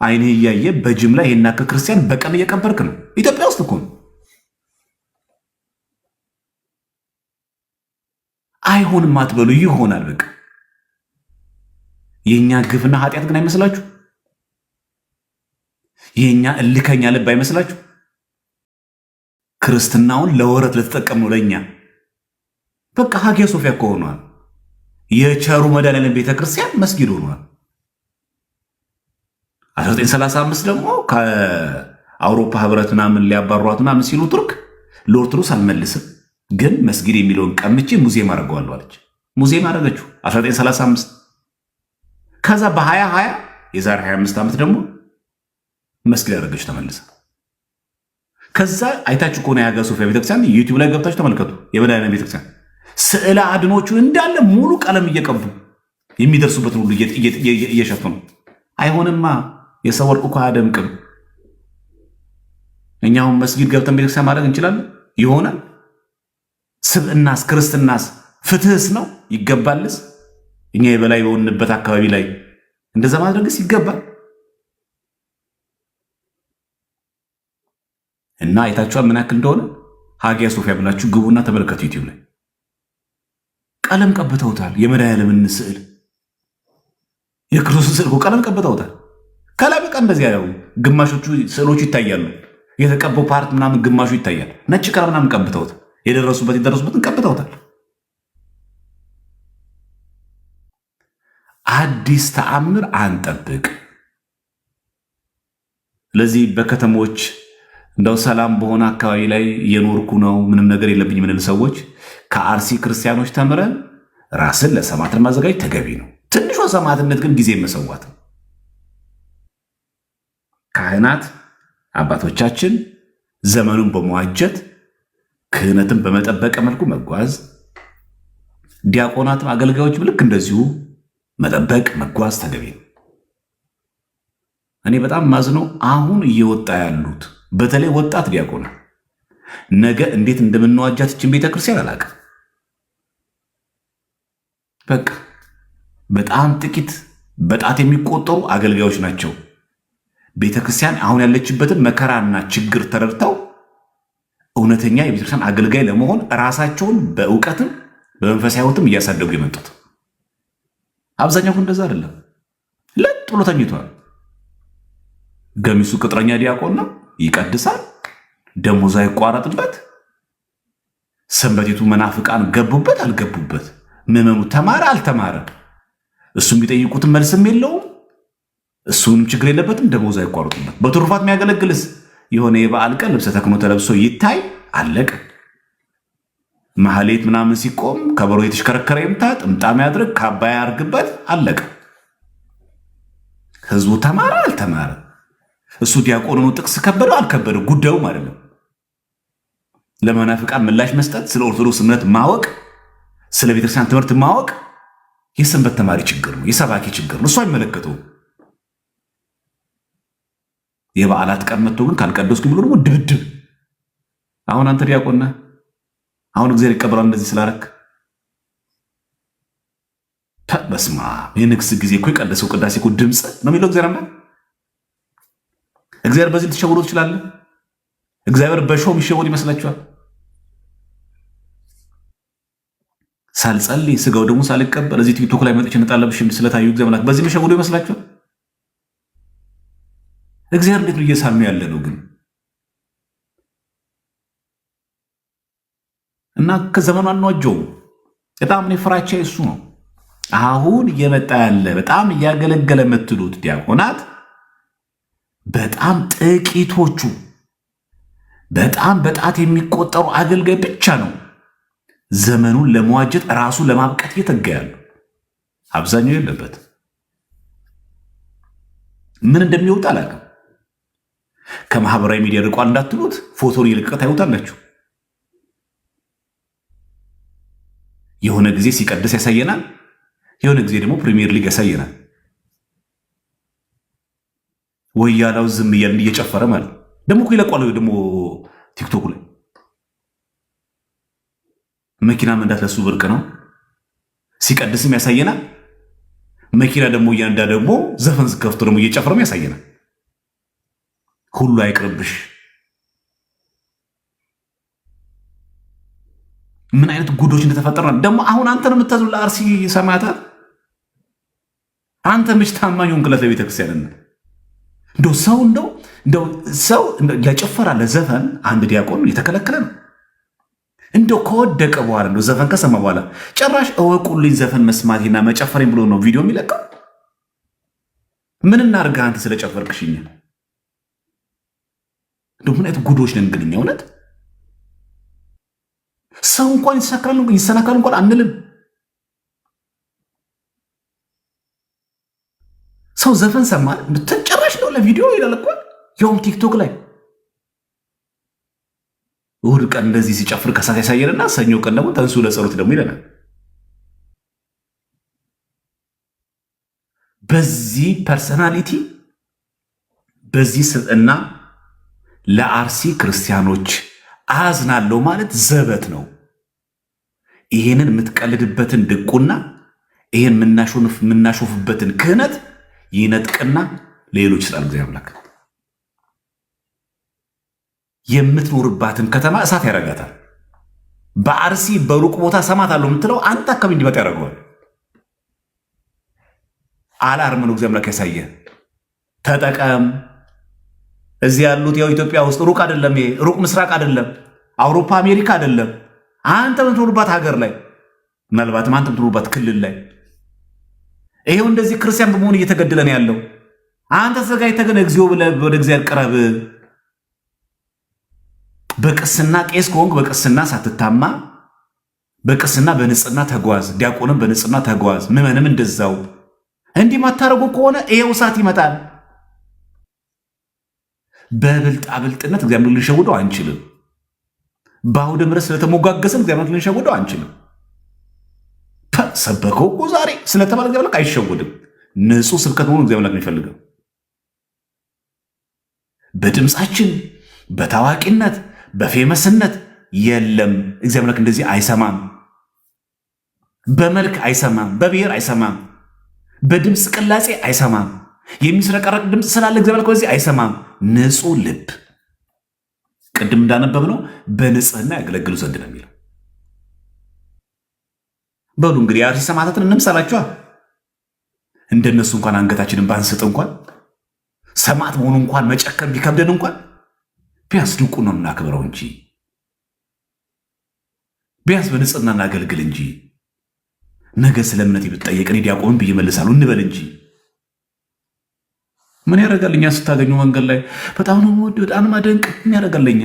አይንህ እያየ በጅምላ ይሄናከ ክርስቲያን በቀን እየቀበርክ ነው። ኢትዮጵያ ውስጥ እኮ ነው። አይሆንም አትበሉ፣ ይሆናል። በቃ የኛ ግፍና ኃጢአት ግን አይመስላችሁ? የኛ እልከኛ ልብ አይመስላችሁ? ክርስትናውን ለወረት ለተጠቀምነው ለኛ በቃ ሀጊያ ሶፊያ እኮ ሆኗል። የቸሩ መድኃኔዓለም ቤተክርስቲያን መስጊድ ሆኗል። 1935 ደግሞ ከአውሮፓ ህብረት ምናምን ሊያባሯት ምናምን ሲሉ ቱርክ ለኦርቶዶክስ አልመልስም ግን መስጊድ የሚለውን ቀምቼ ሙዚየም አድርገዋለሁ አለች። ሙዚየም አደረገችው 1935። ከዛ በ2020 የዛሬ 25 ዓመት ደግሞ መስጊድ ያደረገች ተመልሰ። ከዛ አይታችሁ ከሆነ የሀጊያ ሶፊያ ቤተክርስቲያን ዩቲዩብ ላይ ገብታችሁ ተመልከቱ። የመድኃኔዓለም ቤተክርስቲያን ስዕለ አድኖቹን እንዳለ ሙሉ ቀለም እየቀቡ የሚደርሱበትን ሁሉ እየሸፈኑ አይሆንማ። የሰው ወርቅ እኮ አያደምቅም። እኛውን መስጊድ ገብተን ቤተክርስቲያን ማድረግ እንችላለን? ይሆናል? ስብዕናስ ክርስትናስ ፍትህስ ነው? ይገባልስ? እኛ የበላይ በሆንበት አካባቢ ላይ እንደዛ ማድረግስ ይገባል? እና አይታችኋል ምን ያክል እንደሆነ። ሀጊያ ሶፊያ ብላችሁ ግቡና ተመልከቱ። ዩቲዩብ ላይ ቀለም ቀብተውታል። የመድኃኔዓለምን ስዕል የክርስቶስ ስዕል ቀለም ቀብተውታል። ከላይ በቃ እንደዚህ ያለው ግማሾቹ ስዕሎቹ ይታያሉ። የተቀበው ፓርት ምናምን ግማሹ ይታያል። ነጭ ቀለም ምናምን ቀብተውታል። የደረሱበትን ቀብተውታል። አዲስ ተአምር አንጠብቅ። ለዚህ በከተሞች እንደው ሰላም በሆነ አካባቢ ላይ እየኖርኩ ነው ምንም ነገር የለብኝ ምንል ሰዎች ከአርሲ ክርስቲያኖች ተምረን ራስን ለሰማዕትነት ማዘጋጀት ተገቢ ነው። ትንሿ ሰማዕትነት ግን ጊዜ መሰዋት ነው። ካህናት አባቶቻችን ዘመኑን በመዋጀት ክህነትን በመጠበቀ መልኩ መጓዝ፣ ዲያቆናትም አገልጋዮችም ልክ እንደዚሁ መጠበቅ መጓዝ ተገቢ ነው። እኔ በጣም ማዝነው አሁን እየወጣ ያሉት በተለይ ወጣት ዲያቆናት ነገ እንዴት እንደምንዋጃት እችን ቤተክርስቲያን አላውቅም። በቃ በጣም ጥቂት በጣት የሚቆጠሩ አገልጋዮች ናቸው ቤተክርስቲያን አሁን ያለችበትን መከራና ችግር ተረድተው እውነተኛ የቤተክርስቲያን አገልጋይ ለመሆን ራሳቸውን በእውቀትም በመንፈሳዊ ሕይወትም እያሳደጉ የመጡት። አብዛኛው ግን እንደዛ አይደለም። ለጥ ብሎ ተኝቷል። ገሚሱ ቅጥረኛ ዲያቆን ነው፣ ይቀድሳል፣ ደሞዝ አይቋረጥበት። ሰንበቴቱ መናፍቃን ገቡበት አልገቡበት፣ ምዕመኑ ተማረ አልተማረ፣ እሱም ቢጠይቁትም መልስም የለውም፣ እሱንም ችግር የለበትም፣ ደሞዝ አይቋረጥበት። በትሩፋት የሚያገለግልስ የሆነ የበዓል ቀን ልብሰ ተክህኖ ተለብሶ ይታይ፣ አለቀ። ማህሌት ምናምን ሲቆም ከበሮ የተሽከረከረ ይምታ፣ ጥምጣም ያድርግ፣ ካባ ያርግበት፣ አለቀ። ህዝቡ ተማረ አልተማረ፣ እሱ ዲያቆኑ ጥቅስ ከበደው አልከበደው ጉዳዩም አይደለም። ለመናፍቃን ምላሽ መስጠት፣ ስለ ኦርቶዶክስ እምነት ማወቅ፣ ስለ ቤተክርስቲያን ትምህርት ማወቅ የሰንበት ተማሪ ችግር ነው፣ የሰባኪ ችግር ነው። እሱ አይመለከተውም። የበዓላት ቀን መጥቶ ግን ካልቀደስኩ ብሎ ደግሞ ድብድብ። አሁን አንተ ዲያቆን ነህ፣ አሁን እግዚአብሔር ይቀበላል እንደዚህ ስላረክ? በስማ የንግስ ጊዜ እኮ የቀደሰው ቅዳሴ እኮ ድምፅ ነው የሚለው እግዚአብሔር አምላክ። እግዚአብሔር በዚህ ልትሸውዶ ትችላለህ? እግዚአብሔር በሾው የሚሸወድ ይመስላችኋል? ሳልጸልይ ስጋው ደግሞ ሳልቀበል እዚህ ቲክቶክ ላይ መጥቼ እንጣለብሽ ስለታዩ እግዚአብሔር አምላክ በዚህ የሚሸውዶ ይመስላችኋል? እግዚአብሔር እንዴት ነው እየሳልነው ያለ ነው ግን? እና ከዘመኑ አንዋጀውም። በጣም እኔ ፍራቻ እሱ ነው። አሁን እየመጣ ያለ በጣም እያገለገለ የምትሉት ዲያቆናት በጣም ጥቂቶቹ በጣም በጣት የሚቆጠሩ አገልጋይ ብቻ ነው ዘመኑን ለመዋጀት ራሱ ለማብቃት እየተጋ ያሉ። አብዛኛው የለበት። ምን እንደሚወጣ አላውቅም። ከማህበራዊ ሚዲያ ርቋል እንዳትሉት ፎቶን ይልቀቅ ታዩታላችሁ። የሆነ ጊዜ ሲቀድስ ያሳየናል፣ የሆነ ጊዜ ደግሞ ፕሪሚየር ሊግ ያሳየናል። ወያላው ዝም እያልን እየጨፈረ ማለት ደግሞ እኮ ይለቋል። ደግሞ ቲክቶክ ላይ መኪና መንዳት ለሱ ብርቅ ነው። ሲቀድስም ያሳየናል። መኪና ደግሞ እያንዳ ደግሞ ዘፈን ከፍቶ ደግሞ እየጨፈረም ያሳየናል። ሁሉ አይቅርብሽ። ምን አይነት ጉዶች እንደተፈጠሩ ደግሞ አሁን አንተ ነው የምታዝኑ ለአርሲ ሰማዕታት። አንተ ምች ታማኝ ሆንክለት ለቤተክርስቲያን። እንደው ሰው እንደው ሰው ለጭፈራ ለዘፈን አንድ ዲያቆን የተከለከለ ነው። እንደው ከወደቀ በኋላ እንደው ዘፈን ከሰማ በኋላ ጭራሽ እወቁልኝ ዘፈን መስማቴና መጨፈሬን ብሎ ነው ቪዲዮ የሚለቀው። ምን እናድርግህ አንተ ስለጨፈርክሽኛ? እንደው ምን አይነት ጉዶች ነን ግን እኛ እውነት። ሰው እንኳን ይሰናካል እንኳን አንልም። ሰው ዘፈን ሰማ ጭራሽ ነው ለቪዲዮ ይላል እኮ ያውም ቲክቶክ ላይ። እሑድ ቀን እንደዚህ ሲጨፍር ከሳት ያሳየንና ሰኞ ቀን ደግሞ ተንሱ ለጸሎት ደግሞ ይለናል። በዚህ ፐርሰናሊቲ በዚህ ስብዕና ለአርሲ ክርስቲያኖች አዝናለሁ ማለት ዘበት ነው። ይሄንን የምትቀልድበትን ድቁና ይሄን የምናሾፍበትን ክህነት ይነጥቅና ሌሎች ይችላል። እግዚአብሔር አምላክ የምትኖርባትን ከተማ እሳት ያደርጋታል። በአርሲ በሩቅ ቦታ ሰማታለሁ የምትለው አንተ አካባቢ እንዲመጣ ያደርገዋል። አላርም ነው እግዚአብሔር አምላክ ያሳየ። ተጠቀም። እዚህ ያሉት ያው ኢትዮጵያ ውስጥ ሩቅ አይደለም፣ ሩቅ ምስራቅ አይደለም፣ አውሮፓ አሜሪካ አይደለም። አንተ የምትኖርባት ሀገር ላይ ምናልባትም አንተ የምትኖርባት ክልል ላይ ይሄው እንደዚህ ክርስቲያን በመሆን እየተገደለ ነው ያለው። አንተ ተዘጋጅተህ ግን እግዚኦ ብለህ ወደ እግዚአብሔር ቅረብ። በቅስና ቄስ ከሆንክ በቅስና ሳትታማ በቅስና በንጽህና ተጓዝ። ዲያቆንም በንጽህና ተጓዝ። ምዕመንም እንደዛው። እንዲህ ማታረጉ ከሆነ ይሄው እሳት ይመጣል። በብልጣብልጥነት እግዚአብሔር ልንሸውደው አንችልም። በአውደ ምሕረት ስለተሞጋገስን እግዚአብሔር ልንሸውደው አንችልም። ሰበከው እኮ ዛሬ ስለተባለ እግዚአብሔር አይሸወድም። ንጹህ ስብከት መሆኑ እግዚአብሔር የሚፈልገው በድምፃችን በታዋቂነት በፌመስነት የለም። እግዚአብሔር እንደዚህ አይሰማም። በመልክ አይሰማም፣ በብሔር አይሰማም፣ በድምፅ ቅላጼ አይሰማም። የሚስረቀረቅ ድምፅ ስላለ እግዚአብሔር በዚህ አይሰማም። ንጹህ ልብ ቅድም እንዳነበብነው በንጽህና ያገለግሉ ዘንድ ነው የሚለው። በሉ እንግዲህ የአርሲ ሰማዕታትን እንምሰላችኋል። እንደነሱ እንኳን አንገታችንን ባንሰጥ እንኳን ሰማዕት መሆኑ እንኳን መጨከም ቢከብደን እንኳን ቢያንስ ድንቁ ነው እናክብረው እንጂ ቢያንስ በንጽህና እናገልግል እንጂ ነገ ስለ እምነት ብትጠየቅ እኔ ዲያቆን ብዬ እመልሳለሁ እንበል እንጂ ምን ያደርጋልኛ? ስታገኙ መንገድ ላይ በጣም ነው ወድ በጣም ማደንቅ ምን ያደርጋልኛ?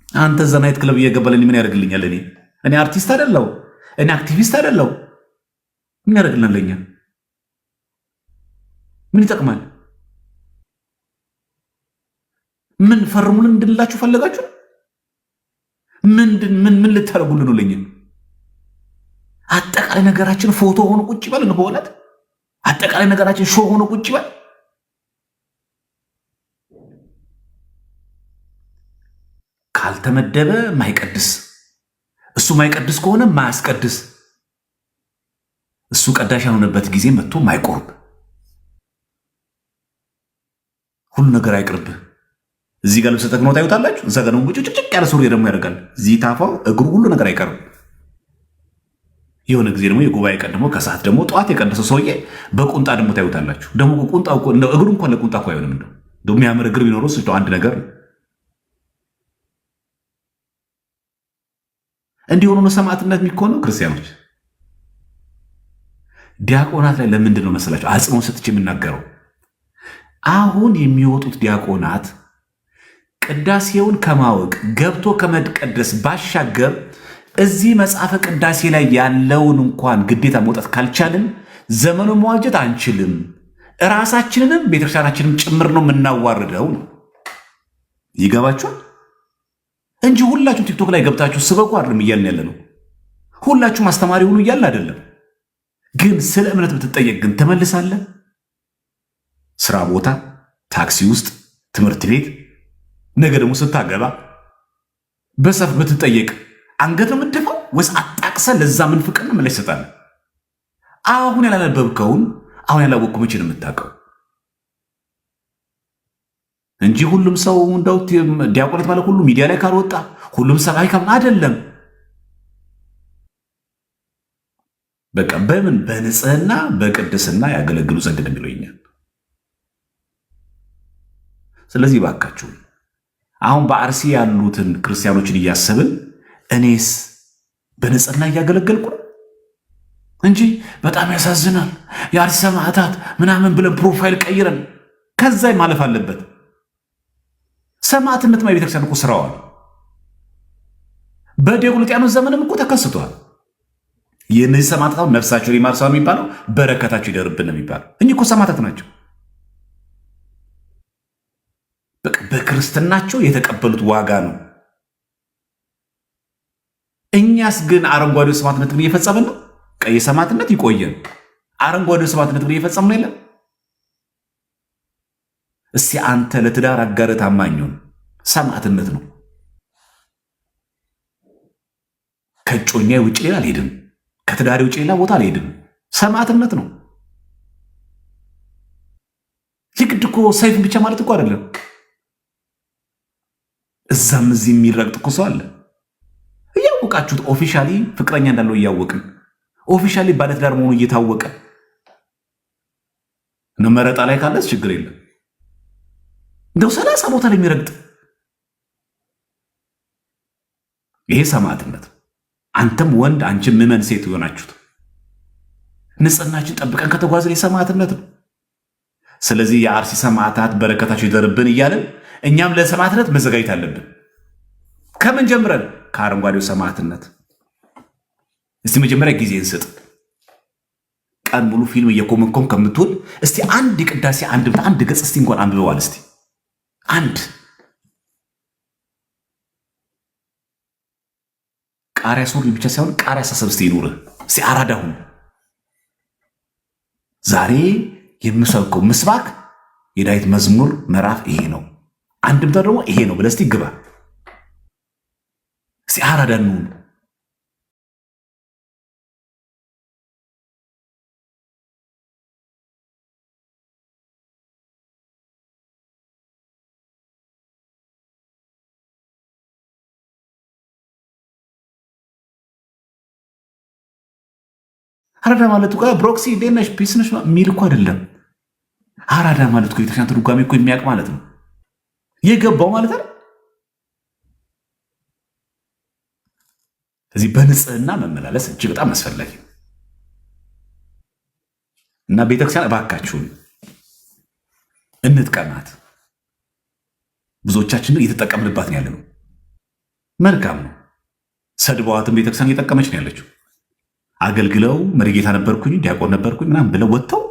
አንተ እዛ ናይት ክለብ እየገባልኝ ምን ያደርግልኛል? እኔ አርቲስት አይደለሁ፣ እኔ አክቲቪስት አይደለሁ። ምን ያደርግልናለኛ? ምን ይጠቅማል? ምን ፈርሙልን እንድንላችሁ ፈለጋችሁ? ምን ልታደርጉልን ነው? ለኛ አጠቃላይ ነገራችን ፎቶ ሆኖ ቁጭ ይበል ነው። በእውነት አጠቃላይ ነገራችን ሾው ሆኖ ቁጭ ይበል። ካልተመደበ ማይቀድስ፣ እሱ ማይቀድስ ከሆነ ማያስቀድስ፣ እሱ ቀዳሽ ያልሆነበት ጊዜ መጥቶ ማይቆርብ፣ ሁሉ ነገር አይቅርብ። እዚህ ጋር ልብስ ተክኖ ታዩታላችሁ። እዛ ጋር ደግሞ ጭጭጭቅ ያለ ሱሪ ደግሞ ያደርጋል። እዚህ ታፋው እግሩ ሁሉ ነገር አይቀርም። የሆነ ጊዜ ደግሞ የጉባኤ ቀን ደግሞ ከሰዓት ደግሞ ጠዋት የቀደሰው ሰውዬ በቁንጣ ደግሞ ታዩታላችሁ። ደግሞ ቁንጣ እግሩ እንኳን ለቁንጣ እኮ አይሆንም። እንደው የሚያምር እግር ቢኖረው ስለ አንድ ነገር ነው። እንዲሆኑ ነው ሰማዕትነት የሚኮነው። ክርስቲያኖች ዲያቆናት ላይ ለምንድን ነው መሰላቸው አጽንኦት ሰጥቼ የምናገረው? አሁን የሚወጡት ዲያቆናት ቅዳሴውን ከማወቅ ገብቶ ከመቀደስ ባሻገር እዚህ መጽሐፈ ቅዳሴ ላይ ያለውን እንኳን ግዴታ መውጣት ካልቻልን ዘመኑን መዋጀት አንችልም። እራሳችንንም ቤተክርስቲያናችንም ጭምር ነው የምናዋርደው ነው። ይገባችኋል? እንጂ ሁላችሁም ቲክቶክ ላይ ገብታችሁ ስበኩ አይደለም እያልን ያለ ነው። ሁላችሁም አስተማሪ ሁኑ እያልን አይደለም። ግን ስለ እምነት ብትጠየቅ ግን ትመልሳለህ? ስራ ቦታ፣ ታክሲ ውስጥ፣ ትምህርት ቤት፣ ነገ ደግሞ ስታገባ በሰፍ ብትጠየቅ አንገት ነው የምትደፋው ወይስ አጣቅሰ ለዛ ምን ፍቅር ነው መለስ ይሰጣል? አሁን ያላነበብከውን አሁን ያላወቅኩ መቼ ነው የምታውቀው? እንጂ ሁሉም ሰው እንደው ዲያቆናት ማለት ሁሉ ሚዲያ ላይ ካልወጣ ሁሉም ሰባኪ አይደለም። በቃ በምን በንጽህና በቅድስና ያገለግሉ ዘንድ ነው የሚለው ይኛል። ስለዚህ ባካችሁ አሁን በአርሲ ያሉትን ክርስቲያኖችን እያሰብን እኔስ በንጽህና እያገለገልኩ ነው እንጂ በጣም ያሳዝናል የአርሲ ሰማዕታት ምናምን ብለን ፕሮፋይል ቀይረን ከዛ ማለፍ አለበት። ሰማዕትነት ቤተክርስቲያን እኮ ስራዋል። በዲዮቅልጥያኖስ ዘመንም እኮ ተከስቷል። የእነዚህ ሰማዕታት ነፍሳቸው ይማር ሰው የሚባለው በረከታቸው ይደርብን የሚባለው እኚህ እኮ ሰማዕታት ናቸው። በክርስትናቸው የተቀበሉት ዋጋ ነው። እኛስ ግን አረንጓዴው ሰማዕትነት ግን እየፈጸምን ነው። ቀይ ሰማዕትነት ይቆየን፣ አረንጓዴው ሰማዕትነት ግን እየፈጸምን ነው። የለም እስቲ አንተ ለትዳር አጋር ታማኙን ሰማዕትነት ነው። ከጮኛ ውጭ ሌላ አልሄድም፣ ከትዳሪ ውጭ ሌላ ቦታ አልሄድም። ሰማዕትነት ነው። የግድ እኮ ሰይፍን ብቻ ማለት እኮ አይደለም። እዛም እዚህ የሚረግጥ እኮ ሰው አለ። እያወቃችሁት ኦፊሻሊ ፍቅረኛ እንዳለው እያወቅን ኦፊሻሊ ባለትዳር መሆኑ እየታወቀ ነው። መረጣ ላይ ካለስ ችግር የለም። እንደው 30 ቦታ ላይ የሚረግጥ ይሄ ሰማዕትነት። አንተም ወንድ አንቺም ምመን ሴት ይሆናችሁት ንጽህናችን ጠብቀን ከተጓዝን የሰማዕትነት ነው። ስለዚህ የአርሲ ሰማዕታት በረከታቸው ይደርብን እያለን እኛም ለሰማዕትነት መዘጋጀት አለብን። ከምን ጀምረን? ከአረንጓዴው ሰማዕትነት። እስቲ መጀመሪያ ጊዜ እንስጥ። ቀን ሙሉ ፊልም እየኮመኮም ከምትውል እስቲ አንድ የቅዳሴ አንድ ገጽ እስቲ እንኳን አንብበዋል። እስቲ አንድ ቃሪያ ሱሪ ብቻ ሳይሆን ቃሪያ አሳሰብ እስቲ ይኑርህ። እስቲ አራዳሁን ዛሬ የምሰብከው ምስባክ የዳዊት መዝሙር ምዕራፍ ይሄ ነው፣ አንድምታ ደግሞ ይሄ ነው ብለህ እስቲ ግባ። እስቲ አራዳኑ አራዳ ማለት እኮ ብሮክሲ ዴነሽ ፒስነሽ ሚል እኮ አይደለም። አራዳ ማለት እኮ የተሻለ ትርጓሜ እኮ የሚያውቅ ማለት ነው፣ የገባው ማለት አይደል? እዚህ በንጽህና መመላለስ እጅግ በጣም አስፈላጊ እና ቤተክርስቲያን እባካችሁን እንጥቀማት። ብዙዎቻችን እየተጠቀምንባት ነው ያለነው። መልካም ነው። ሰድበዋትን ቤተክርስቲያን እየጠቀመች ነው ያለችው። አገልግለው መሪጌታ ነበርኩኝ ዲያቆን ነበርኩኝ ምናምን ብለው ወጥተው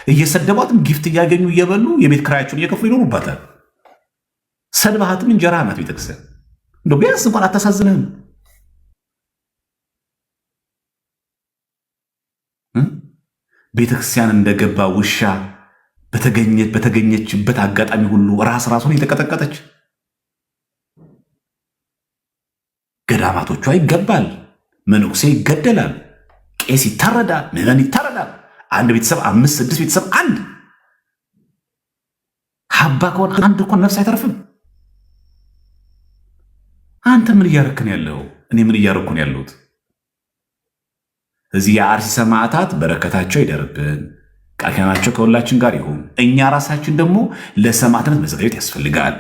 እየሰደቧትም ጊፍት እያገኙ እየበሉ የቤት ክራያቸውን እየከፍሉ ይኖሩባታል። ሰድባሃትም እንጀራ ናት ቤተክርስቲያን። እንደው ቢያንስ እንኳን አታሳዝንህም? ቤተክርስቲያን እንደገባ ውሻ በተገኘችበት አጋጣሚ ሁሉ ራሱን የተቀጠቀጠች ገዳማቶቿ ይገባል፣ መነኩሴ ይገደላል፣ ቄስ ይታረዳል፣ ምዕመን ይታረዳል። አንድ ቤተሰብ 5 6 ቤተሰብ አንድ ሀባ ከሆነ አንድ እኮ ነፍስ አይተርፍም። አንተ ምን እያረክን ያለው? እኔ ምን እያረኩን ያለሁት? እዚህ የአርሲ ሰማዕታት በረከታቸው ይደርብን፣ ቃል ኪዳናቸው ከሁላችን ጋር ይሁን። እኛ ራሳችን ደግሞ ለሰማዕትነት መዘጋጀት ያስፈልጋል።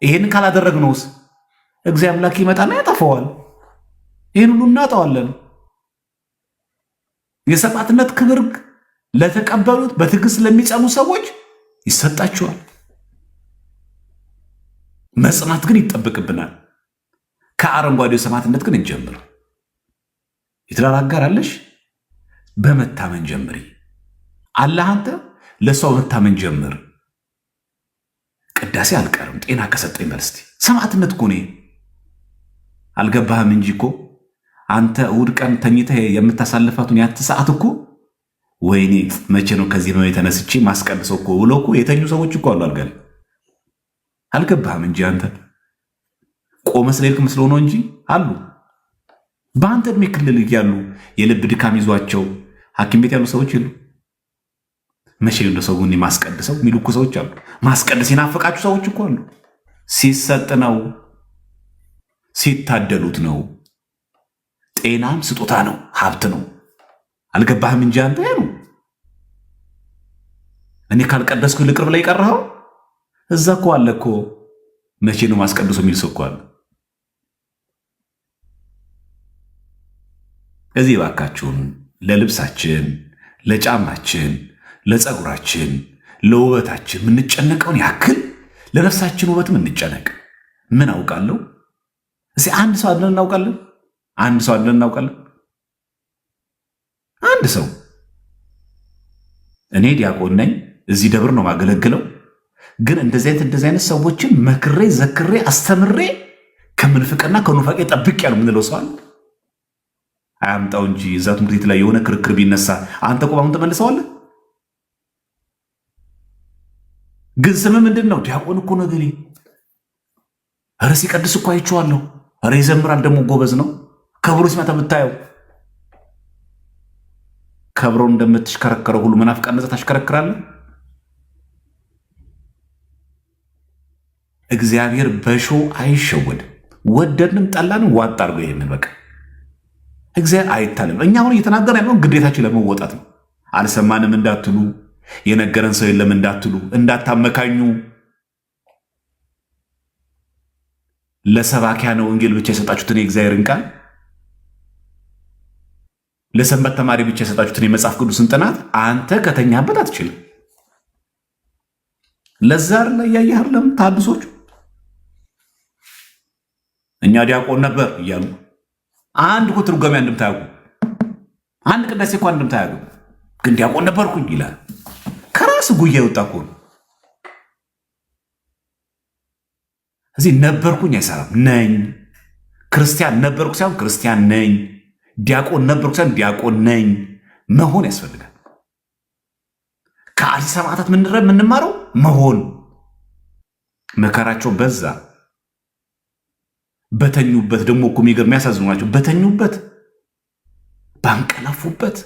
ይሄን ካላደረግነውስ እግዚአብሔር አምላክ ይመጣና ያጠፋዋል። ይህን ሁሉ እናጠዋለን። የሰማዕትነት ክብር ለተቀበሉት በትዕግስት ለሚጸኑ ሰዎች ይሰጣቸዋል። መጽናት ግን ይጠበቅብናል። ከአረንጓዴው ሰማዕትነት ግን እንጀምር። የትዳር አጋር አለሽ? በመታመን ጀምሪ። አላህ አንተ ለሰው መታመን ጀምር። ቅዳሴ አልቀርም ጤና ከሰጠኝ በል እስቲ። ሰማዕትነት እኮ ነው። አልገባህም እንጂ እኮ አንተ እሑድ ቀን ተኝተህ የምታሳልፋቱን ያት ሰዓት እኮ ወይኔ መቼ ነው ከዚህ ነው የተነስቼ ማስቀድሰው እኮ ብሎ እኮ የተኙ ሰዎች እኮ አሉ። አልገል አልገባህም እንጂ አንተ ቆመ ስለልክ መስሎ ነው እንጂ አሉ። በአንተ እድሜ ክልል እያሉ የልብ ድካም ይዟቸው ሐኪም ቤት ያሉ ሰዎች የሉ። መቼ ነው ሰውን ማስቀድሰው የሚሉ እኮ ሰዎች አሉ። ማስቀደስ የናፈቃችሁ ሰዎች እኮ አሉ። ሲሰጥ ነው፣ ሲታደሉት ነው። ጤናም ስጦታ ነው፣ ሀብት ነው። አልገባህም እንጂ አንተ ነው። እኔ ካልቀደስኩ ልቅር ብላ የቀረኸው እዛ እኮ አለ እኮ። መቼ ነው ማስቀደሱ የሚል ሰው እኮ አለ። እዚህ ባካችሁን ለልብሳችን፣ ለጫማችን፣ ለፀጉራችን፣ ለውበታችን የምንጨነቀውን ያክል ለነፍሳችን ውበትም እንጨነቅ። ምን አውቃለሁ? እስኪ አንድ ሰው አድነን እናውቃለን? አንድ ሰው አድነን እናውቃለን? አንድ ሰው እኔ ዲያቆን ነኝ፣ እዚህ ደብር ነው ማገለግለው፣ ግን እንደዚህ አይነት ሰዎችን መክሬ ዘክሬ አስተምሬ ከምንፍቅና ከኑፋቄ ጠብቅ ያሉ ምንለው ሰው አለ? አያምጣው እንጂ እዛ ትምህርት ቤት ላይ የሆነ ክርክር ቢነሳ አንተ ቆማሙን ተመልሰዋለህ። ግን ስም ምንድን ነው? ዲያቆን እኮ ነው ገሌ። ኧረ ሲቀድስ እኮ አይቼዋለሁ። ኧረ ይዘምራል ደግሞ ጎበዝ ነው። ከብሮ ሲመጣ ብታየው ከብሮን እንደምትሽከረከረው ሁሉ መናፍቃን ነዛ ታሽከረክራለህ። እግዚአብሔር በሾ አይሸወድ። ወደድንም ጠላንም ዋጥ አድርጎ ይሄንን በቃ እግዚአብሔር አይታለም። እኛ አሁን እየተናገርን ያለውን ግዴታችን ለመወጣት ነው። አልሰማንም እንዳትሉ፣ የነገረን ሰው የለም እንዳትሉ፣ እንዳታመካኙ። ለሰባኪያነ ወንጌል ብቻ የሰጣችሁትን የእግዚአብሔርን ቃል፣ ለሰንበት ተማሪ ብቻ የሰጣችሁትን የመጽሐፍ ቅዱስን ጥናት አንተ ከተኛበት አትችልም። ለዛር ላይ ያያህር ለምን ታድሶቹ እኛ ዲያቆን ነበር እያሉ አንድ እኮ ትርጓሜ እንደምታያውቁ አንድ ቅዳሴ እኮ እንደምታያውቁ ግን ዲያቆን ነበርኩኝ ይላል። ከራስ ጉያ የወጣ እኮ ነው። እዚህ ነበርኩኝ አይሰራም። ነኝ ክርስቲያን ነበርኩ ሳይሆን ክርስቲያን ነኝ፣ ዲያቆን ነበርኩ ሳይሆን ዲያቆን ነኝ መሆን ያስፈልጋል። ከአዲስ ሰማዕታት የምንማረው መሆን። መከራቸው በዛ። በተኙበት ደግሞ እኮ የሚያሳዝኑ ናቸው። በተኙበት ባንቀላፉበት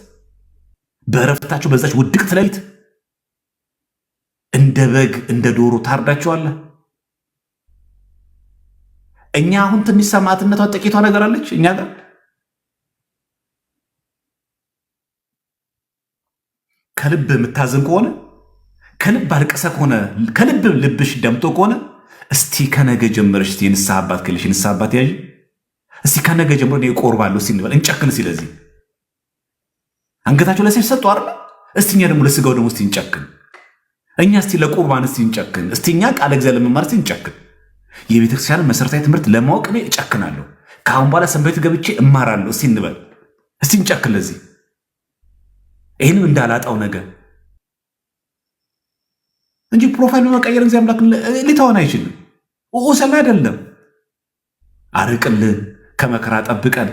በእረፍታቸው በዛች ውድቅት ሌሊት እንደ በግ እንደ ዶሮ ታርዳቸዋለህ። እኛ አሁን ትንሽ ሰማዕትነቷ ጥቂቷ ነገር አለች እኛ ጋር። ከልብ የምታዝን ከሆነ ከልብ አልቀሰ ከሆነ ከልብ ልብሽ ደምቶ ከሆነ እስቲ ከነገ ጀምረሽ እስቲ የንስሐ አባት ከልሽ ንስሐ አባት ያዥ። እስቲ ከነገ ጀምሮ እኔ እቆርባለሁ እስቲ እንበል፣ እንጨክን። ስለዚህ አንገታቸው ለሴፍ ሰጡ አይደል? እስቲ እኛ ደግሞ ለስጋው ደግሞ እስቲ እንጨክን። እኛ እስቲ ለቁርባን እስቲ እንጨክን። እስቲ እኛ ቃለ እግዚአብሔር ለመማር እስቲ እንጨክን። የቤተክርስቲያን መሰረታዊ ትምህርት ለማወቅ እኔ እጨክናለሁ። ከአሁን በኋላ ሰንበት ገብቼ እማራለሁ እስቲ እንበል። እስቲ እንጨክን ለዚህ ይህንም እንዳላጣው ነገር እንጂ ፕሮፋይል በመቀየር እግዚአብሔር አምላክ ሊተወን አይችልም። ሰላ አይደለም። አርቅልን፣ ከመከራ ጠብቀን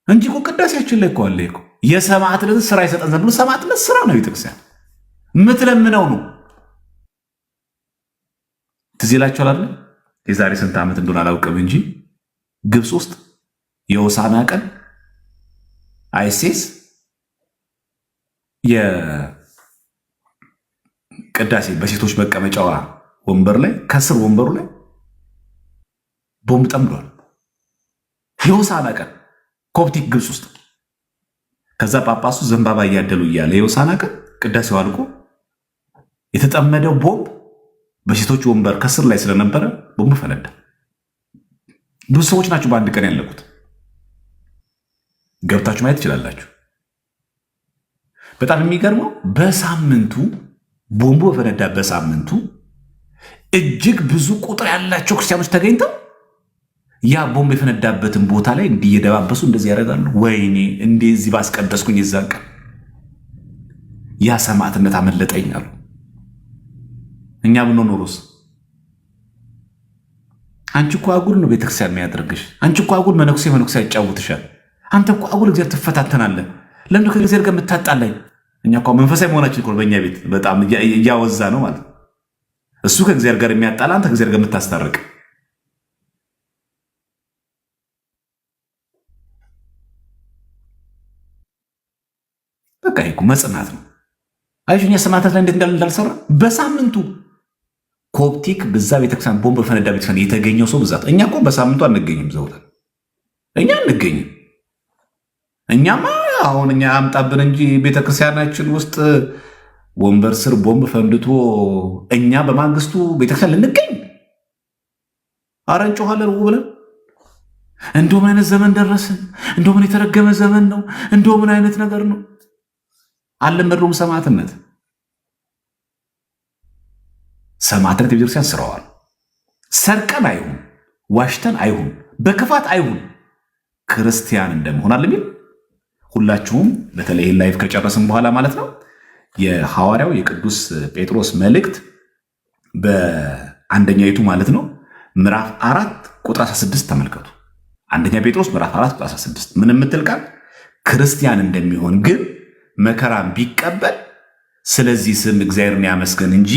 እንጂ እኮ ቅዳሴያችን ላይ እኮ አለ እኮ የሰማዕትነት ስራ ይሰጠን ዘንድ ብሎ ሰማዕትነት ስራ ነው። ቤተክርስቲያን የምትለምነው ነው። ትዝ ይላችኋል አይደል? የዛሬ ስንት ዓመት እንደሆነ አላውቅም እንጂ ግብፅ ውስጥ የሆሳዕና ቀን አይሴስ የቅዳሴ በሴቶች መቀመጫዋ ወንበር ላይ ከስር ወንበሩ ላይ ቦምብ ጠምዷል። የሆሳዕና ቀን ኮፕቲክ ግብፅ ውስጥ። ከዛ ጳጳሱ ዘንባባ እያደሉ እያለ የሆሳዕና ቀን ቅዳሴው አልቆ የተጠመደው ቦምብ በሴቶች ወንበር ከስር ላይ ስለነበረ ቦምብ ፈነዳ። ብዙ ሰዎች ናቸው በአንድ ቀን ያለቁት። ገብታችሁ ማየት ትችላላችሁ። በጣም የሚገርመው በሳምንቱ ቦምቡ በፈነዳ በሳምንቱ እጅግ ብዙ ቁጥር ያላቸው ክርስቲያኖች ተገኝተው ያ ቦምብ የፈነዳበትን ቦታ ላይ እንዲየደባበሱ እንደዚህ ያደርጋሉ። ወይኔ እንደዚህ ባስቀደስኩኝ የዛን ቀን ያ ሰማዕትነት አመለጠኝ አሉ። እኛ ብንሆን ኖሮስ? አንቺ እኮ አጉል ነው ቤተክርስቲያን የሚያደርግሽ። አንቺ እኮ አጉል መነኩሴ ያጫውትሻል። አንተ እኮ አጉል እግዚአብሔር ትፈታተናለህ። ለምን ከእግዚአብሔር ጋር የምታጣላኝ? እኛ እኮ መንፈሳዊ መሆናችን እኮ በእኛ ቤት በጣም እያወዛ ነው ማለት። እሱ ከእግዚአብሔር ጋር የሚያጣላ፣ አንተ ከእግዚአብሔር ጋር የምታስታርቅ። በቃ ይሄ እኮ መጽናት ነው። አይሹኛ ሰማዕታት ላይ እንዴት እንዳልሰራ በሳምንቱ ኮፕቲክ በዛ ቤተክርስቲያን ቦምብ ፈነዳ ቤተክርስቲያን የተገኘው ሰው ብዛት። እኛ እኮ በሳምንቱ አንገኝም፣ ዘውተን እኛ አንገኝም። እኛማ አሁን እኛ አምጣብን እንጂ ቤተክርስቲያናችን ውስጥ ወንበር ስር ቦምብ ፈንድቶ እኛ በማግስቱ ቤተክርስቲያን ልንገኝ አረ እንጮኻለን ብለን እንደው ምን አይነት ዘመን ደረስን? እንደው ምን የተረገመ ዘመን ነው? እንደው ምን አይነት ነገር ነው? አልለመድነውም ሰማዕትነት። ሰማዕትነት የቤተክርስቲያን ስራዋል። ሰርቀን አይሁን፣ ዋሽተን አይሁን፣ በክፋት አይሁን፣ ክርስቲያን እንደመሆን አለሚል ሁላችሁም በተለይ ላይፍ ከጨረስን በኋላ ማለት ነው የሐዋርያው የቅዱስ ጴጥሮስ መልእክት በአንደኛይቱ ማለት ነው ምዕራፍ 4 ቁጥር 16 ተመልከቱ። አንደኛ ጴጥሮስ ምዕራፍ 4 ቁጥር 16 ምን የምትል ቃል? ክርስቲያን እንደሚሆን ግን መከራን ቢቀበል ስለዚህ ስም እግዚአብሔርን ያመስገን እንጂ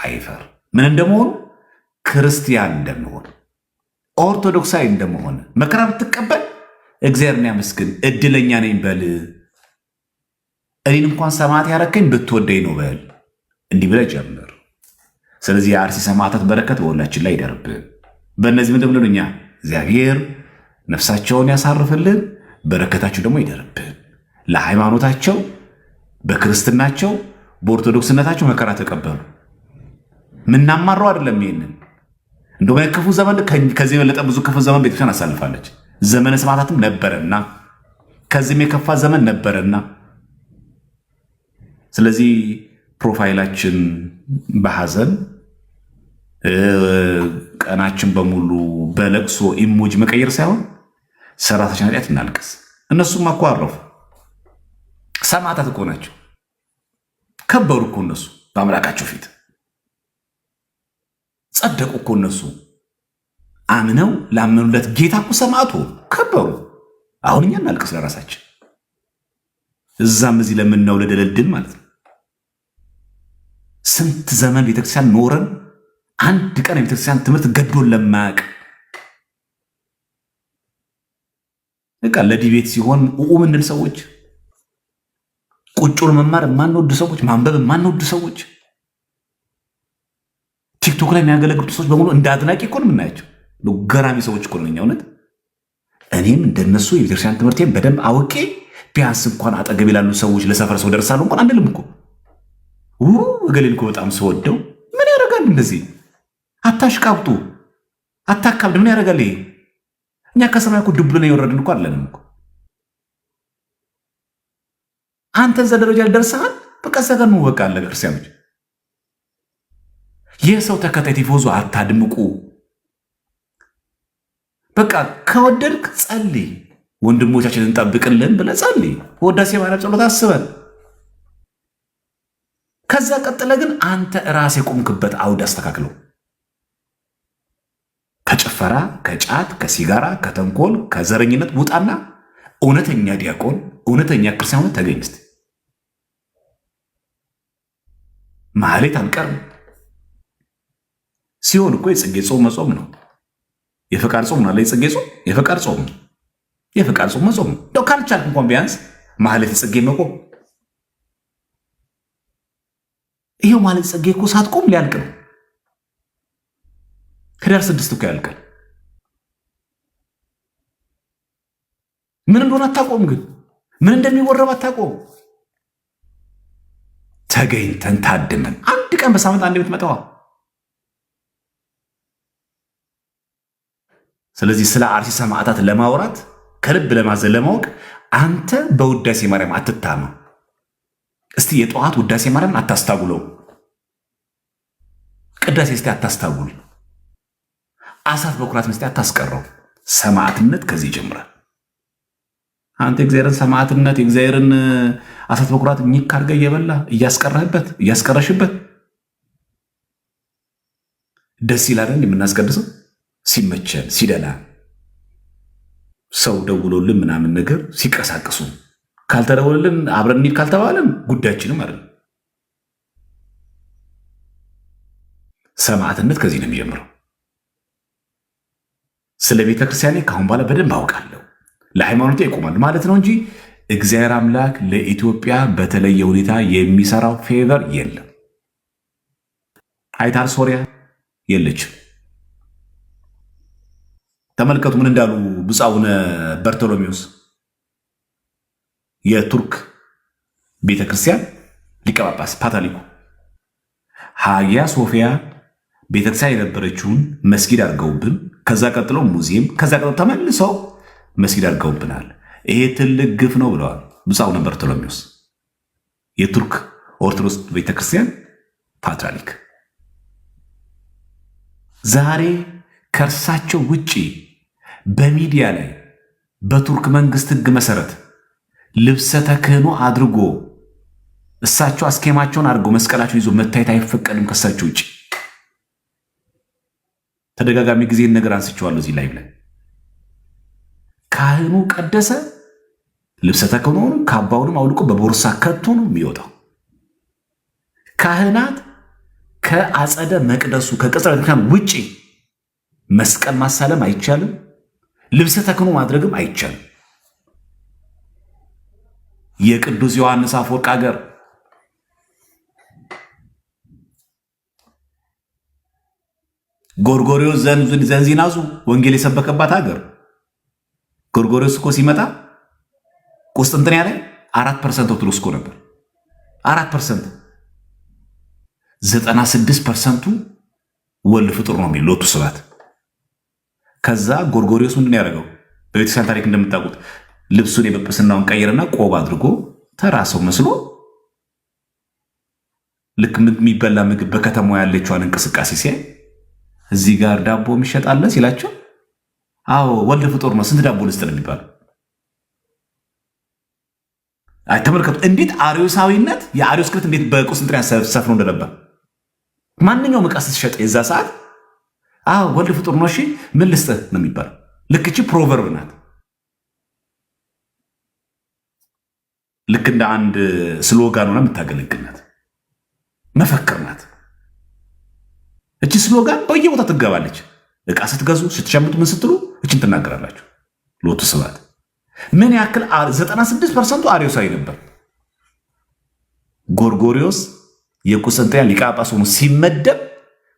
አይፈር። ምን እንደመሆኑ? ክርስቲያን እንደመሆን፣ ኦርቶዶክሳዊ እንደመሆን መከራ ብትቀበል እግዚአብሔርን ያመስግን፣ እድለኛ ነኝ በል። እኔን እንኳን ሰማዕት ያረከኝ ብትወደኝ ነው በል። እንዲህ ብለህ ጀምር። ስለዚህ የአርሲ ሰማዕታት በረከት በሁላችን ላይ ይደርብን። በእነዚህ ምንድን ብለን እኛ እግዚአብሔር ነፍሳቸውን ያሳርፍልን፣ በረከታቸው ደግሞ ይደርብን። ለሃይማኖታቸው፣ በክርስትናቸው፣ በኦርቶዶክስነታቸው መከራ ተቀበሉ። ምናማረው አይደለም። ይሄንን እንደውም ክፉ ዘመን ከዚህ የበለጠ ብዙ ክፉ ዘመን ቤተክርስቲያን አሳልፋለች። ዘመነ ሰማዕታትም ነበረና ከዚህም የከፋ ዘመን ነበረና ስለዚህ ፕሮፋይላችን በሐዘን ቀናችን በሙሉ በለቅሶ ኢሞጅ መቀየር ሳይሆን ሰራተኛ ኃጢአት እናልቅስ። እነሱም እኮ አረፉ፣ ሰማዕታት እኮ ናቸው። ከበሩ እኮ እነሱ በአምላካቸው ፊት ጸደቁ እኮ እነሱ አምነው ላመኑለት ጌታ እኮ ሰማዕቱ ከበሩ። አሁን እኛ እናልቅስ ለራሳችን፣ እዛም እዚህ ለምናው ለደለድል ማለት ነው። ስንት ዘመን ቤተክርስቲያን ኖረን አንድ ቀን የቤተክርስቲያን ትምህርት ገዶን ለማያውቅ በቃ ለዲቤት ሲሆን ምንድን ሰዎች፣ ቁጭውን መማር የማንወድ ሰዎች፣ ማንበብ የማንወድ ሰዎች፣ ቲክቶክ ላይ የሚያገለግሉ ሰዎች በሙሉ እንደ አድናቂ እኮ ነው የምናያቸው። ገራሚ ሰዎች እኮ ነው። እውነት እኔም እንደነሱ የቤተክርስቲያን ትምህርቴን በደንብ አውቄ ቢያንስ እንኳን አጠገብ ላሉ ሰዎች ለሰፈር ሰው ደርሳለሁ እንኳን አንልም እኮ እገሌን እኮ በጣም ስወደው ምን ያደርጋል? እንደዚህ አታሽቃብጡ፣ አታካብድ። ምን ያደርጋል ይሄ? እኛ ከሰማይ እኮ ዱብ ብለን የወረድን እኮ አለንም እኮ። አንተ እዛ ደረጃ ደርሰሃል። በቃ ሰገር ነው በቃ አለ። ክርስቲያኖች የሰው ተከታይ ቲፎዞ አታድምቁ። በቃ ከወደድክ ጸልይ፣ ወንድሞቻችንን እንጠብቅልን ብለህ ጸልይ። ወዳሴ ማርያም ጸሎት አስበን ከዛ ቀጥለ ግን አንተ ራስ የቆምክበት አውድ አስተካክለው። ከጭፈራ፣ ከጫት፣ ከሲጋራ፣ ከተንኮል፣ ከዘረኝነት ውጣና እውነተኛ ዲያቆን፣ እውነተኛ ክርስቲያን ተገኝ። እስቲ ማህሌት አንቀርም ሲሆን እኮ የጽጌ ጾም መጾም ነው። የፈቃድ ጾም ነው። የጽጌ ጾም የፈቃድ ጾም ነው። የፈቃድ ጾም መጾም ነው። እንደው ካልቻልክ እንኳን ቢያንስ ማህሌት የጽጌ መቆም። ይሄው ማለት ጽጌ እኮ ሳትቆም ሊያልቅ ነው። ህዳር 6 እኮ ያልቃል። ምን እንደሆነ አታቆም፣ ግን ምን እንደሚወረብ አታቆም። ተገኝተን ታድመን አንድ ቀን በሳምንት አንድ የምትመጣዋ። ስለዚህ ስለ አርሲ ሰማዕታት ለማውራት ከልብ ለማዘን ለማወቅ አንተ በውዳሴ ማርያም አትታማ። እስቲ የጠዋት ውዳሴ ማርያም አታስታጉለው። ቅዳሴ እስቲ አታስታጉል። አሳት በኩራት እስቲ አታስቀረው። ሰማዕትነት ከዚህ ይጀምራል። አንተ እግዚአብሔርን ሰማዕትነት የእግዚአብሔርን አሳት በኩራት ኝክ አድርገህ እየበላ እያስቀረህበት እያስቀረሽበት ደስ ይላል የምናስቀድሰው ሲመቸን ሲደላ ሰው ደውሎልን ምናምን ነገር ሲቀሳቅሱ ካልተደወለልን አብረን እንሂድ ካልተባለን ጉዳያችንም አይደለም። ሰማዕትነት ከዚህ ነው የሚጀምረው። ስለ ቤተ ክርስቲያኔ ከአሁን በኋላ በደንብ አውቃለሁ፣ ለሃይማኖቴ ይቆማል ማለት ነው እንጂ እግዚአብሔር አምላክ ለኢትዮጵያ በተለየ ሁኔታ የሚሰራው ፌቨር የለም። አይታል ሶሪያ የለችም። ተመልከቱ ምን እንዳሉ ብፁዕ አቡነ በርቶሎሜዎስ የቱርክ ቤተክርስቲያን ሊቀ ጳጳስ ፓትርያርኩ ሃጊያ ሶፊያ ቤተክርስቲያን የነበረችውን መስጊድ አድርገውብን፣ ከዛ ቀጥሎ ሙዚየም፣ ከዛ ቀጥሎ ተመልሰው መስጊድ አድርገውብናል። ይሄ ትልቅ ግፍ ነው ብለዋል ብፁዕ አቡነ በርቶሎሜዎስ የቱርክ ኦርቶዶክስ ቤተክርስቲያን ፓትርያርክ። ዛሬ ከእርሳቸው ውጪ በሚዲያ ላይ በቱርክ መንግስት ህግ መሰረት ልብሰ ተክህኖ አድርጎ እሳቸው አስኬማቸውን አድርጎ መስቀላቸውን ይዞ መታየት አይፈቀድም ከእሳቸው ውጭ። ተደጋጋሚ ጊዜ ነገር አንስቼዋለሁ እዚህ ላይ ካህኑ ቀደሰ፣ ልብሰ ተክህኖውን ካባውንም አውልቆ በቦርሳ ከቶ ነው የሚወጣው። ካህናት ከአጸደ መቅደሱ ከቅጽረ ቤተክርስቲያን ውጪ መስቀል ማሳለም አይቻልም፣ ልብሰ ተክህኖ ማድረግም አይቻልም። የቅዱስ ዮሐንስ አፈወርቅ ሀገር ጎርጎሪዎስ ዘንዚናዙ ወንጌል የሰበከባት ሀገር። ጎርጎሪዎስ እኮ ሲመጣ ቁስጥንጥንያ ላይ 4% ኦርቶዶክስ እኮ ነበር። 4% 96%ቱ ወልድ ፍጡር ነው የሚል ሎቱ ስብሐት። ከዛ ጎርጎሪዎስ ምንድን ያደረገው በቤተክርስቲያን ታሪክ እንደምታውቁት ልብሱን የጵጵስናውን ቀይርና ቆብ አድርጎ ተራ ሰው መስሎ ልክ የሚበላ ምግብ በከተማው ያለችዋን እንቅስቃሴ ሲያይ እዚህ ጋር ዳቦ የሚሸጣለ ሲላቸው፣ አዎ ወልድ ፍጡር ነው ስንት ዳቦ ልስጥ ነው የሚባለው። ተመልከቱ እንዴት አርዮሳዊነት የአርዮስ ክርት እንዴት በቁስጥንጥንያ ሰፍኖ እንደነበር። ማንኛውም ዕቃ ስትሸጥ የዛ ሰዓት አዎ ወልድ ፍጡር ነው እሺ ምን ልስጥህ ነው የሚባለው። ልክ እቺ ፕሮቨርብ ናት። ልክ እንደ አንድ ስሎጋን ሆነ የምታገለግል ናት፣ መፈክር ናት። እቺ ስሎጋን በየቦታ ትገባለች። ዕቃ ስትገዙ ስትሸምቱ ምን ስትሉ እችን ትናገራላችሁ። ሎቱ ስብሐት ምን ያክል 96%ቱ አርዮሳዊ ነበር። ጎርጎሪዎስ የቁስጥንጥንያ ሊቀ ጳጳስ ሆኖ ሲመደብ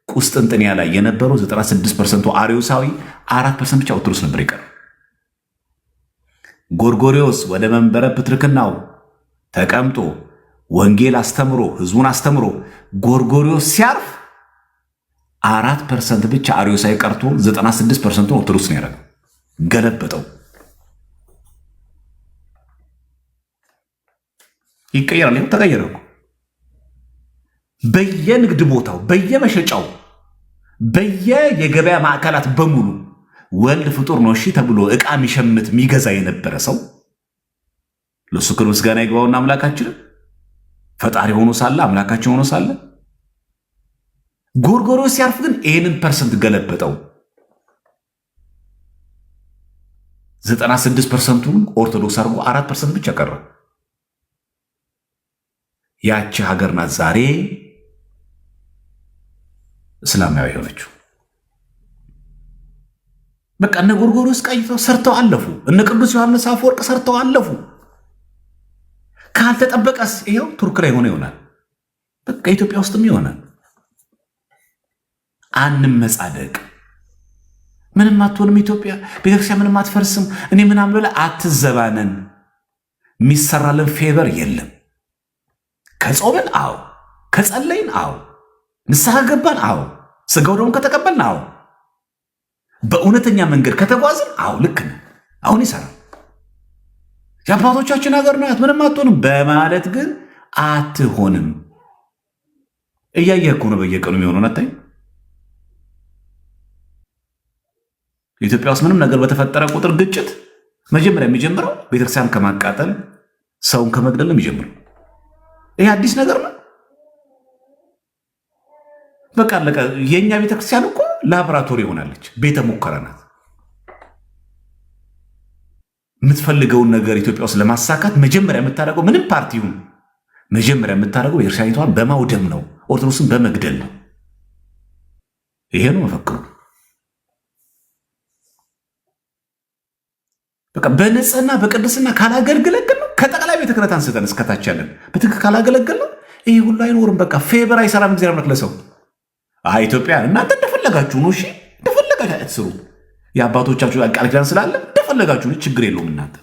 ቁስጥንጥንያ ላይ የነበረው 96%ቱ አርዮሳዊ፣ 4% ብቻ ኦርቶዶክስ ነበር ይቀር። ጎርጎሪዎስ ወደ መንበረ ፕትርክናው ተቀምጦ ወንጌል አስተምሮ ህዝቡን አስተምሮ ጎርጎሪዎስ ሲያርፍ 4% ብቻ አርዮሳዊ ቀርቶ 96%ቱን ኦርቶዶክስ ነው ያደረገው። ገለበጠው። ይቀየራል። ይኸው ተቀየረ እኮ በየንግድ ቦታው በየመሸጫው በየገበያ ማዕከላት በሙሉ ወልድ ፍጡር ነው እሺ ተብሎ ዕቃ የሚሸምት የሚገዛ የነበረ ሰው ለሱ ክብር ምስጋና ይግባውና አምላካችን ፈጣሪ ሆኖ ሳለ አምላካችን ሆኖ ሳለ ጎርጎሪዎስ ሲያርፍ ግን ይህንን ፐርሰንት ገለበጠው። 96%ቱን ኦርቶዶክስ አድርጎ 4% ብቻ ቀረ። ያቺ ሀገር ናት ዛሬ እስላማዊ የሆነችው። በቃ እነ ጎርጎሪዎስ ቀይተው ሰርተው አለፉ። እነ ቅዱስ ዮሐንስ አፈወርቅ ሰርተው አለፉ። ካልተጠበቀስ ይኸው ቱርክ ላይ ሆነ ይሆናል። በቃ ኢትዮጵያ ውስጥም ይሆናል። አንመጻደቅ። ምንም አትሆንም ኢትዮጵያ፣ ቤተክርስቲያን ምንም አትፈርስም፣ እኔ ምናምን ብለህ አትዘባነን። የሚሰራልን ፌቨር የለም። ከጾምን አዎ፣ ከጸለይን አዎ፣ ንስሐ ገባን አዎ፣ ስጋው ደግሞ ከተቀበልን አዎ፣ በእውነተኛ መንገድ ከተጓዝን አዎ ልክ ነህ። አሁን ይሰራል። የአባቶቻችን ሀገር ናት ምንም አትሆንም በማለት ግን አትሆንም። እያየህ እኮ ነው በየቀኑ የሚሆነውን አታይም? ኢትዮጵያ ውስጥ ምንም ነገር በተፈጠረ ቁጥር ግጭት መጀመሪያ የሚጀምረው ቤተክርስቲያን ከማቃጠል ሰውን ከመግደል ነው የሚጀምረው። ይሄ አዲስ ነገር ነው። በቃ አለቀ። የኛ ቤተክርስቲያን እኮ ላቦራቶሪ ሆናለች፣ ቤተ ሙከራ ናት። የምትፈልገውን ነገር ኢትዮጵያ ውስጥ ለማሳካት መጀመሪያ የምታደርገው ምንም ፓርቲውን መጀመሪያ የምታደርገው ቤተክርስቲያኒቷን በማውደም ነው፣ ኦርቶዶክስን በመግደል ነው። ይሄ ነው መፈክሩ። በቃ በንጽህና በቅድስና ካላገለገልን ከጠቅላይ ቤተ ክህነት አንስተን እስከታች ያለን በትክክል ካላገለገልን ይህ ሁሉ አይኖርም። በቃ ፌበር አይሰራም። እግዚአብሔር አምላክ ለሰው ኢትዮጵያ እናንተ እንደፈለጋችሁ ነው። እሺ እንደፈለጋችሁ አትስሩ። የአባቶቻችሁ ቃል ኪዳን ስላለ እንደፈለጋችሁ ችግር የለውም። እናንተ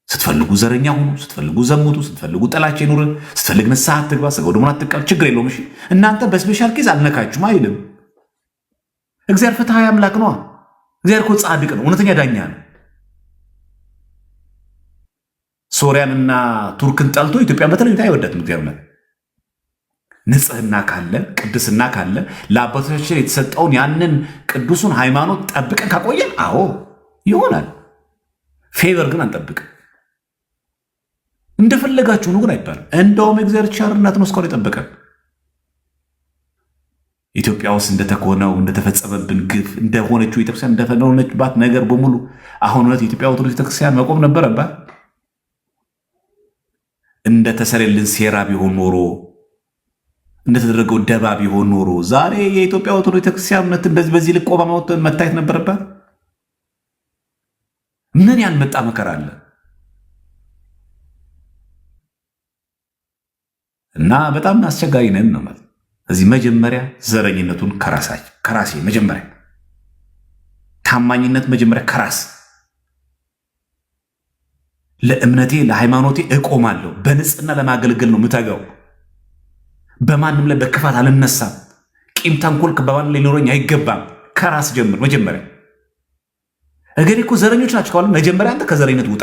ስትፈልጉ ዘረኛ ሁኑ፣ ስትፈልጉ ዘሙቱ፣ ስትፈልጉ ጥላቻ ይኑርን፣ ስትፈልግ ንስሐ አትግባ፣ ስጋው ደሙን አትቀበል፣ ችግር የለውም። እሺ እናንተ በስፔሻል ኬዝ አልነካችሁም አይልም። እግዚአብሔር ፍትሐዊ አምላክ ነው። እግዚአብሔር እኮ ጻድቅ ነው፣ እውነተኛ ዳኛ ነው። ሶሪያንና ቱርክን ጠልቶ ኢትዮጵያን በተለይ አይወዳትም። እግዚአብሔር ንጽህና ካለ ቅድስና ካለ ለአባቶቻችን የተሰጠውን ያንን ቅዱሱን ሃይማኖት ጠብቀን ካቆየን አዎ ይሆናል። ፌቨር ግን አንጠብቅም። እንደፈለጋችሁ ነው ግን አይባልም። እንደውም የእግዚአብሔር ቸርነት ነው እስካሁን የጠበቀን። ኢትዮጵያ ውስጥ እንደተኮነው እንደተፈጸመብን ግፍ እንደሆነችው ቤተክርስቲያን እንደሆነችባት ነገር በሙሉ አሁን እውነት የኢትዮጵያ ኦርቶዶክስ ቤተክርስቲያን መቆም ነበረባት። እንደተሰረልን ሴራ ቢሆን ኖሮ እንደተደረገው ደባ ቢሆን ኖሮ ዛሬ የኢትዮጵያ ኦርቶዶክስ ቤተክርስቲያን እውነት እንደዚህ በዚህ ልክ ቆማ መታየት ነበረባት። ምን ያልመጣ መከራ አለ እና በጣም አስቸጋሪ ነን ነው ማለት። እዚህ መጀመሪያ ዘረኝነቱን ከራሴ መጀመሪያ ታማኝነት መጀመሪያ ከራስ ለእምነቴ ለሃይማኖቴ እቆማለሁ። በንጽህና ለማገልገል ነው ምተጋው። በማንም ላይ በክፋት አልነሳም። ቂም ተንኮል በማንም ላይ ሊኖረኝ አይገባም። ከራስ ጀምር መጀመሪያ። እገሌ እኮ ዘረኞች ናቸው ካሉ መጀመሪያ አንተ ከዘረኝነት ውጣ።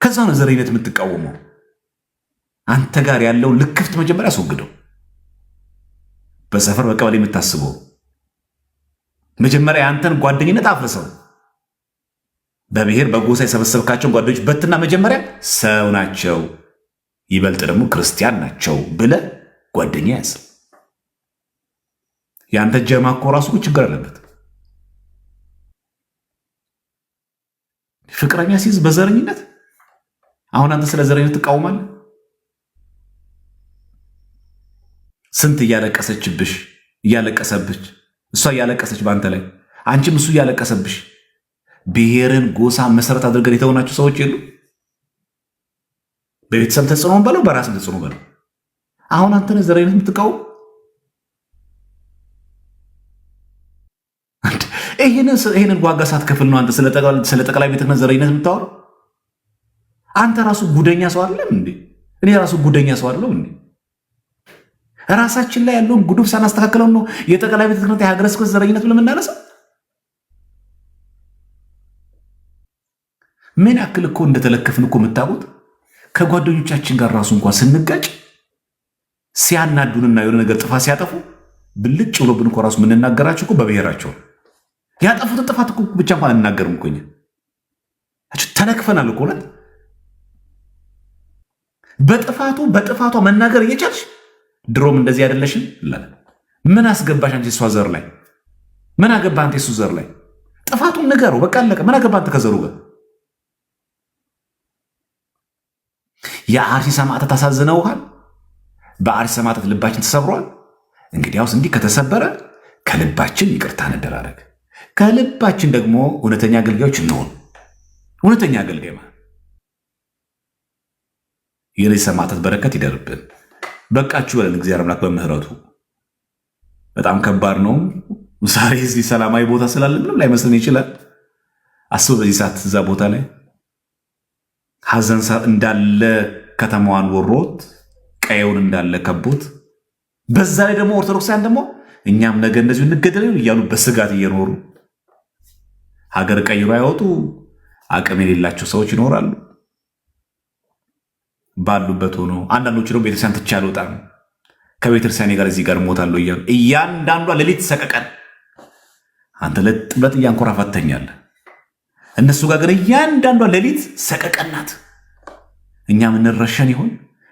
ከዛ ነው ዘረኝነት የምትቃወመው። አንተ ጋር ያለውን ልክፍት መጀመሪያ አስወግደው። በሰፈር በቀበሌ የምታስበው መጀመሪያ አንተን ጓደኝነት አፍርሰው። በብሔር በጎሳ የሰበሰብካቸውን ጓደኞች በትና መጀመሪያ ሰው ናቸው ይበልጥ ደግሞ ክርስቲያን ናቸው ብለ ጓደኛ ያዝ። ያንተ ጀማ እኮ ራሱ ችግር አለበት። ፍቅረኛ ሲይዝ በዘረኝነት አሁን አንተ ስለ ዘረኝነት ትቃወማለህ? ስንት እያለቀሰችብሽ እያለቀሰብሽ እሷ እያለቀሰች በአንተ ላይ አንቺም እሱ እያለቀሰብሽ ብሔርን ጎሳ መሰረት አድርገን የተሆናችሁ ሰዎች የሉ? በቤተሰብ ተጽዕኖን በለው በራስም ተጽዕኖ በለው። አሁን አንተ ነህ ዘረኝነት የምትቃወም? ይህንን ዋጋ ሳትከፍል ነው አንተ ስለ ጠቅላይ ቤተ ክህነት ዘረኝነት የምታወራው? አንተ ራሱ ጉደኛ ሰው አይደለም እንዴ? እኔ ራሱ ጉደኛ ሰው አይደለም እንዴ? ራሳችን ላይ ያለውን ጉዱፍ ሳናስተካክለው ነው የጠቅላይ ቤተ ክህነት የሀገረ ስብከት ዘረኝነት ብለን የምናነሳው? ምን ያክል እኮ እንደተለከፍን እኮ የምታውቁት ከጓደኞቻችን ጋር ራሱ እንኳን ስንጋጭ ሲያናዱንና የሆነ ነገር ጥፋት ሲያጠፉ ብልጭ ብሎብን እኮ ራሱ የምንናገራቸው እኮ በብሔራቸው ያጠፉትን ጥፋት እኮ ብቻ እንኳን እንናገርም እኮ እኛ ተለክፈናል እኮ እውነት። በጥፋቷ መናገር እየቻልሽ ድሮም እንደዚህ አይደለሽም ይላል። ምን አስገባሽ አንቺ እሷ ዘር ላይ? ምን አገባ አንተ እሱ ዘር ላይ? ጥፋቱን ንገረው በቃ አለቀ። ምን አገባ አንተ ከዘሩ ጋር? የአርሲ ሰማዕታት አሳዝነውሃል። በአርሲ ሰማዕታት ልባችን ተሰብሯል። እንግዲያውስ እንዲህ ከተሰበረ ከልባችን ይቅርታ እንደራረግ። ከልባችን ደግሞ እውነተኛ አገልጋዮች እንሆን። እውነተኛ አገልጋይ ማለት የእነዚህ ሰማዕታት በረከት ይደርብን። በቃችሁ በለን እግዚአብሔር አምላክ በምህረቱ። በጣም ከባድ ነው። ዛሬ እዚህ ሰላማዊ ቦታ ስላለ ምንም ላይመስለን ይችላል። አስቡ በዚህ ሰዓት እዛ ቦታ ላይ ሐዘን እንዳለ ከተማዋን ወሮት ቀየውን እንዳለ ከቦት፣ በዛ ላይ ደግሞ ኦርቶዶክሳውያን ደግሞ እኛም ነገ እንደዚሁ እንገደል እያሉ በስጋት እየኖሩ ሀገር ቀይሮ አይወጡ አቅም የሌላቸው ሰዎች ይኖራሉ። ባሉበት ሆኖ አንዳንዶቹ ደግሞ ቤተክርስቲያን ትቼ አልወጣም ከቤተክርስቲያኔ ጋር እዚህ ጋር እሞታለሁ እያሉ እያንዳንዷ ሌሊት ሰቀቀን። አንተ ለጥበት እያንኮራፋተኛለህ። እነሱ ጋር ግን እያንዳንዷ ሌሊት ሰቀቀናት። እኛ ምንረሸን ይሆን?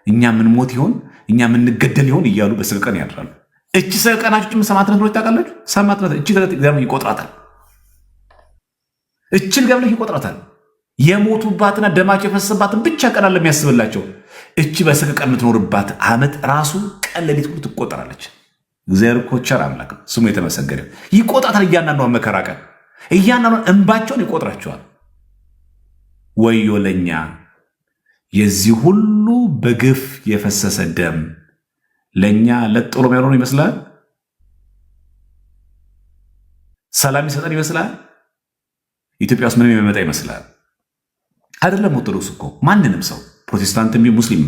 እኛ ምንሞት ይሆን? እኛ ምንገደል ይሆን እያሉ በሰቀቀን ያድራሉ። እቺ ሰቀቀናችሁ ሰማዕትነት ነው ታውቃላችሁ? ሰማዕትነት እቺ እግዚአብሔር ይቆጥራታል። እቺን እግዚአብሔር ይቆጥራታል። የሞቱባትና ደማቸው የፈሰሰባትን ብቻ ቀናል ለሚያስብላቸው እቺ በሰቀቀን የምትኖርባት ዓመት ራሱ ቀን ሌሊት ሁሉ ትቆጠራለች። እግዚአብሔር እኮ ቸር አምላክ ስሙ የተመሰገነ። ይቆጣታል። እያንዳንዷን መከራ ቀን እያንዳንዷን እንባቸውን ይቆጥራቸዋል። ወዮ ለኛ የዚህ ሁሉ በግፍ የፈሰሰ ደም ለኛ ለጥሎ የሚያኖር ይመስላል? ሰላም ይሰጠን ይመስላል? ኢትዮጵያ ውስጥ ምንም የሚመጣ ይመስላል? አይደለም። ኦርቶዶክስ እኮ ማንንም ሰው ፕሮቴስታንትም ሙስሊም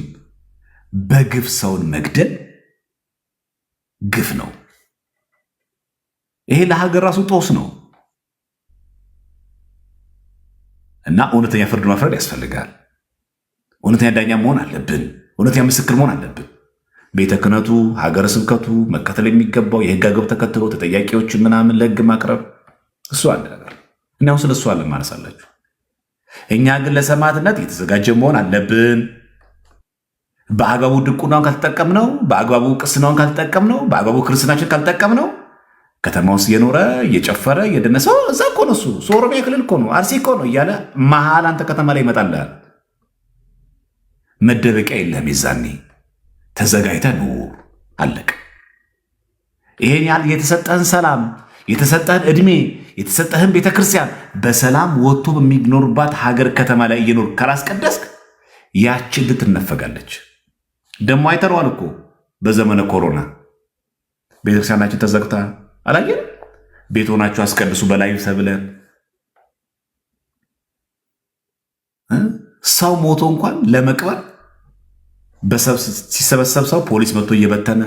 በግፍ ሰውን መግደል ግፍ ነው። ይሄ ለሀገር ራሱ ጦስ ነው እና እውነተኛ ፍርድ መፍረድ ያስፈልጋል። እውነተኛ ዳኛ መሆን አለብን። እውነተኛ ምስክር መሆን አለብን። ቤተ ክህነቱ፣ ሀገረ ስብከቱ መከተል የሚገባው የህግ አግባብ ተከትሎ ተጠያቂዎችን ምናምን ለህግ ማቅረብ እሱ አንድ ነገር እና አሁን ስለ እሱ አለ ማነሳላችሁ። እኛ ግን ለሰማዕትነት የተዘጋጀ መሆን አለብን። በአግባቡ ድቁናውን ካልተጠቀምነው፣ በአግባቡ ቅስናውን ካልተጠቀምነው፣ በአግባቡ ክርስትናችን ካልተጠቀምነው ከተማ ውስጥ እየኖረ እየጨፈረ እየደነሰው እዛ እኮ ነው እሱ ኦሮሚያ ክልል እኮ ነው አርሲ እኮ ነው እያለ መሀል አንተ ከተማ ላይ ይመጣልሃል። መደበቂያ የለም። የዛኔ ተዘጋጅተህ ኑር። አለቀ። ይሄን ያህል የተሰጠህን ሰላም፣ የተሰጠህን ዕድሜ፣ የተሰጠህን ቤተክርስቲያን በሰላም ወጥቶ በሚኖርባት ሀገር ከተማ ላይ እየኖር ካላስቀደስክ ያችን ልትነፈጋለች። ደግሞ አይተረዋል እኮ በዘመነ ኮሮና ቤተክርስቲያናችን ተዘግታ አላየን? ቤት ሆናችሁ አስቀድሱ በላይ ተብለን ሰው ሞቶ እንኳን ለመቅበር ሲሰበሰብ ሰው ፖሊስ መጥቶ እየበተነ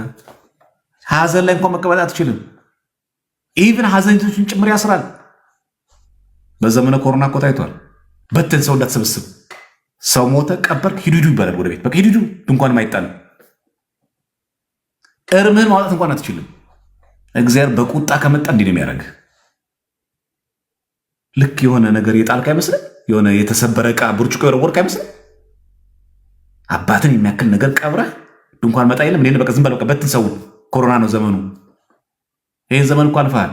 ሀዘን ላይ እንኳን መቀበል አትችልም። ኢቭን ሀዘኒቶችን ጭምር ያስራል። በዘመነ ኮሮና እኮ ታይቷል። በተን ሰው እንዳትሰበስብ ሰው ሞተ ቀበርክ ሂዱ ይባላል። ወደ ቤት በቃ ሂዱ እንኳን አይጣልም። እርምህን ማውጣት እንኳን አትችልም። እግዚአብሔር በቁጣ ከመጣ እንዲህ ነው የሚያደርግ። ልክ የሆነ ነገር የጣልክ አይመስልም? የሆነ የተሰበረ ዕቃ ብርጭቆ የወረወርክ አይመስልም? አባትን የሚያክል ነገር ቀብረህ ድንኳን መጣ የለም እንዴ? በቃ ዝም በል በቃ በትን ሰው። ኮሮና ነው ዘመኑ። ይህን ዘመን እኮ አልፈሃል።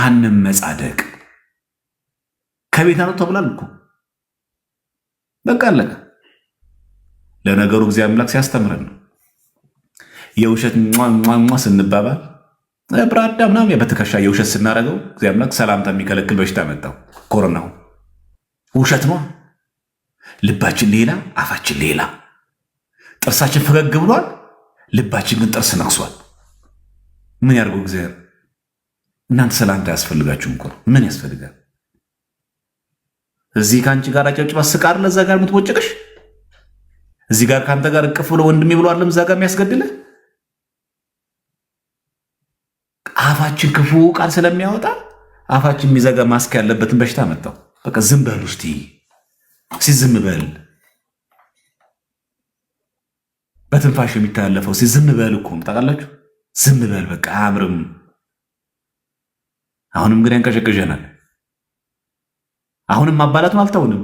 አንመጻደቅ ከቤት ነው ተብሏል እኮ በቃ አለቀ። ለነገሩ እግዚአብሔር አምላክ ሲያስተምረን ነው የውሸት ሟሟ ስንባባል ብራዳ ምናምን በትከሻ የውሸት ስናደርገው እግዚአብሔር አምላክ ሰላምታ የሚከለክል በሽታ መጣው። ኮሮናው ውሸት ነው። ልባችን ሌላ፣ አፋችን ሌላ። ጥርሳችን ፈገግ ብሏል፣ ልባችን ግን ጥርስ ነክሷል። ምን ያድርገው እግዚአብሔር? እናንተ ሰላምታ ያስፈልጋችሁም እኮ ምን ያስፈልጋል? እዚህ ከአንቺ ጋር አጨብጭባ ስቃር ለዛ ጋር የምትቦጭቅሽ እዚህ ጋር ከአንተ ጋር እቅፍ ብሎ ወንድሜ ብሎ አለም እዛ ጋር የሚያስገድልህ አፋችን ክፉ ቃል ስለሚያወጣ አፋችን የሚዘጋ ማስክ ያለበትን በሽታ መጣው። በቃ ዝም በል ውስቲ ዝም በል። በትንፋሽ የሚተላለፈው ዝም በል እኮ ታውቃላችሁ። ዝም በል በቃ አያምርም። አሁንም ግን ያንቀሸቅሸናል። አሁንም ማባላቱን አልተውንም።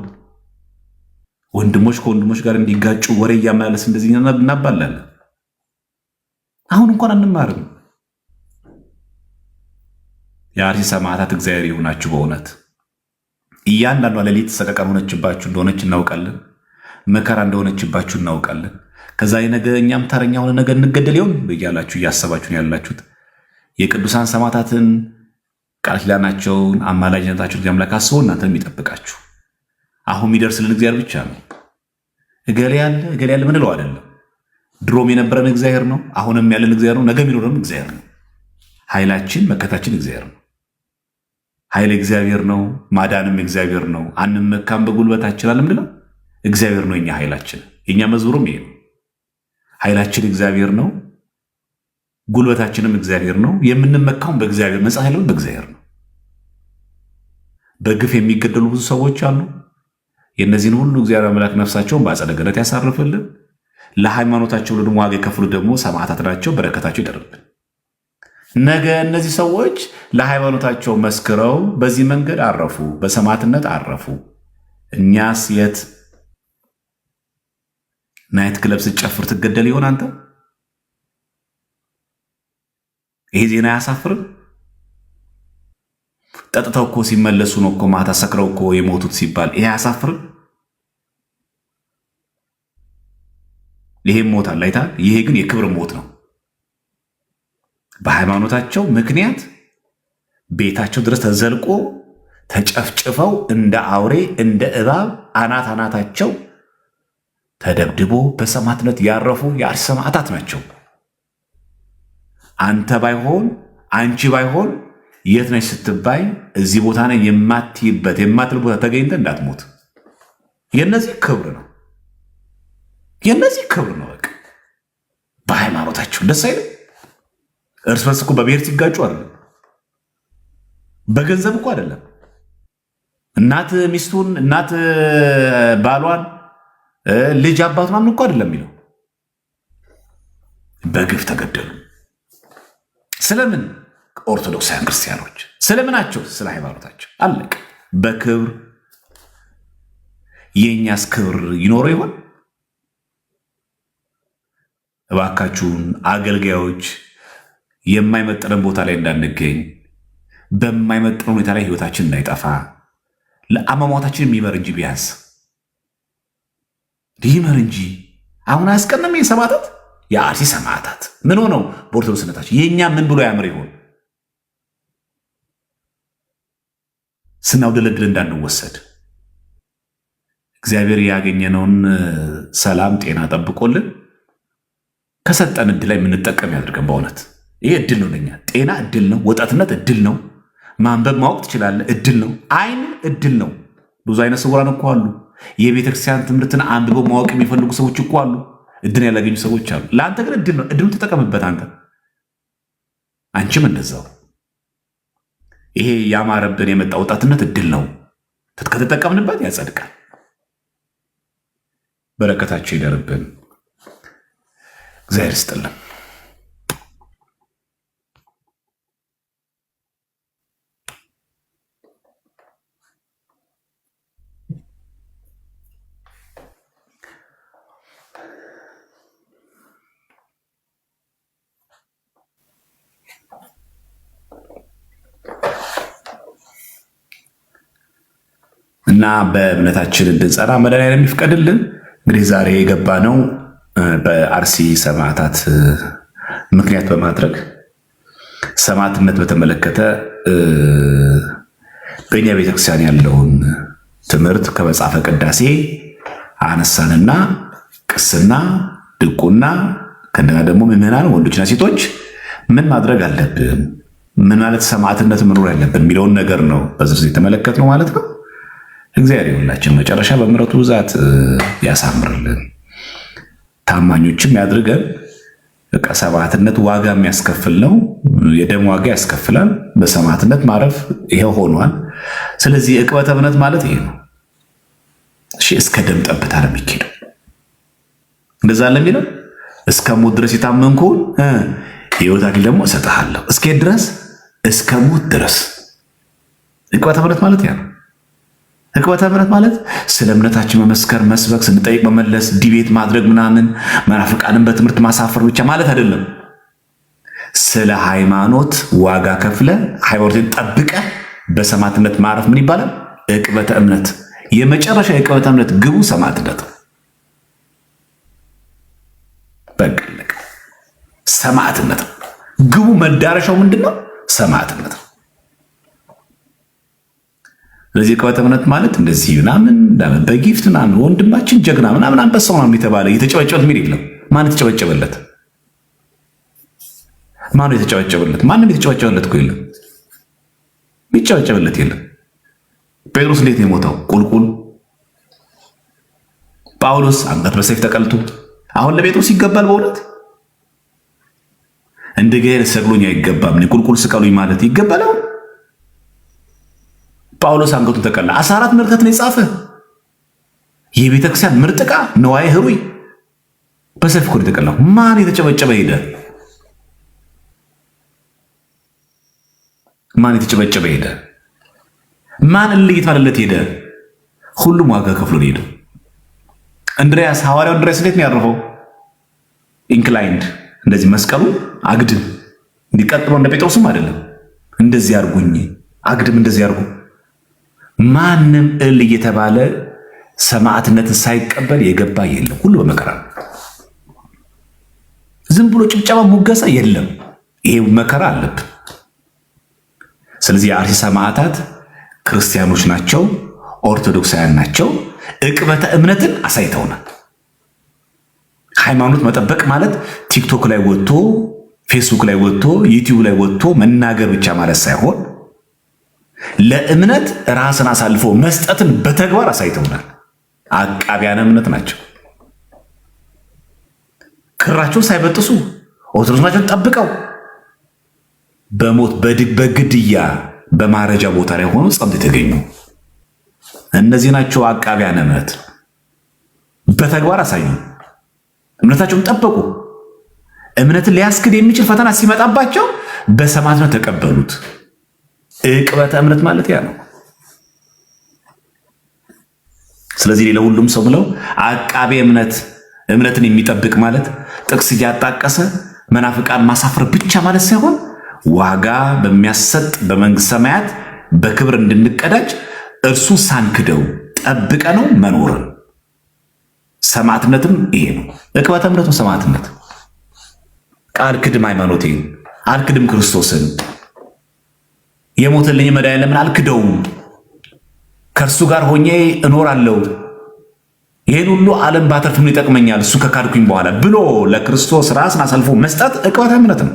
ወንድሞች ከወንድሞች ጋር እንዲጋጩ ወሬ እያመላለስ እንደዚህ እናባላለን። አሁን እንኳን አንማርም። የአርሲ ሰማዕታት እግዚአብሔር ይሁናችሁ። በእውነት እያንዳንዷ ሌሊት ሰቀቀን ሆነችባችሁ እንደሆነች እናውቃለን። መከራ እንደሆነችባችሁ እናውቃለን። ከዛ የነገ እኛም ተረኛ ሆነ ነገ እንገደል ይሆን እያላችሁ እያሰባችሁ ያላችሁት የቅዱሳን ሰማዕታትን ቃል ኪዳናቸውን አማላጅነታቸውን አምላክ አስቦ እናንተን የሚጠብቃችሁ አሁን የሚደርስልን እግዚአብሔር ብቻ ነው። እገሌ ያለ ምንለው አይደለም። ድሮም የነበረን እግዚአብሔር ነው። አሁንም ያለን እግዚአብሔር ነው። ነገ የሚኖረን እግዚአብሔር ነው። ኃይላችን መከታችን እግዚአብሔር ነው። ኃይል እግዚአብሔር ነው። ማዳንም እግዚአብሔር ነው። አንመካም በጉልበታችን አለ ምንለው እግዚአብሔር ነው የኛ ኃይላችን። የኛ መዝሙሩም ይሄ ነው። ኃይላችን እግዚአብሔር ነው። ጉልበታችንም እግዚአብሔር ነው። የምንመካውን በእግዚአብሔር ነፃ ኃይልን በእግዚአብሔር ነው። በግፍ የሚገደሉ ብዙ ሰዎች አሉ። የእነዚህን ሁሉ እግዚአብሔር አምላክ ነፍሳቸውን በአጸደ ገነት ያሳርፍልን። ለሃይማኖታቸው ደግሞ ዋጋ የከፍሉት ደግሞ ሰማዕታት ናቸው። በረከታቸው ይደርብን። ነገ እነዚህ ሰዎች ለሃይማኖታቸው መስክረው በዚህ መንገድ አረፉ፣ በሰማዕትነት አረፉ። እኛስ የት ናይት ክለብ ስጨፍር ትገደል ይሆን? አንተ ይሄ ዜና አያሳፍርም? ጠጥተው እኮ ሲመለሱ ነው እኮ ማታ ሰክረው እኮ የሞቱት ሲባል ይሄ አያሳፍርም? ይሄም ሞት አለ አይታል። ይሄ ግን የክብር ሞት ነው። በሃይማኖታቸው ምክንያት ቤታቸው ድረስ ተዘልቆ ተጨፍጭፈው እንደ አውሬ እንደ እባብ አናት አናታቸው ተደብድቦ በሰማዕትነት ያረፉ የአርሲ ሰማዕታት ናቸው። አንተ ባይሆን አንቺ ባይሆን የት ነች ስትባይ እዚህ ቦታ ነኝ የማትይበት የማትል ቦታ ተገኝተ እንዳትሞት። የነዚህ ክብር ነው፣ የነዚህ ክብር ነው። በቃ በሃይማኖታቸው ደስ አይልም። እርስ በርስ እኮ በብሔር ሲጋጩ አይደለም፣ በገንዘብ እኮ አይደለም። እናት ሚስቱን፣ እናት ባሏን፣ ልጅ አባቱን ምናምን እኮ አይደለም የሚለው። በግፍ ተገደሉ። ስለምን? ኦርቶዶክሳውያን ክርስቲያኖች ስለምናቸው? ስለ ሃይማኖታቸው። አለቅ። በክብር የእኛስ ክብር ይኖረው ይሆን? እባካችሁን አገልጋዮች የማይመጥነን ቦታ ላይ እንዳንገኝ፣ በማይመጥነን ሁኔታ ላይ ህይወታችን እንዳይጠፋ ለአሟሟታችን የሚመር እንጂ ቢያንስ ይመር እንጂ። አሁን አያስቀንም? የሰማዕታት የአርሲ ሰማዕታት ምን ሆነው በኦርቶዶክስነታቸው የእኛ ምን ብሎ ያምር ይሆን? ስናውደለድል እንዳንወሰድ እግዚአብሔር ያገኘነውን ሰላም ጤና ጠብቆልን ከሰጠን እድል ላይ የምንጠቀም ያድርገን። በእውነት ይሄ እድል ነው ለኛ። ጤና እድል ነው። ወጣትነት እድል ነው። ማንበብ ማወቅ ትችላለህ፣ እድል ነው። አይን እድል ነው። ብዙ አይነት ስውራን እኮ አሉ። የቤተክርስቲያን ትምህርትን አንብበው ማወቅ የሚፈልጉ ሰዎች እኮ አሉ። እድል ያላገኙ ሰዎች አሉ። ለአንተ ግን እድል ነው። እድሉን ተጠቀምበት አንተ፣ አንቺም እንደዛው። ይሄ ያማረብን የመጣ ወጣትነት እድል ነው። ከተጠቀምንበት ያጸድቃል። በረከታቸው ይደርብን። እግዚአብሔር ይስጥልን። እና በእምነታችን እንድንጸና መድኃኒዓለም የሚፍቀድልን። እንግዲህ ዛሬ የገባ ነው በአርሲ ሰማዕታት ምክንያት በማድረግ ሰማዕትነት በተመለከተ በእኛ ቤተክርስቲያን ያለውን ትምህርት ከመጽሐፈ ቅዳሴ አነሳንና ቅስና፣ ድቁና ከእንደገና ደግሞ ምዕመናን ወንዶችና ሴቶች ምን ማድረግ አለብን፣ ምን ማለት ሰማዕትነት መኖር ያለብን የሚለውን ነገር ነው በዝርዝር የተመለከትነው ማለት ነው። እግዚአብሔር ይሁንላችን መጨረሻ በምሕረቱ ብዛት ያሳምርልን፣ ታማኞችም ያድርገን። በቃ ሰማዕትነት ዋጋ የሚያስከፍል ነው። የደም ዋጋ ያስከፍላል። በሰማዕትነት ማረፍ ይሄው ሆኗል። ስለዚህ ዕቅበተ እምነት ማለት ይሄ ነው። እሺ፣ እስከ ደም ጠብታ ነው የሚኬደው። እንደዛ ለሚለው እስከ ሞት ድረስ የታመንኩን የሕይወት አክሊል ደግሞ እሰጥሃለሁ። እስከ ድረስ እስከ ሞት ድረስ ዕቅበተ እምነት ማለት ያ ነው። ዕቅበተ እምነት ማለት ስለ እምነታችን መመስከር፣ መስበክ፣ ስንጠይቅ መመለስ፣ ዲቤት ማድረግ ምናምን፣ መናፍቃንን በትምህርት ማሳፈር ብቻ ማለት አይደለም። ስለ ሃይማኖት ዋጋ ከፍለ ሃይማኖትን ጠብቀ በሰማዕትነት ማረፍ ምን ይባላል? ዕቅበተ እምነት። የመጨረሻ የዕቅበተ እምነት ግቡ ሰማዕትነት። በቃ ሰማዕትነት ግቡ። መዳረሻው ምንድን ነው? ሰማዕትነት ነው። ስለዚህ ዕቅበተ እምነት ማለት እንደዚህ ምናምን በጊፍት ምናምን ወንድማችን ጀግና ምናምን አንበሳው ምናምን የተባለ የተጨበጨበለት ሚል የለም። ማን የተጨበጨበለት? ማን የተጨበጨበለት? ማንም የተጨበጨበለት እኮ የለም። የሚጨበጨበለት የለም። ጴጥሮስ እንዴት ነው የሞተው? ቁልቁል። ጳውሎስ አንገት በሰይፍ ተቀልቶ። አሁን ለጴጥሮስ ይገባል በእውነት እንደ ገር ሰቅሎኝ አይገባም፣ ቁልቁል ስቀሉኝ ማለት ይገባል? ጳውሎስ አንገቱን ተቀላ። 14 ምልክት ነው የጻፈ። የቤተክርስቲያን ምርጥ ዕቃ ነዋየ ህሩይ በሰይፍ እኮ ነው የተቀላው። ማን የተጨበጨበ ሄደ? ማን የተጨበጨበ ሄደ? ማን እልይት ማለለት ሄደ? ሁሉም ዋጋ ከፍሎ ሄደ። እንድሪያስ ሐዋርያው እንድሪያስ እንዴት ነው ያረፈው? ኢንክላይንድ እንደዚህ መስቀሉ አግድም እንዲቀጥለው እንደ ጴጥሮስም አይደለም። እንደዚህ አርጉኝ አግድም እንደዚህ አርጉ። ማንም እል እየተባለ ሰማዕትነትን ሳይቀበል የገባ የለም። ሁሉ በመከራ ዝም ብሎ ጭብጨባ ሙገሳ የለም። ይሄ መከራ አለብን። ስለዚህ የአርሲ ሰማዕታት ክርስቲያኖች ናቸው፣ ኦርቶዶክሳውያን ናቸው። ዕቅበተ እምነትን አሳይተውናል። ሃይማኖት መጠበቅ ማለት ቲክቶክ ላይ ወጥቶ ፌስቡክ ላይ ወጥቶ ዩቲዩብ ላይ ወጥቶ መናገር ብቻ ማለት ሳይሆን ለእምነት ራስን አሳልፎ መስጠትን በተግባር አሳይተውናል። አቃቢያነ እምነት ናቸው። ክራቸውን ሳይበጥሱ ኦርቶዶክሳቸውን ጠብቀው በሞት በግድያ በማረጃ ቦታ ላይ ሆኖ ጸንተው የተገኙ እነዚህ ናቸው አቃቢያነ እምነት። በተግባር አሳዩ። እምነታቸውን ጠበቁ። እምነትን ሊያስክድ የሚችል ፈተና ሲመጣባቸው በሰማዕትነት ተቀበሉት። ዕቅበተ እምነት ማለት ያ ነው። ስለዚህ ለሁሉም ሰው ብለው አቃቤ እምነትን የሚጠብቅ ማለት ጥቅስ እያጣቀሰ መናፍቃን ማሳፈር ብቻ ማለት ሳይሆን ዋጋ በሚያሰጥ በመንግስት ሰማያት በክብር እንድንቀዳጅ እርሱን ሳንክደው ጠብቀ ነው መኖርን። ሰማዕትነትም ይሄ ነው። ዕቅበተ እምነት ነው ሰማዕትነት። አልክድም ሃይማኖቴን፣ አልክድም ክርስቶስን፣ የሞተልኝ መድኃኒዓለምን አልክደውም፣ ከእርሱ ጋር ሆኜ እኖራለሁ፣ ይህን ሁሉ ዓለም ባተርፍ ምን ይጠቅመኛል እሱ ከካድኩኝ በኋላ ብሎ ለክርስቶስ ራስን አሳልፎ መስጠት ዕቅበተ እምነት ነው።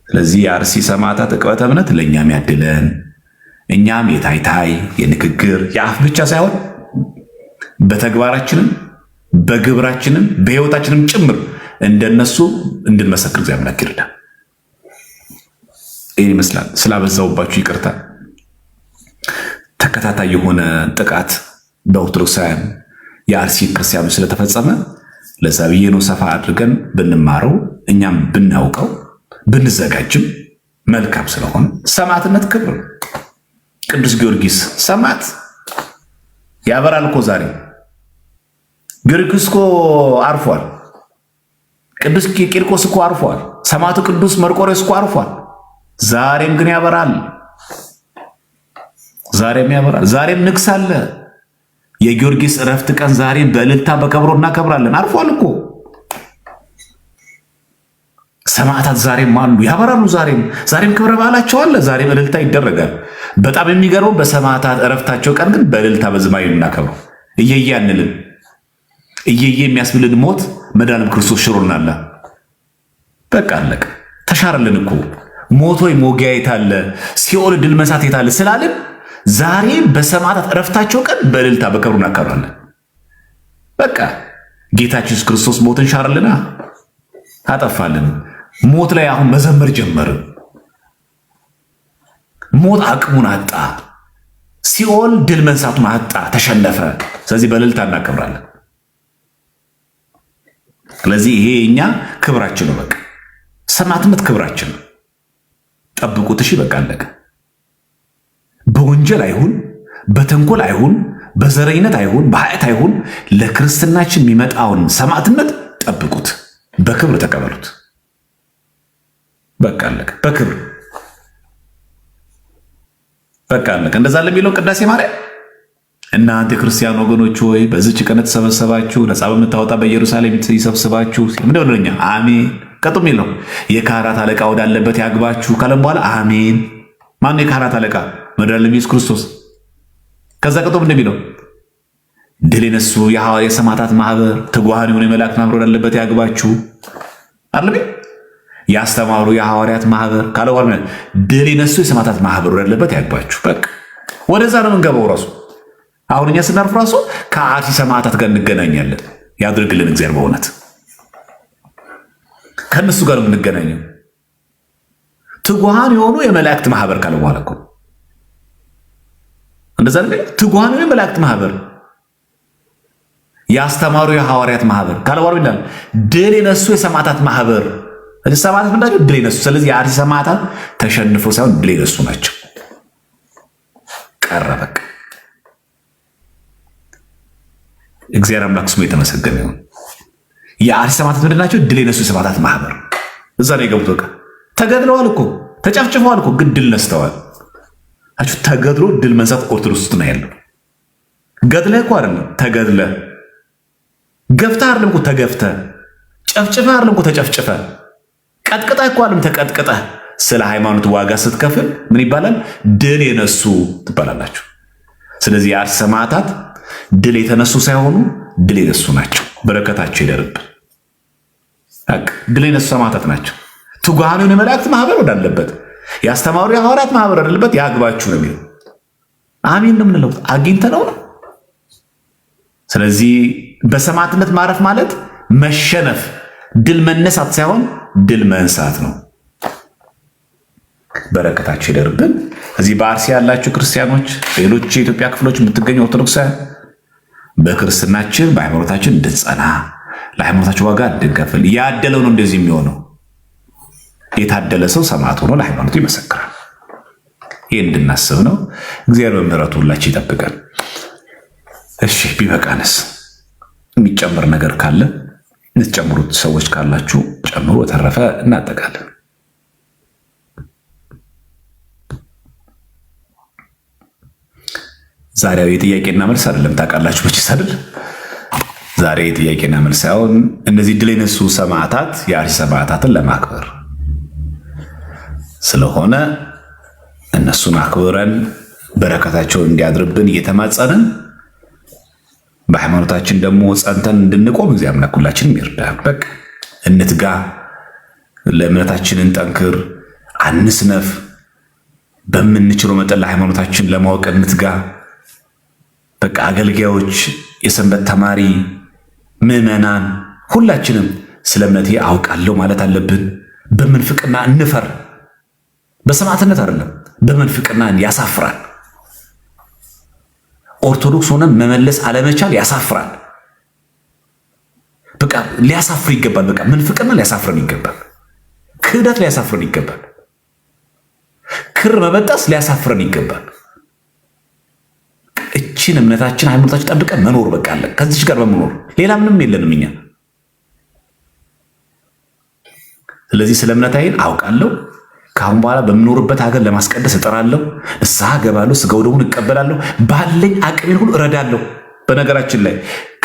ስለዚህ የአርሲ ሰማዕታት ዕቅበተ እምነት ለእኛም ያድለን። እኛም የታይታይ የንግግር የአፍ ብቻ ሳይሆን በተግባራችንም በግብራችንም በሕይወታችንም ጭምር እንደነሱ እንድንመሰክር እግዚአብሔር ይርዳል። ይህን ይመስላል። ስላበዛውባችሁ ይቅርታ። ተከታታይ የሆነ ጥቃት በኦርቶዶክሳውያን የአርሲ ክርስቲያኖች ስለተፈጸመ ለዛ ብዬ ነው ሰፋ አድርገን ብንማረው እኛም ብናውቀው ብንዘጋጅም መልካም ስለሆነ ሰማዕትነት ክብር። ቅዱስ ጊዮርጊስ ሰማዕት ያበራል እኮ ዛሬ። ጊዮርጊስ እኮ አርፏል። ቅዱስ ቂርቆስ እኮ አርፏል። ሰማዕቱ ቅዱስ መርቆሬዎስ እኮ አርፏል። ዛሬም ግን ያበራል። ዛሬም ያበራል። ዛሬም ንግስ አለ። የጊዮርጊስ እረፍት ቀን ዛሬም በእልልታ በከብሮ እናከብራለን። አርፏል እኮ ሰማዕታት ዛሬም አሉ፣ ያበራሉ። ዛሬም ክብረ በዓላቸው አለ። ዛሬም እልልታ ይደረጋል። በጣም የሚገርመው በሰማዕታት እረፍታቸው ቀን ግን በእልልታ በዝማሬ እናከብረው። እየየ አንልም። እየየ የሚያስብልን ሞት መድኃኒዓለም ክርስቶስ ሽሮናል። በቃ አለቀ። ተሻረልን እኮ ሞት ወይ ሞጊያ የታለ ሲኦል ድል መንሳት የታለ ስላልን ዛሬ በሰማዕታት እረፍታቸው ቀን በእልልታ በክብሩ እናከብራለን። በቃ ጌታችን ኢየሱስ ክርስቶስ ሞትን ሻረልና አጠፋልን። ሞት ላይ አሁን መዘመር ጀመርን። ሞት አቅሙን አጣ። ሲኦል ድል መንሳቱን አጣ፣ ተሸነፈ። ስለዚህ በእልልታ እናከብራለን። ስለዚህ ይሄ እኛ ክብራችን ነው። በቃ ሰማዕትነት ክብራችን ነው። ጠብቁት። እሺ በቃ አለቀ። በወንጀል አይሁን፣ በተንኮል አይሁን፣ በዘረኝነት አይሁን፣ በኃጢአት አይሁን፣ ለክርስትናችን የሚመጣውን ሰማዕትነት ጠብቁት፣ በክብር ተቀበሉት። በቃ አለቀ። በክብር በቃ አለቀ። እንደዛ ለሚለው ቅዳሴ ማርያም እናንተ የክርስቲያን ወገኖች ሆይ በዚች ቀን ተሰበሰባችሁ ነፃ በምታወጣ በኢየሩሳሌም ይሰብስባችሁ። ምንድን ነው እኛ አሜን። ቀጡ የሚለው የካህናት አለቃ ወዳለበት ያግባችሁ ካለም በኋላ አሜን። ማን የካህናት አለቃ? መድኃኒዓለም ኢየሱስ ክርስቶስ። ከዛ ቀጡ ምንድን የሚለው ድል የነሱ የሰማዕታት ማህበር ትጉሃን የሆኑ የመላእክት ማህበር ወዳለበት ያግባችሁ አለቤ ያስተማሩ የሐዋርያት ማህበር ካለ በኋላ ድል የነሱ የሰማዕታት ማህበር ወዳለበት ያግባችሁ። በቃ ወደዛ ነው የምንገባው ራሱ አሁን እኛ ስናርፍ ራሱ ከአርሲ ሰማዕታት ጋር እንገናኛለን። ያድርግልን እግዚአብሔር በእውነት ከነሱ ጋር የምንገናኘው ትጉሃን የሆኑ የመላእክት ማህበር ካለ በኋላ እኮ እንደዛ ነው። ትጉሃን የሆኑ የመላእክት ማህበር ያስተማሩ የሐዋርያት ማህበር ካለ በኋላ ይላል ድል የነሱ የሰማዕታት ማህበር። ሰማዕታት ምንድነው? ድል የነሱ። ስለዚህ የአርሲ ሰማዕታት ተሸንፎ ሳይሆን ድል የነሱ ናቸው። ቀረ በቃ። እግዚአብሔር አምላክ ስሙ የተመሰገነ ይሁን። የአርሲ ሰማዕታት ምንድን ናቸው? ድል የነሱ የሰማዕታት ማህበር። እዛ ነው የገቡት። በቃ ተገድለዋል እኮ ተጨፍጭፈዋል እኮ ግን ድል ነስተዋል። ተገድሎ ድል መንሳት ኦርቶዶክስ ውስጥ ነው ያለው። ገድለህ እኮ አይደለም ተገድለህ፣ ገፍተህ አይደለም እኮ ተገፍተህ፣ ጨፍጭፈህ አይደለም እኮ ተጨፍጭፈህ፣ ቀጥቅጠህ እኮ አይደለም ተቀጥቅጠህ፣ ስለ ሃይማኖት ዋጋ ስትከፍል ምን ይባላል? ድል የነሱ ትባላላችሁ። ስለዚህ የአርሲ ሰማዕታት ድል የተነሱ ሳይሆኑ ድል የነሱ ናቸው። በረከታቸው ይደርብን። ድል የነሱ ሰማዕታት ናቸው። ትጉሃኑን የመላእክት ማህበር ወዳለበት ያስተማሩ የሐዋርያት ማህበር ወዳለበት ያግባችሁ ነው የሚለው። አሜን ነው የምንለው። አግኝተነው ነው። ስለዚህ በሰማዕትነት ማረፍ ማለት መሸነፍ፣ ድል መነሳት ሳይሆን ድል መንሳት ነው። በረከታቸው ይደርብን። እዚህ በአርሲ ያላችሁ ክርስቲያኖች፣ ሌሎች የኢትዮጵያ ክፍሎች የምትገኙ ኦርቶዶክሳውያን በክርስትናችን በሃይማኖታችን እንድንጸና ለሃይማኖታችን ዋጋ እንድንከፍል ያደለው ነው እንደዚህ የሚሆነው። የታደለ ሰው ሰማዕት ሆኖ ለሃይማኖቱ ይመሰክራል። ይህ እንድናስብ ነው። እግዚአብሔር በምሕረቱ ሁላችን ይጠብቀን። እሺ ቢበቃንስ? የሚጨምር ነገር ካለ የምትጨምሩት ሰዎች ካላችሁ ጨምሩ። በተረፈ እናጠቃለን። ዛሬው የጥያቄና መልስ አይደለም። ታውቃላችሁ መቼስ አይደል? ዛሬ የጥያቄና መልስ ሳይሆን እነዚህ ድል የነሱ ሰማዕታት የአርሲ ሰማዕታትን ለማክበር ስለሆነ እነሱን አክብረን በረከታቸውን እንዲያድርብን እየተማጸንን በሃይማኖታችን ደግሞ ጸንተን እንድንቆም እግዚአብሔር አምላክ ሁላችንም ይርዳል። በቃ እንትጋ፣ ለእምነታችን እንጠንክር፣ አንስነፍ። በምንችለው መጠን ለሃይማኖታችን ለማወቅ እንትጋ። በቃ አገልጋዮች፣ የሰንበት ተማሪ ምዕመናን፣ ሁላችንም ስለ እምነቴ አውቃለሁ ማለት አለብን። በምንፍቅና እንፈር። በሰማዕትነት አይደለም፣ በምንፍቅና ያሳፍራል። ኦርቶዶክስ ሆነ መመለስ አለመቻል ያሳፍራል። በቃ ሊያሳፍር ይገባል። በቃ ምንፍቅና ሊያሳፍረን ይገባል። ክህደት ሊያሳፍረን ይገባል። ክር መበጠስ ሊያሳፍረን ይገባል። እቺን እምነታችን ሃይማኖታችን ጠብቀን መኖር በቃ አለ። ከዚች ጋር በመኖር ሌላ ምንም የለንም እኛ። ስለዚህ ስለ እምነታዬን አውቃለሁ። ከአሁን በኋላ በምኖርበት ሀገር ለማስቀደስ እጠራለሁ። ንስሐ ገባለሁ። ስጋው ደሙን እቀበላለሁ። ባለኝ አቅሜን ሁሉ እረዳለሁ። በነገራችን ላይ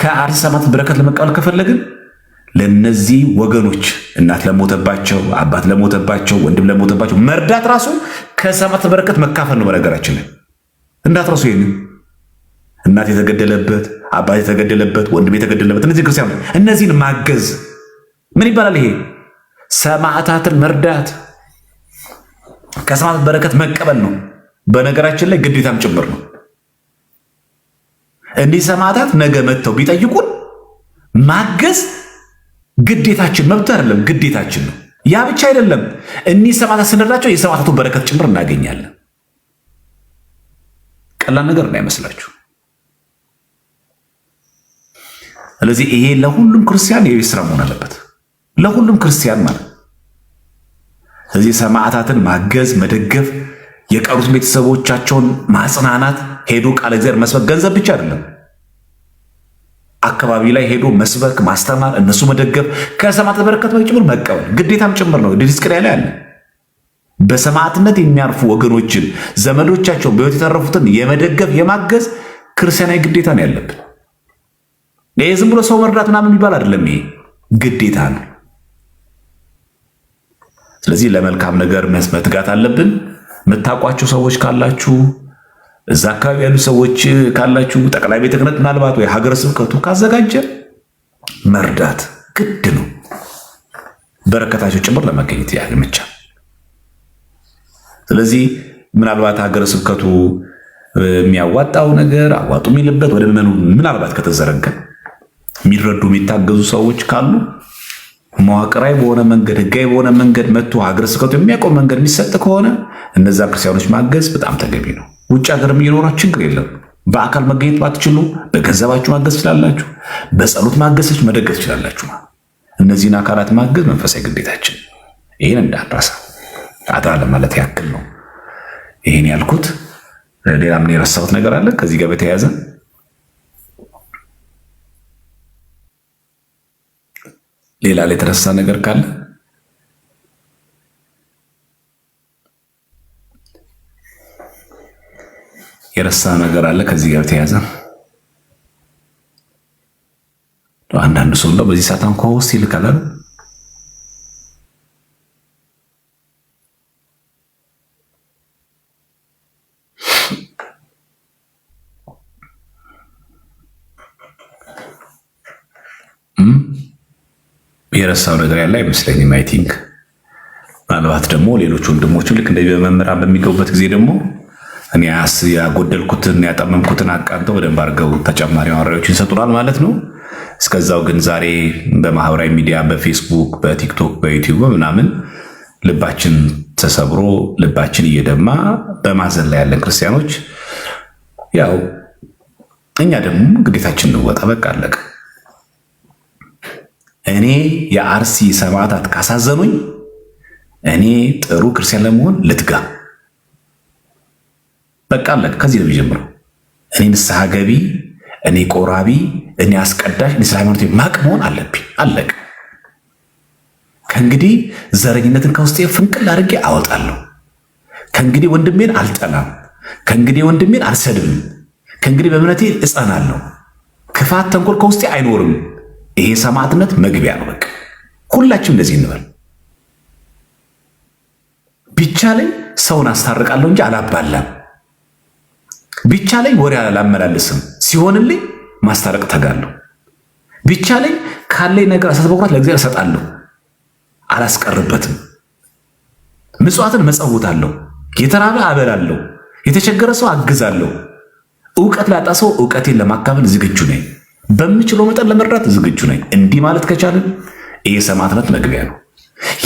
ከአርሲ ሰማዕታት በረከት ለመቀበል ከፈለግን ለነዚህ ወገኖች እናት ለሞተባቸው፣ አባት ለሞተባቸው፣ ወንድም ለሞተባቸው መርዳት ራሱ ከሰማዕታት በረከት መካፈል ነው። በነገራችን ላይ እንዳትረሱ ይሄንን። እናት የተገደለበት፣ አባት የተገደለበት፣ ወንድም የተገደለበት እነዚህ ክርስቲያኖች እነዚህን ማገዝ ምን ይባላል? ይሄ ሰማዕታትን መርዳት ከሰማዕታት በረከት መቀበል ነው። በነገራችን ላይ ግዴታም ጭምር ነው። እንዲህ ሰማዕታት ነገ መጥተው ቢጠይቁን ማገዝ ግዴታችን፣ መብት አይደለም ግዴታችን ነው። ያ ብቻ አይደለም፣ እኒህ ሰማዕታት ስንረዳቸው የሰማዕታቱ በረከት ጭምር እናገኛለን። ቀላል ነገር እንዳይመስላችሁ። ስለዚህ ይሄ ለሁሉም ክርስቲያን የቤት ስራ መሆን አለበት። ለሁሉም ክርስቲያን ማለት ስለዚህ ሰማዕታትን ማገዝ፣ መደገፍ፣ የቀሩት ቤተሰቦቻቸውን ማጽናናት፣ ሄዶ ቃለ እግዚአብሔር መስበክ ገንዘብ ብቻ አይደለም። አካባቢ ላይ ሄዶ መስበክ፣ ማስተማር፣ እነሱ መደገፍ፣ ከሰማዕታት በረከት ጭምር መቀበል ግዴታም ጭምር ነው። ዲስቅልያ ላይ አለ። በሰማዕትነት የሚያርፉ ወገኖችን ዘመዶቻቸውን በሕይወት የተረፉትን የመደገፍ የማገዝ ክርስቲያናዊ ግዴታ ነው ያለብን። ይሄ ዝም ብሎ ሰው መርዳት ምናምን የሚባል አይደለም። ይሄ ግዴታ ነው። ስለዚህ ለመልካም ነገር መትጋት አለብን። የምታውቋቸው ሰዎች ካላችሁ፣ እዛ አካባቢ ያሉ ሰዎች ካላችሁ፣ ጠቅላይ ቤተ ክህነት ምናልባት ወይ ሀገረ ስብከቱ ካዘጋጀ መርዳት ግድ ነው። በረከታቸው ጭምር ለመገኘት ያመቻል። ስለዚህ ምናልባት ሀገረ ስብከቱ የሚያዋጣው ነገር አዋጡ የሚልበት ወደ ምዕመኑ ምናልባት ከተዘረጋ የሚረዱ የሚታገዙ ሰዎች ካሉ መዋቅራዊ በሆነ መንገድ ህጋዊ በሆነ መንገድ መጥቶ ሀገረ ስብከቱ የሚያውቀው መንገድ የሚሰጥ ከሆነ እነዛ ክርስቲያኖች ማገዝ በጣም ተገቢ ነው። ውጭ ሀገር የሚኖራችሁ ችግር የለም። በአካል መገኘት ባትችሉ በገንዘባችሁ ማገዝ ትችላላችሁ። በጸሎት ማገዝ መደገፍ ትችላላችሁ። እነዚህን አካላት ማገዝ መንፈሳዊ ግዴታችን። ይህን እንዳንረሳ አደራ ለማለት ያክል ነው ይህን ያልኩት። ሌላ ምን የረሳሁት ነገር አለ ከዚህ ጋር በተያያዘ? ሌላ ላይ የተረሳ ነገር ካለ የረሳ ነገር አለ ከዚህ ጋር በተያያዘ? አንዳንድ ሰው ነው በዚህ ሰዓት እንኳን ውስጥ ይልካል። የረሳው ነገር ያለ አይመስለኝም። አይ ቲንክ ምናልባት ደግሞ ሌሎች ወንድሞችም ልክ እንደዚህ በመምህራን በሚገቡበት ጊዜ ደግሞ እኔ ያጎደልኩትን ያጠመምኩትን አቃንተው በደንብ አድርገው ተጨማሪ ማብራሪያዎችን ይሰጡናል ማለት ነው። እስከዛው ግን ዛሬ በማህበራዊ ሚዲያ በፌስቡክ፣ በቲክቶክ፣ በዩቲዩብ ምናምን ልባችን ተሰብሮ ልባችን እየደማ በማዘን ላይ ያለን ክርስቲያኖች ያው እኛ ደግሞ ግዴታችን እንወጣ። በቃ አለቀ። እኔ የአርሲ ሰማዕታት ካሳዘኑኝ እኔ ጥሩ ክርስቲያን ለመሆን ልትጋ። በቃ አለቀ። ከዚህ ነው የሚጀምረው። እኔ ንስሐ ገቢ፣ እኔ ቆራቢ፣ እኔ አስቀዳሽ፣ እኔ ስለ ሃይማኖት ማቅ መሆን አለብኝ። አለቀ። ከእንግዲህ ዘረኝነትን ከውስጤ ፍንቅል አድርጌ አወጣለሁ። ከእንግዲህ ወንድሜን አልጠላም። ከእንግዲህ ወንድሜን አልሰድብም። ከእንግዲህ በእምነቴ እጸናለሁ። ክፋት፣ ተንኮል ከውስጤ አይኖርም። ይሄ ሰማዕትነት መግቢያ ነው። በቃ ሁላችንም እንደዚህ እንበል። ቢቻለኝ ሰውን አስታርቃለሁ እንጂ አላባላም። ቢቻለኝ ወሬ አላመላልስም። ሲሆንልኝ ማስታረቅ ተጋለሁ። ቢቻለኝ ካለኝ ነገር አሳት በኩራት ለእግዚአብሔር እሰጣለሁ፣ አላስቀርበትም። ምጽዋትን መጸውታለሁ፣ የተራበ አበላለሁ፣ የተቸገረ ሰው አግዛለሁ። እውቀት ላጣ ሰው እውቀቴን ለማካፈል ዝግጁ ነኝ። በምችለው መጠን ለመርዳት ዝግጁ ነኝ። እንዲህ ማለት ከቻልን ይሄ ሰማዕትነት መግቢያ ነው።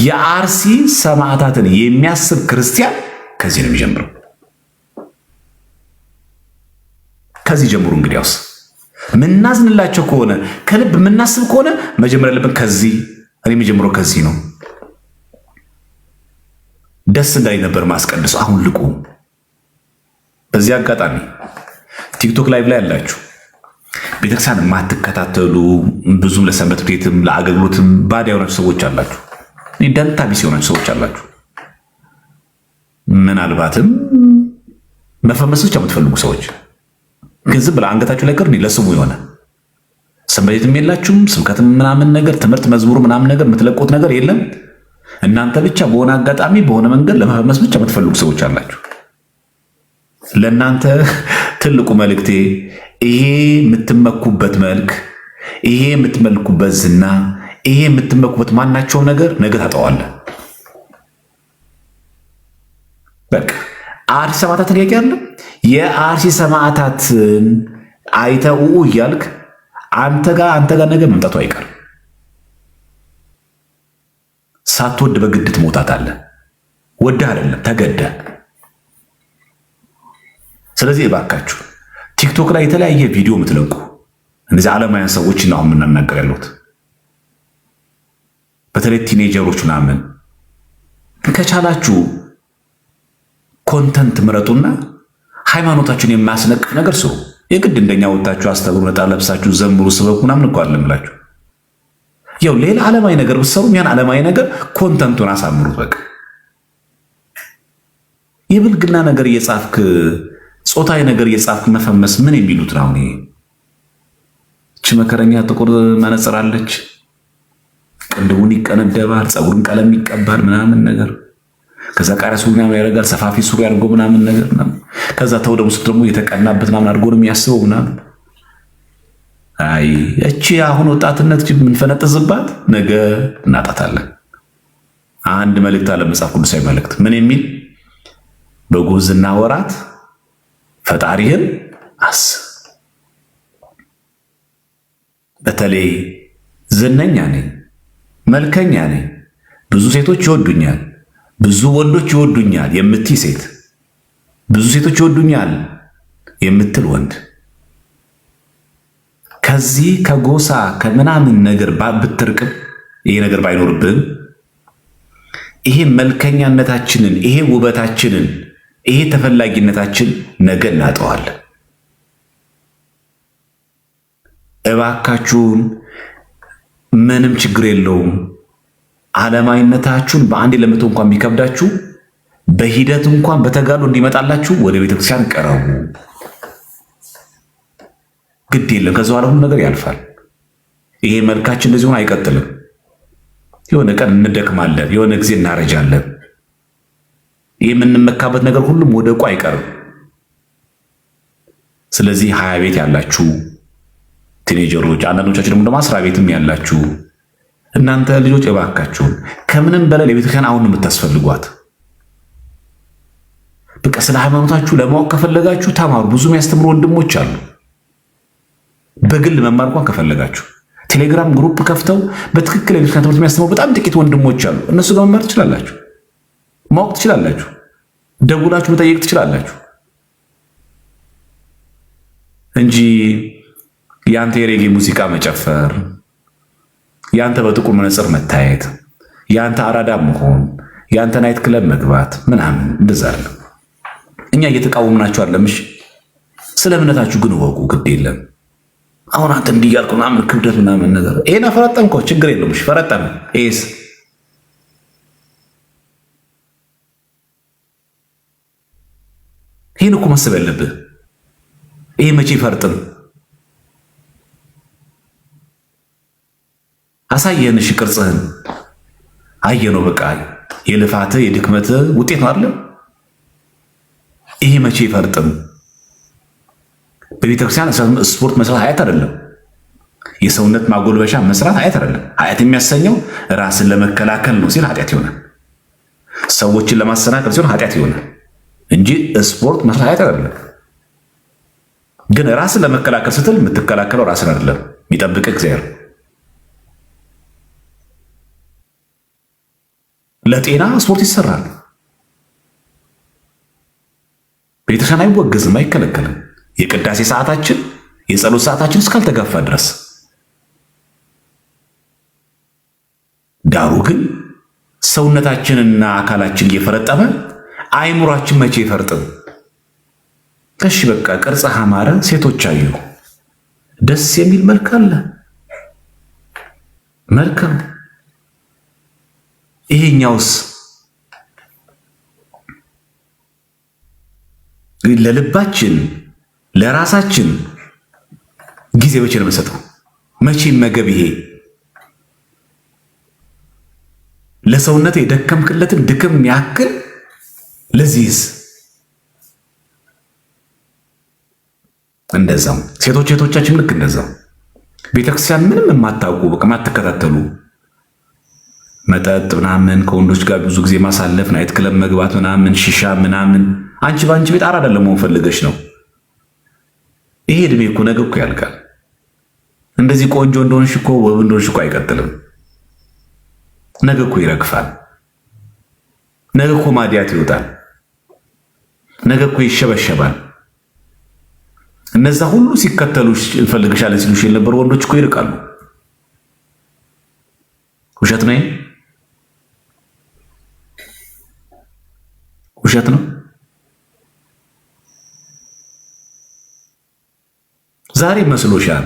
የአርሲ ሰማዕታትን የሚያስብ ክርስቲያን ከዚህ ነው የሚጀምረው። ከዚህ ጀምሩ። እንግዲያውስ ምናዝንላቸው ከሆነ ከልብ የምናስብ ከሆነ መጀመር ያለብን ከዚህ እኔ የሚጀምረው ከዚህ ነው። ደስ እንዳይ ነበር ማስቀድሰው። አሁን ልቁ። በዚህ አጋጣሚ ቲክቶክ ላይቭ ላይ ያላችሁ ቤተክርስቲያን የማትከታተሉ ብዙም ለሰንበት ቤትም ለአገልግሎትም ባዳ የሆናችሁ ሰዎች አላችሁ። ደንታ ቢስ የሆናችሁ ሰዎች አላችሁ። ምናልባትም መፈመስ ብቻ የምትፈልጉ ሰዎች ግን ዝም ብላ አንገታችሁ ላይ ቅርኒ ለስሙ የሆነ ሰንበት ቤትም የላችሁም፣ ስብከትም ምናምን ነገር ትምህርት መዝሙር ምናምን ነገር የምትለቁት ነገር የለም። እናንተ ብቻ በሆነ አጋጣሚ በሆነ መንገድ ለመፈመስ ብቻ የምትፈልጉ ሰዎች አላችሁ። ለእናንተ ትልቁ መልእክቴ ይሄ የምትመኩበት መልክ፣ ይሄ የምትመልኩበት ዝና፣ ይሄ የምትመኩበት ማናቸውም ነገር ነገ ታጠዋለህ። በቃ አርሲ ሰማዕታትን ጥያቄ አለ። የአርሲ ሰማዕታትን አይተው እያልክ አንተ ጋር ነገ መምጣቱ አይቀርም። ሳትወድ በግድ ትሞታታለህ። ወደህ አይደለም ተገደህ። ስለዚህ እባካችሁ ቲክቶክ ላይ የተለያየ ቪዲዮ የምትለቁ እነዚህ ዓለማውያን ሰዎች ነው የምናናገር ያሉት። በተለይ ቲኔጀሮች ምናምን ከቻላችሁ ኮንተንት ምረጡና ሃይማኖታችሁን የማያስነቅፍ ነገር ስሩ። የግድ እንደኛ ወጣችሁ አስተምሩ፣ ነጣ ለብሳችሁ ዘምሩ፣ ስበኩ ምናምን እኮ አለምላችሁ። ያው ሌላ ዓለማዊ ነገር ብትሰሩም ያን ዓለማዊ ነገር ኮንተንቱን አሳምሩት። በቃ የብልግና ነገር እየጻፍክ ጾታዊ ነገር እየጻፍክ መፈመስ ምን የሚሉት ነው? አሁን እቺ መከረኛ ጥቁር መነጽር አለች፣ ቅንድቡን ይቀነደባል፣ ፀጉርን ቀለም ይቀባል ምናምን ነገር፣ ከዛ ቃሪያ ሱሪ ምናምን ያደርጋል፣ ሰፋፊ ሱሪ አድርጎ ምናምን ነገር ምናምን፣ ከዛ ተው ደግሞ የተቀናበት ምናምን አድርጎ ነው የሚያስበው ምናምን። አይ እቺ አሁን ወጣትነት የምንፈነጥዝባት ነገ እናጣታለን። አንድ መልእክት አለ፣ መጽሐፍ ቅዱሳዊ መልእክት ምን የሚል በጉብዝና ወራት ፈጣሪህን አስብ። በተለይ ዝነኛ ነኝ፣ መልከኛ ነኝ፣ ብዙ ሴቶች ይወዱኛል፣ ብዙ ወንዶች ይወዱኛል የምትይ ሴት፣ ብዙ ሴቶች ይወዱኛል የምትል ወንድ ከዚህ ከጎሳ ከምናምን ነገር ብትርቅም ይሄ ነገር ባይኖርብን ይሄ መልከኛነታችንን ይሄ ውበታችንን ይሄ ተፈላጊነታችን ነገ እናጠዋለን። እባካችሁን ምንም ችግር የለውም። ዓለማዊነታችሁን በአንድ ለመቶ እንኳን ቢከብዳችሁ በሂደት እንኳን በተጋሉ እንዲመጣላችሁ ወደ ቤተክርስቲያን ቀረቡ። ግድ የለም፣ ከዛ በኋላ ሁሉ ነገር ያልፋል። ይሄ መልካችን እንደዚህ ሆኖ አይቀጥልም። የሆነ ቀን እንደክማለን፣ የሆነ ጊዜ እናረጃለን። ይህ የምንመካበት ነገር ሁሉም ወደቁ አይቀርም። ስለዚህ 20 ቤት ያላችሁ ቲኔጀሮች፣ አንዳንዶቻችሁ ደግሞ መስሪያ ቤትም ያላችሁ እናንተ ልጆች እባካችሁን ከምንም በላይ ለቤተክርስቲያን አሁን የምታስፈልጓት በቃ ስለ ሃይማኖታችሁ ለማወቅ ከፈለጋችሁ ተማሩ። ብዙ የሚያስተምሩ ወንድሞች አሉ። በግል መማር እንኳን ከፈለጋችሁ ቴሌግራም ግሩፕ ከፍተው በትክክል የቤተክርስቲያን ትምህርት የሚያስተምሩ በጣም ጥቂት ወንድሞች አሉ። እነሱ ጋር መማር ትችላላችሁ፣ ማወቅ ትችላላችሁ፣ ደውላችሁ መጠየቅ ትችላላችሁ እንጂ ያንተ የሬጌ ሙዚቃ መጨፈር፣ ያንተ በጥቁር መነጽር መታየት፣ ያንተ አራዳ መሆን፣ ያንተ ናይት ክለብ መግባት ምናምን እንደዛ አለ። እኛ እየተቃወምናችሁ አለምሽ። ስለ እምነታችሁ ግን ወቁ። ግድ የለም አሁን አንተ እንዲህ እያልኩ ምናምን ክብደት ምናምን ነገር ይሄን አፈረጠምከው ችግር የለውም። እሺ ፈረጠም። ይሄስ ይሄን እኮ ማሰብ ያለብህ ይሄ መቼ ይፈርጥም? አሳየን። እሺ ቅርጽህን አየነው። በቃ የልፋትህ የድክመትህ ውጤት ነው አይደል? ይሄ መቼ ይፈርጥም? በቤተክርስቲያን ስፖርት መስራት ኃጢአት አይደለም። የሰውነት ማጎልበሻ መስራት ኃጢአት አይደለም። ኃጢአት የሚያሰኘው ራስን ለመከላከል ነው ሲል ኃጢአት ይሆናል። ሰዎችን ለማሰናከል ሲሆን ኃጢአት ይሆናል እንጂ ስፖርት መስራት ኃጢአት አይደለም። ግን ራስን ለመከላከል ስትል የምትከላከለው ራስን አይደለም፣ የሚጠብቅ እግዚአብሔር። ለጤና ስፖርት ይሰራል። ቤተክርስቲያን አይወገዝም፣ አይከለከልም። የቅዳሴ ሰዓታችን የጸሎት ሰዓታችን እስካልተጋፋ ድረስ። ዳሩ ግን ሰውነታችንና አካላችን እየፈረጠመ አይምሯችን መቼ ይፈርጥም? እሺ በቃ ቅርጽ አማረ፣ ሴቶች አዩ፣ ደስ የሚል መልክ አለ፣ መልካም። ይሄኛውስ ለልባችን ለራሳችን ጊዜ መቼ ነው የምንሰጠው? መቼ መገብ? ይሄ ለሰውነት የደከምክለትን ድክም ያክል ለዚህስ እንደዛው ሴቶቻችን ልክ እንደዛው ቤተክርስቲያን ምንም የማታውቁ በቃ የማትከታተሉ መጠጥ ምናምን ከወንዶች ጋር ብዙ ጊዜ ማሳለፍ፣ ናይት ክለብ መግባት ምናምን፣ ሺሻ ምናምን። አንቺ በአንቺ ቤት አራዳ ለመሆን ፈልገሽ ነው። ይሄ እድሜ እኮ ነገ እኮ ያልቃል። እንደዚህ ቆንጆ እንደሆንሽ እኮ ውብ እንደሆንሽ እኮ አይቀጥልም። ነገ እኮ ይረግፋል። ነገ እኮ ማዲያት ይወጣል። ነገ እኮ ይሸበሸባል። እነዛ ሁሉ ሲከተሉሽ እንፈልግሻለን ሲሉሽ የነበሩ ወንዶች እኮ ይርቃሉ። ውሸት ነው? ውሸት ነው? ዛሬ መስሎሻል?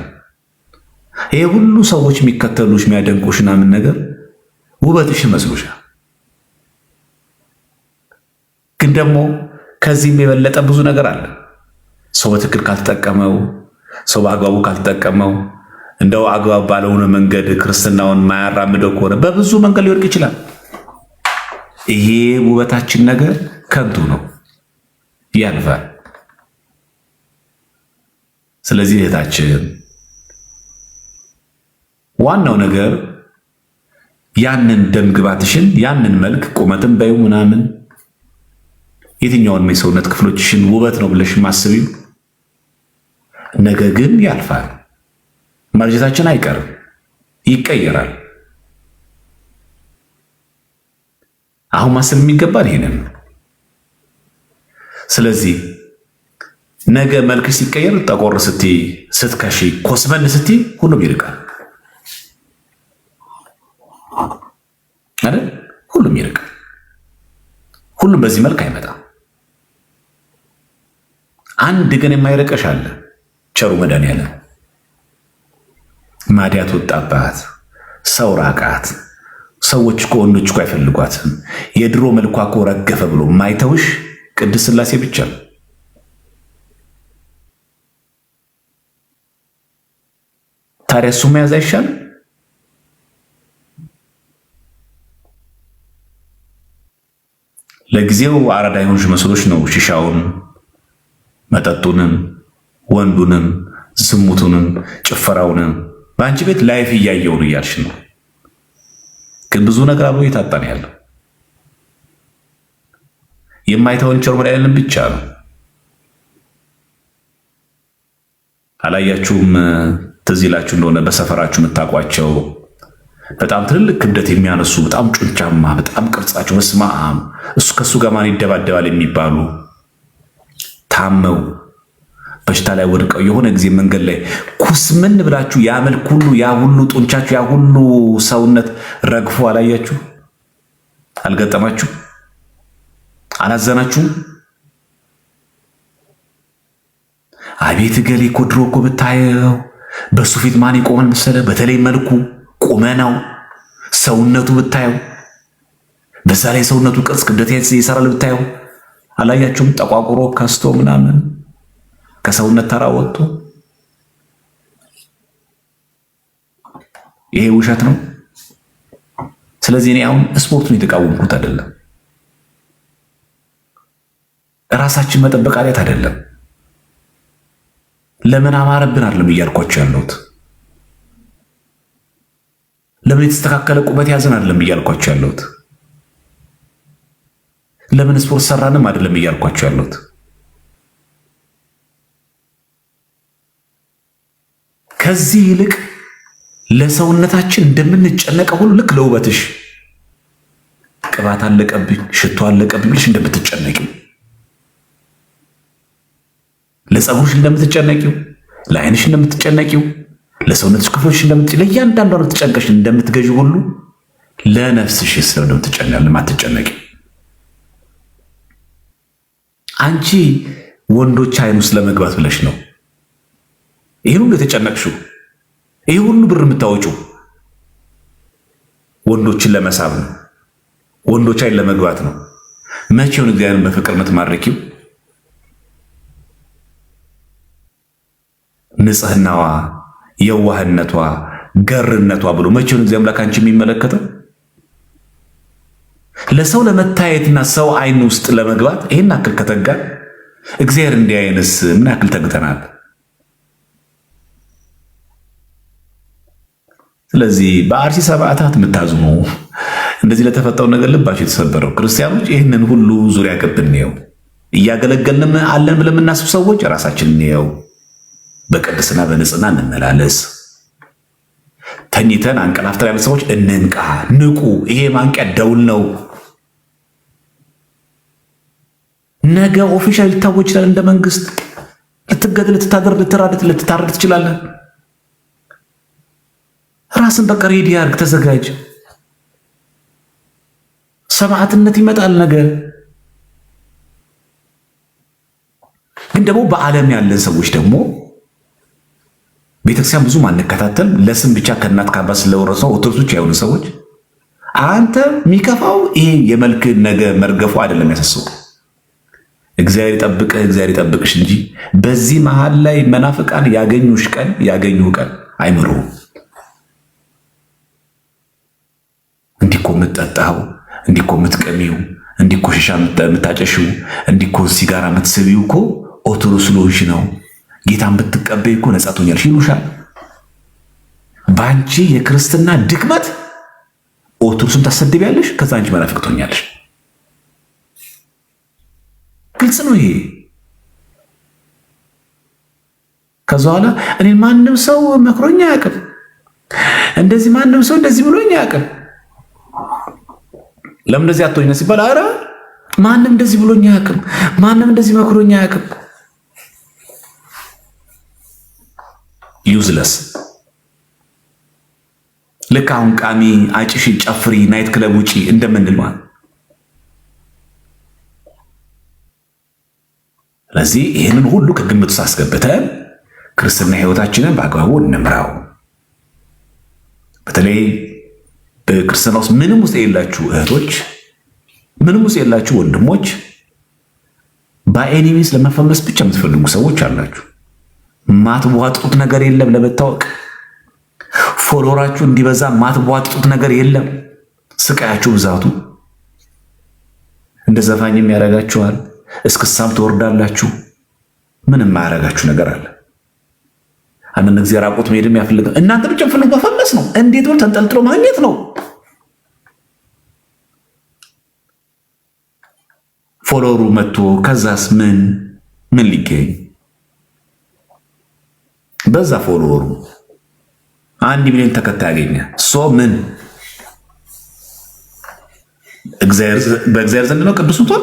ይሄ ሁሉ ሰዎች የሚከተሉሽ የሚያደንቁሽ ምናምን ነገር ውበትሽ መስሎሻል? ግን ደግሞ ከዚህም የበለጠ ብዙ ነገር አለ። ሰው በትክክል ካልተጠቀመው፣ ሰው በአግባቡ ካልተጠቀመው፣ እንደው አግባብ ባለሆነ መንገድ ክርስትናውን ማያራምደው ከሆነ በብዙ መንገድ ሊወድቅ ይችላል። ይሄ ውበታችን ነገር ከንቱ ነው፣ ያልፋል። ስለዚህ እህታችን ዋናው ነገር ያንን ደም ግባትሽን ያንን መልክ ቁመትን በዩ ምናምን የትኛውን የሰውነት ክፍሎችሽን ውበት ነው ብለሽ ማስቢው ነገ ግን ያልፋል። ማርጀታችን አይቀርም፣ ይቀየራል። አሁን ማሰብ የሚገባን ይሄንን። ስለዚህ ነገ መልክ ሲቀየር ጠቆር ስትይ፣ ስትከሺ፣ ኮስመን ስትይ ሁሉም ይርቃል አይደል? ሁሉም ይርቃል። ሁሉም በዚህ መልክ አይመጣም። አንድ ግን የማይረቀሽ አለ፣ ቸሩ መድኃኒዓለም። ማዲያት ወጣባት፣ ሰው ራቃት። ሰዎች እኮ ወንዶች እኮ አይፈልጓትም። የድሮ መልኳ እኮ ረገፈ ብሎ ማይተውሽ ቅድስት ሥላሴ ብቻ ነው። ታዲያ እሱ መያዝ አይሻልም? ለጊዜው አራዳ የሆንሽ መስሎሽ ነው ሺሻውን፣ መጠጡንም፣ ወንዱንም፣ ዝሙቱንም ጭፈራውንም በአንቺ ቤት ላይፍ እያየው ነው እያልሽ ነው። ግን ብዙ ነገር አብሮ እየታጣ ነው ያለው። የማይተውን ቸር መድኃኒዓለም ብቻ ነው። አላያችሁም? ትዝ ይላችሁ እንደሆነ በሰፈራችሁ የምታውቋቸው በጣም ትልልቅ ክብደት የሚያነሱ በጣም ጩንቻማ በጣም ቅርጻቸው በስመ አብ እሱ ከእሱ ጋር ማን ይደባደባል የሚባሉ ታመው በሽታ ላይ ወድቀው የሆነ ጊዜ መንገድ ላይ ኩስምን ብላችሁ ያ መልክ ሁሉ ያ ሁሉ ጡንቻችሁ ያ ሁሉ ሰውነት ረግፎ አላያችሁ? አልገጠማችሁ? አላዘናችሁም? አቤት ገሌ እኮ ድሮ እኮ ብታየው በሱ ፊት ማን ይቆማል መሰለ? በተለይ መልኩ ቁመናው ሰውነቱ ብታየው፣ በዛ ላይ ሰውነቱ ቅርጽ ክብደት ይሰራል ብታየው አላያችሁም? ጠቋቁሮ ከስቶ ምናምን ከሰውነት ተራ ወጥቶ ይሄ ውሸት ነው። ስለዚህ እኔ አሁን ስፖርቱን የተቃወምኩት አይደለም፣ ራሳችን መጠበቅ አለት አይደለም፣ ለምን አማረብን አይደለም እያልኳቸው ያለሁት፣ ለምን የተስተካከለ ቁመት ያዘን አይደለም እያልኳቸው ያለሁት፣ ለምን ስፖርት ሰራንም አይደለም እያልኳቸው ያለሁት። ከዚህ ይልቅ ለሰውነታችን እንደምንጨነቀው ሁሉ ልክ ለውበትሽ ቅባት አለቀብኝ ሽቶ አለቀብኝ ብለሽ እንደምትጨነቂው፣ ለፀጉርሽ እንደምትጨነቂው፣ ለዓይንሽ እንደምትጨነቂው፣ ለሰውነትሽ ክፍሎች ለእያንዳንዷ ተጨንቀሽ እንደምትገዢ ሁሉ ለነፍስሽ እንደምትጨነቂው አንቺ ወንዶች አይን ውስጥ ለመግባት ብለሽ ነው ይሄን ሁሉ የተጨነቅሽው። ይሄ ሁሉ ብር የምታወጪው ወንዶችን ለመሳብ ነው፣ ወንዶች አይን ለመግባት ነው። መቼውን እግዚአብሔርን በፍቅር የምትማርኪው? ንጽህናዋ፣ የዋህነቷ፣ ገርነቷ ብሎ መቼውን እግዚአብሔር አምላክ አንቺ የሚመለከተው? ለሰው ለመታየትና ሰው አይን ውስጥ ለመግባት ይሄን አክል ከተጋን እግዚአብሔር እንዲያይንስ ምን ያክል ተግተናል? ስለዚህ በአርሲ ሰማዕታት የምታዝኑ እንደዚህ ለተፈጠረው ነገር ልባቸው የተሰበረው ክርስቲያኖች ይህንን ሁሉ ዙሪያ ገብ እንየው። እያገለገልንም አለን ብለን የምናስብ ሰዎች ራሳችን እንየው። በቅድስና በንጽህና እንመላለስ። ተኝተን አንቀላፍተን ያሉ ሰዎች እንንቃ፣ ንቁ። ይሄ ማንቂያ ደውል ነው። ነገ ኦፊሻል ሊታወጅ ይችላል። እንደ መንግስት ልትገደል፣ ልትታረድ ትችላለህ። ራስን በቃ ሬዲ አድርግ፣ ተዘጋጅ። ሰማዕትነት ይመጣል ነገ። ግን ደግሞ በዓለም ያለን ሰዎች ደግሞ ቤተክርስቲያን ብዙ ማንከታተል ለስም ብቻ ከእናት ከአባት ስለወረሰው ኦርቶዶክሶች ያሆኑ ሰዎች አንተ የሚከፋው ይሄ የመልክ ነገ መርገፉ አይደለም ያሳስበው። እግዚአብሔር ይጠብቅህ፣ እግዚአብሔር ይጠብቅሽ እንጂ በዚህ መሃል ላይ መናፍቃን ያገኙሽ ቀን አይምሩም። እንዲኮ የምትጠጣው፣ እንዲኮ የምትቀሚው፣ እንዲኮ ሽሻ የምታጨሽው፣ እንዲኮ ሲጋራ የምትስቢው እኮ ኦርቶዶክስ ስለሆንሽ ነው። ጌታን ብትቀበይ እኮ ነጻ ትሆኛለሽ ይሉሻል። በአንቺ የክርስትና ድክመት ኦርቶዶክስን ታሰድቢያለሽ፣ ከዛ አንቺ መናፍቅ ትሆኛለሽ። ግልጽ ነው ይሄ። ከዛ በኋላ እኔን ማንም ሰው መክሮኛ አያውቅም፣ እንደዚህ ማንም ሰው እንደዚህ ብሎኛ አያውቅም። ለምን እንደዚህ አትሆኝ ነው ሲባል፣ ኧረ ማንም እንደዚህ ብሎኛ አያውቅም፣ ማንም እንደዚህ መክሮኛ አያውቅም። ዩዝለስ። ልክ አሁን ቃሚ፣ አጭሽ፣ ጨፍሪ፣ ናይት ክለብ ውጪ እንደምንል ማለት። ስለዚህ ይህንን ሁሉ ከግምት ውስጥ አስገብተን ክርስትና ህይወታችንን በአግባቡ እንምራው። በተለይ በክርስትና ውስጥ ምንም ውስጥ የሌላችሁ እህቶች፣ ምንም ውስጥ የሌላችሁ ወንድሞች፣ በኤኒሚስ ለመፈመስ ብቻ የምትፈልጉ ሰዎች አላችሁ። ማትቧጥጡት ነገር የለም። ለመታወቅ ፎሎወራችሁ እንዲበዛ ማትቧጥጡት ነገር የለም። ስቃያችሁ ብዛቱ እንደ ዘፋኝም ያደርጋችኋል። እስክሳም ትወርዳላችሁ። ምንም ማያደርጋችሁ ነገር አለ። አንዳንድ ጊዜ ራቁት መሄድም ያፈልግ። እናንተ ብቻ ፈልጉ መፈመስ ነው። እንዴት ብሎ ተንጠልጥሎ ማግኘት ነው። ፎሎወሩ መጥቶ ከዛስ ምን ሊገኝ በዛ ፎሎወሩ 1 ሚሊዮን ተከታይ ያገኘ ምን በእግዚአብሔር ዘንድ ነው ቅዱስ እንኳን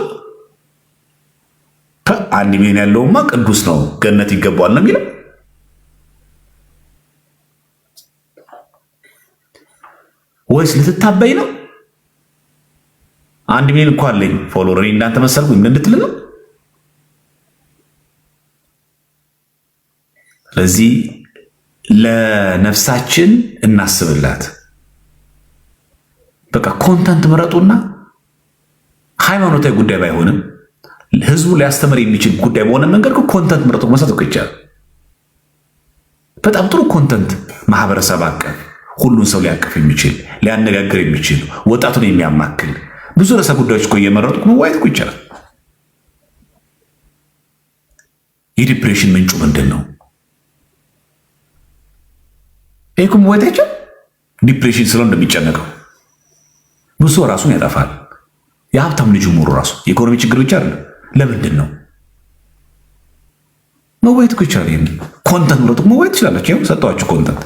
1 ሚሊዮን ያለውማ ቅዱስ ነው ገነት ይገባዋል ነው የሚለው። ወይስ ልትታበይ ነው? 1 ሚሊዮን እኮ አለኝ ፎሎወር እኔ እንዳንተ መሰልኩኝ እንድትል ነው። ስለዚህ ለነፍሳችን እናስብላት። በቃ ኮንተንት ምረጡና ሃይማኖታዊ ጉዳይ ባይሆንም ህዝቡ ሊያስተምር የሚችል ጉዳይ በሆነ መንገድ ኮንተንት ምረጡ መሰጠት ይቻላል። በጣም ጥሩ ኮንተንት ማህበረሰብ አቀፍ ሁሉን ሰው ሊያቀፍ የሚችል ሊያነጋግር የሚችል ወጣቱን የሚያማክል ብዙ ርዕሰ ጉዳዮች እኮ እየመረጡ መዋየት እኮ ይቻላል። የዲፕሬሽን ምንጩ ምንድን ነው? ይሄ እኮ መዋየት አይቻልም። ዲፕሬሽን ስለው እንደሚጨነቀው ብዙ ራሱን ያጠፋል። የሀብታም ልጅ ሙሉ ራሱ የኢኮኖሚ ችግር ብቻ አይደለም። ለምንድን ነው መዋየት እኮ ይቻላል። ይሄን ኮንተንት ምረጡ መዋየት ትችላላችሁ። ይኸው ሰጠኋችሁ ኮንተንት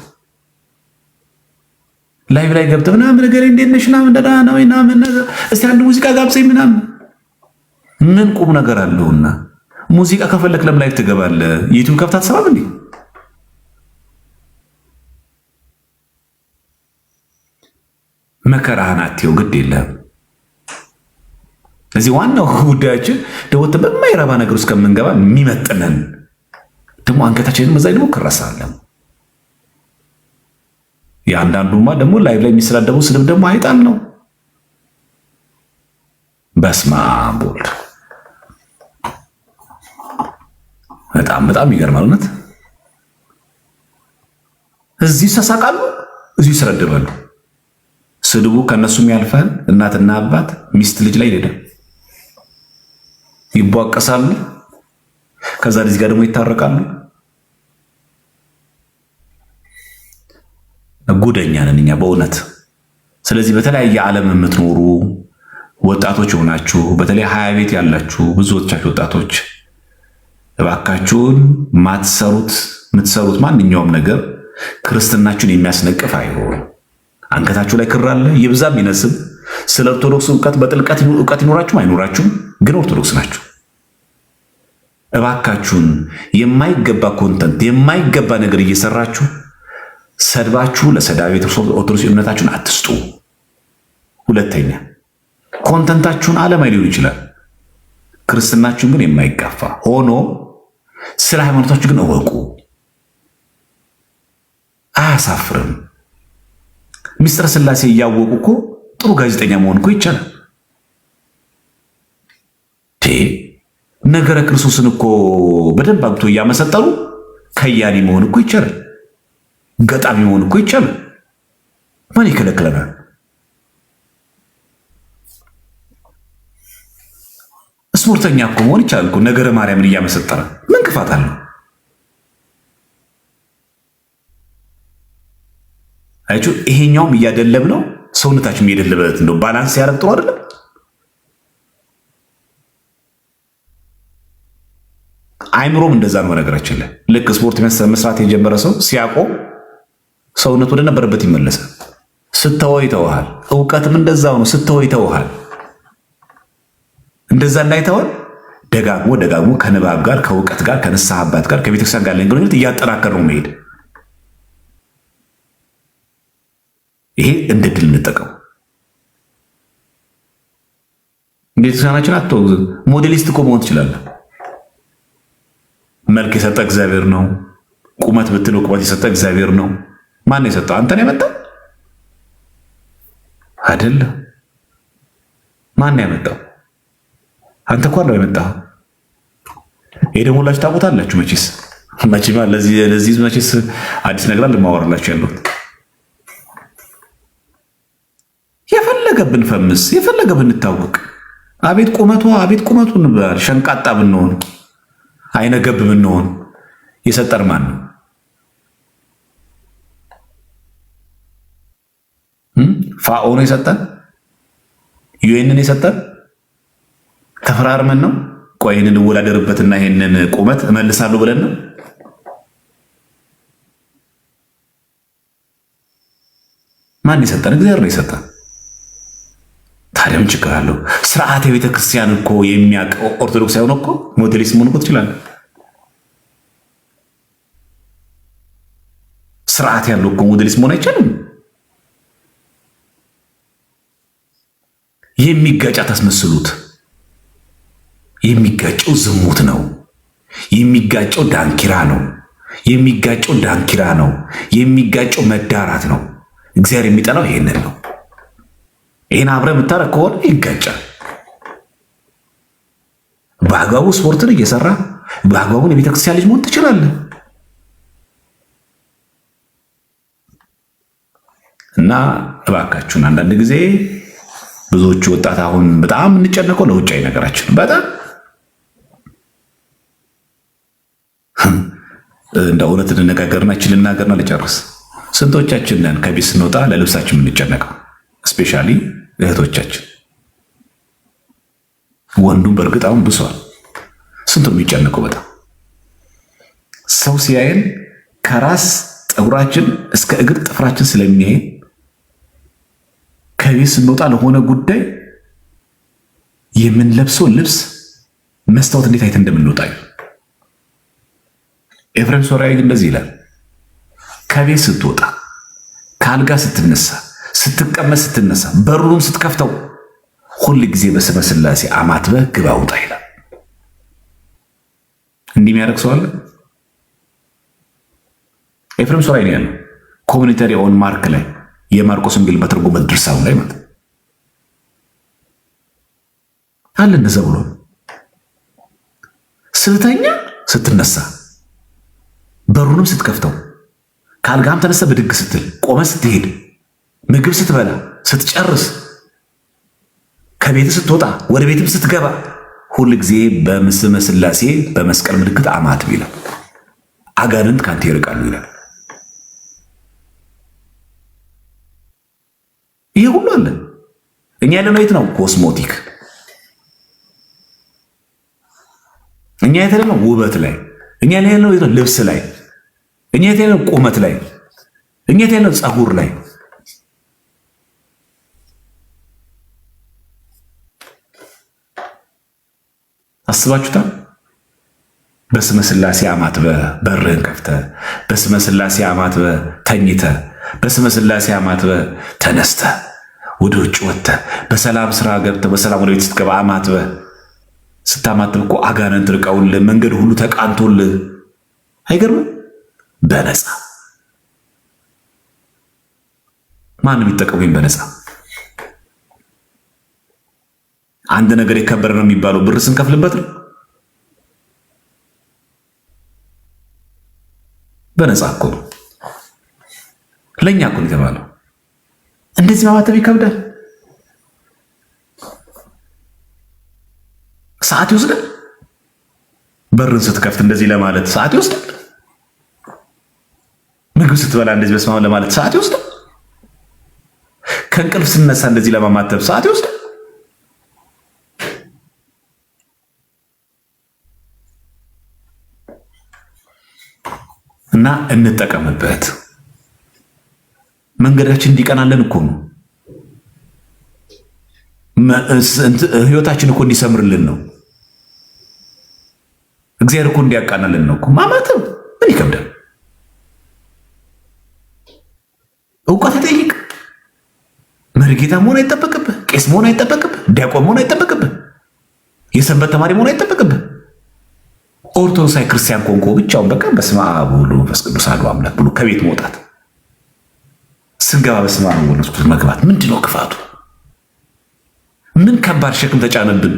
ላይቭ ላይ ገብተህ ምናምን ነገር እንዴት ነሽ ምናምን ደህና ነው ምናምን እስቲ አንድ ሙዚቃ ጋብዘኝ ምናምን ምን ቁም ነገር አለውና ሙዚቃ ከፈለክ ለምን ላይቭ ትገባለህ? ዩቲዩብ ከፍታ ትሰራለህ እንዴ? መከራህን አትየው ግድ የለም። እዚህ ዋናው ጉዳያችን ደወተ በማይረባ ነገር ውስጥ ከምንገባ የሚመጥነን ደግሞ አንገታችንን መዛይ ደግሞ ክረሳለን። የአንዳንዱማ ደግሞ ላይቭ ላይ የሚሰዳደቡ ስድብ ደግሞ አይጣል ነው። በስመ አብ ወልድ በጣም ይገርማል። እውነት እዚህ ይሳሳቃሉ፣ እዚህ ይሰረድባሉ። ስድቡ ከነሱም ያልፋል። እናትና አባት ሚስት ልጅ ላይ ሄደ ይቧቀሳሉ። ከዛ ልጅ ጋር ደግሞ ይታረቃሉ። ጉደኛ ነን እኛ በእውነት። ስለዚህ በተለያየ ዓለም የምትኖሩ ወጣቶች ሆናችሁ በተለይ 20 ቤት ያላችሁ ብዙዎቻችሁ ወጣቶች እባካችሁን የምትሰሩት ማንኛውም ነገር ክርስትናችሁን የሚያስነቅፍ አይሆን። አንገታችሁ ላይ ክር አለ ይብዛም ይነስም። ስለ ኦርቶዶክስ እውቀት በጥልቀት እውቀት ይኖራችሁም አይኖራችሁም ግን ኦርቶዶክስ ናችሁ። እባካችሁን የማይገባ ኮንተንት የማይገባ ነገር እየሰራችሁ ሰድባችሁ ለሰዳቤ ኦርቶዶክስ እምነታችሁን አትስጡ። ሁለተኛ ኮንተንታችሁን ዓለማዊ ሊሆን ይችላል፣ ክርስትናችሁን ግን የማይጋፋ ሆኖ ስለ ሃይማኖታችሁ ግን እወቁ። አያሳፍርም። ሚስጥረ ሥላሴ እያወቁ እኮ ጥሩ ጋዜጠኛ መሆን እኮ ይቻላል። ነገረ ክርስቶስን እኮ በደንብ አግቶ እያመሰጠሩ ከያኒ መሆን እኮ ይቻላል። ገጣሚ መሆን እኮ ይቻላል። ማን ይከለክለናል? ስፖርተኛ እኮ መሆን ይቻላል እኮ ነገረ ማርያምን እያመሰጠረ ምን ክፋት አለው? አይቹ ይሄኛውም እያደለብ ነው፣ ሰውነታችን እየደለበት እንደው ባላንስ ያደርግ ጥሩ አይደለም። አይምሮም እንደዛ ነው። ነገራችን ላይ ልክ ስፖርት መስራት የጀመረ ሰው ሲያቆም ሰውነት ወደ ነበረበት ይመለሳል። ስተወው ይተውሃል። እውቀትም እንደዛው ነው። ስተወው ይተውሃል። እንደዛ እንዳይተወን ደጋግሞ ከንባብ ጋር ከእውቀት ጋር ከንስሐ አባት ጋር ከቤተክርስቲያን ጋር ያለን ግንኙነት እያጠናከር ነው መሄድ። ይሄ እንደ ድል እንጠቀሙ። ቤተክርስቲያናችን አትወግዝ። ሞዴሊስት እኮ መሆን ትችላለህ። መልክ የሰጠ እግዚአብሔር ነው። ቁመት ብትለው ቁመት የሰጠ እግዚአብሔር ነው። ማን የሰጠው? አንተን ያመጣው አይደለም። ማን ያመጣው? አንተ እኮ ነው ያመጣው። ይሄ ደግሞ ሁላችሁ ታውቁታላችሁ መቼማ ለዚህ መቼስ አዲስ ነገር ልማወራላችሁ ያለው የፈለገ ብንፈምስ የፈለገ ብንታወቅ አቤት ቁመቱ እንባል ሸንቃጣ ብንሆን አይነገብ ብንሆን የሰጠን ማን ነው? ፋኦ ነው የሰጠን? ዩኤንን የሰጠን? ተፈራርመን ነው? ቆይ ይህንን እወዳደርበትና ይህንን ቁመት እመልሳለሁ ብለን ነው? ማን የሰጠን? እግዚአብሔር ነው የሰጠን። ታዲያ ምን ችግር አለው? ስርዓት የቤተ ክርስቲያን እኮ የሚያውቅ ኦርቶዶክስ ሳይሆን እኮ ሞዴሊስት መሆን እኮ ትችላለህ። ስርዓት ያለው እኮ ሞዴሊስት መሆን አይቻልም? የሚጋጭ አታስመስሉት። የሚጋጨው ዝሙት ነው። የሚጋጨው ዳንኪራ ነው። የሚጋጨው ዳንኪራ ነው። የሚጋጨው መዳራት ነው። እግዚአብሔር የሚጠላው ይሄንን ነው። ይህን አብረህ የምታረግ ከሆነ ይጋጫል። በአግባቡ ስፖርትን እየሰራ በአግባቡን የቤተክርስቲያን ልጅ መሆን ትችላለህ። እና እባካችሁን አንዳንድ ጊዜ ብዙዎቹ ወጣት አሁን በጣም እንጨነቀው ለውጫዊ ነገራችን በጣም እንደ እውነት እንነጋገርና ልናገርና ልጨርስ። ስንቶቻችን ነን ከቤት ስንወጣ ለልብሳችን የምንጨነቀው? ስፔሻሊ እህቶቻችን። ወንዱም በእርግጥ አሁን ብሷል። ስንቱ የሚጨነቀው በጣም ሰው ሲያየን ከራስ ጠጉራችን እስከ እግር ጥፍራችን ስለሚያየን ከቤት ስንወጣ ለሆነ ጉዳይ የምንለብሰው ልብስ መስታወት እንዴት አይተን እንደምንወጣ። ኤፍሬም ሶርያዊ እንደዚህ ይላል፣ ከቤት ስትወጣ፣ ከአልጋ ስትነሳ፣ ስትቀመጥ፣ ስትነሳ፣ በሩንም ስትከፍተው ሁል ጊዜ በስመ ሥላሴ አማትበህ ግባ ውጣ ይላል። እንዲህ የሚያደርግ ሰው አለ? ኤፍሬም ሶርያዊ ነው ያለው ኮሚኒተሪ ኦን ማርክ ላይ የማርቆስ ወንጌል በትርጉመ ድርሳኑ ላይ ማለት አለ። እንደዛ ብሎ ስትተኛ፣ ስትነሳ፣ በሩንም ስትከፍተው፣ ከአልጋም ተነሳ ብድግ ስትል፣ ቆመ ስትሄድ፣ ምግብ ስትበላ፣ ስትጨርስ፣ ከቤት ስትወጣ፣ ወደ ቤትም ስትገባ ሁል ጊዜ በስመ ሥላሴ በመስቀል ምልክት አማትብ ይላል። አጋንንት ካንተ ይርቃሉ ይላል። ይሄ ሁሉ አለ። እኛ ያለነው የት ነው? ኮስሞቲክ። እኛ ያለነው ውበት ላይ። እኛ ያለነው የት ነው? ልብስ ላይ። እኛ ያለነው ቁመት ላይ። እኛ ያለነው ፀጉር ላይ። አስባችሁታል? በስመ ሥላሴ አማትበህ በርህን ከፍተህ፣ በስመ ሥላሴ አማትበህ ተኝተህ፣ በስመ ሥላሴ አማትበህ ተነስተህ ወደ ውጭ ወጥተህ በሰላም ስራ ገብተህ በሰላም ወደ ቤት ስትገባ አማትበህ ስታማትብ እኮ አጋንንት ርቀውልህ መንገድ ሁሉ ተቃንቶልህ አይገርምም? በነፃ ማንም ይጠቀሙኝ በነፃ። አንድ ነገር የከበረ ነው የሚባለው ብር ስንከፍልበት ነው። በነፃ እኮ ነው። ለእኛ እኮ ነው የተባለው። እንደዚህ ማማተብ ይከብዳል። ሰዓት ይወስዳል። በርን ስትከፍት እንደዚህ ለማለት ሰዓት ይወስዳል። ምግብ ስትበላ እንደዚህ በስመ አብ ለማለት ሰዓት ይወስዳል። ከእንቅልፍ ስነሳ እንደዚህ ለማማተብ ሰዓት ይወስዳል። እና እንጠቀምበት። መንገዳችን እንዲቀናለን እኮ ነው። ህይወታችን እኮ እንዲሰምርልን ነው። እግዚአብሔር እኮ እንዲያቃናልን ነው እኮ። ማማተብ ምን ይከብዳል? እውቀት ይጠይቅ። መርጌታ መሆን አይጠበቅብህ። ቄስ መሆን አይጠበቅብህ። ዲያቆን መሆን አይጠበቅብህ። የሰንበት ተማሪ መሆን አይጠበቅብህ። ኦርቶዶክሳዊ ክርስቲያን ኮንኮ ብቻውን በቃ በስመ አብ ወወልድ ወመንፈስ ቅዱስ አሐዱ አምላክ ብሎ ከቤት መውጣት፣ ስንገባ በስመ አብ ወወልድ ወመንፈስ ቅዱስ መግባት ምንድን ነው ክፋቱ? ምን ከባድ ሸክም ተጫነብን?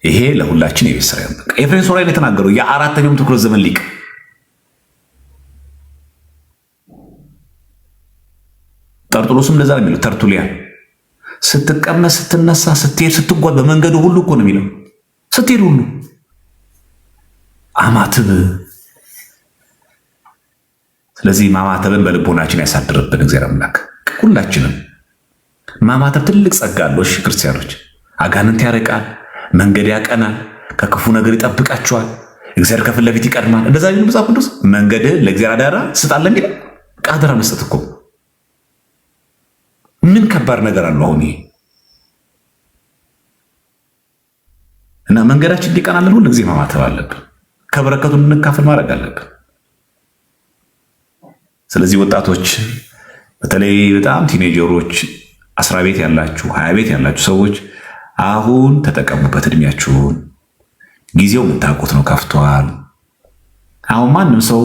ይሄ ለሁላችን የቤት ስራ ነው። ኤፍሬም ሶርያዊ የተናገረው የአራተኛው ትኩረት ዘመን ሊቅ ጠርጡሎስም እንደዛ ነው የሚለው። ተርቱሊያን ስትቀመጥ፣ ስትነሳ፣ ስትሄድ፣ ስትጓዝ በመንገዱ ሁሉ እኮ ነው የሚለው። ስትሄድ ሁሉ አማትብ ስለዚህ ማማተብን በልቦናችን ያሳድርብን እግዚአብሔር አምላክ። ሁላችንም ማማተብ ትልቅ ጸጋ አለው። እሺ ክርስቲያኖች፣ አጋንንት ያርቃል፣ መንገድ ያቀናል፣ ከክፉ ነገር ይጠብቃቸዋል፣ እግዚአብሔር ከፊት ለፊት ይቀድማል። እንደዛ ይሁን መጽሐፍ ቅዱስ መንገድህን ለእግዚአብሔር አደራ ስጣለ የሚል አደራ መስጠት እኮ ምን ከባድ ነገር አለው አሁን ይሄ? እና መንገዳችን እንዲቀናለን ሁሉ ጊዜ ማማተብ አለብን። ከበረከቱ እንካፈል ማድረግ አለብን። ስለዚህ ወጣቶች በተለይ በጣም ቲኔጀሮች 10 ቤት ያላችሁ 20 ቤት ያላችሁ ሰዎች አሁን ተጠቀሙበት። እድሜያችሁን ጊዜው የምታውቁት ነው፣ ከፍቷል። አሁን ማንም ሰው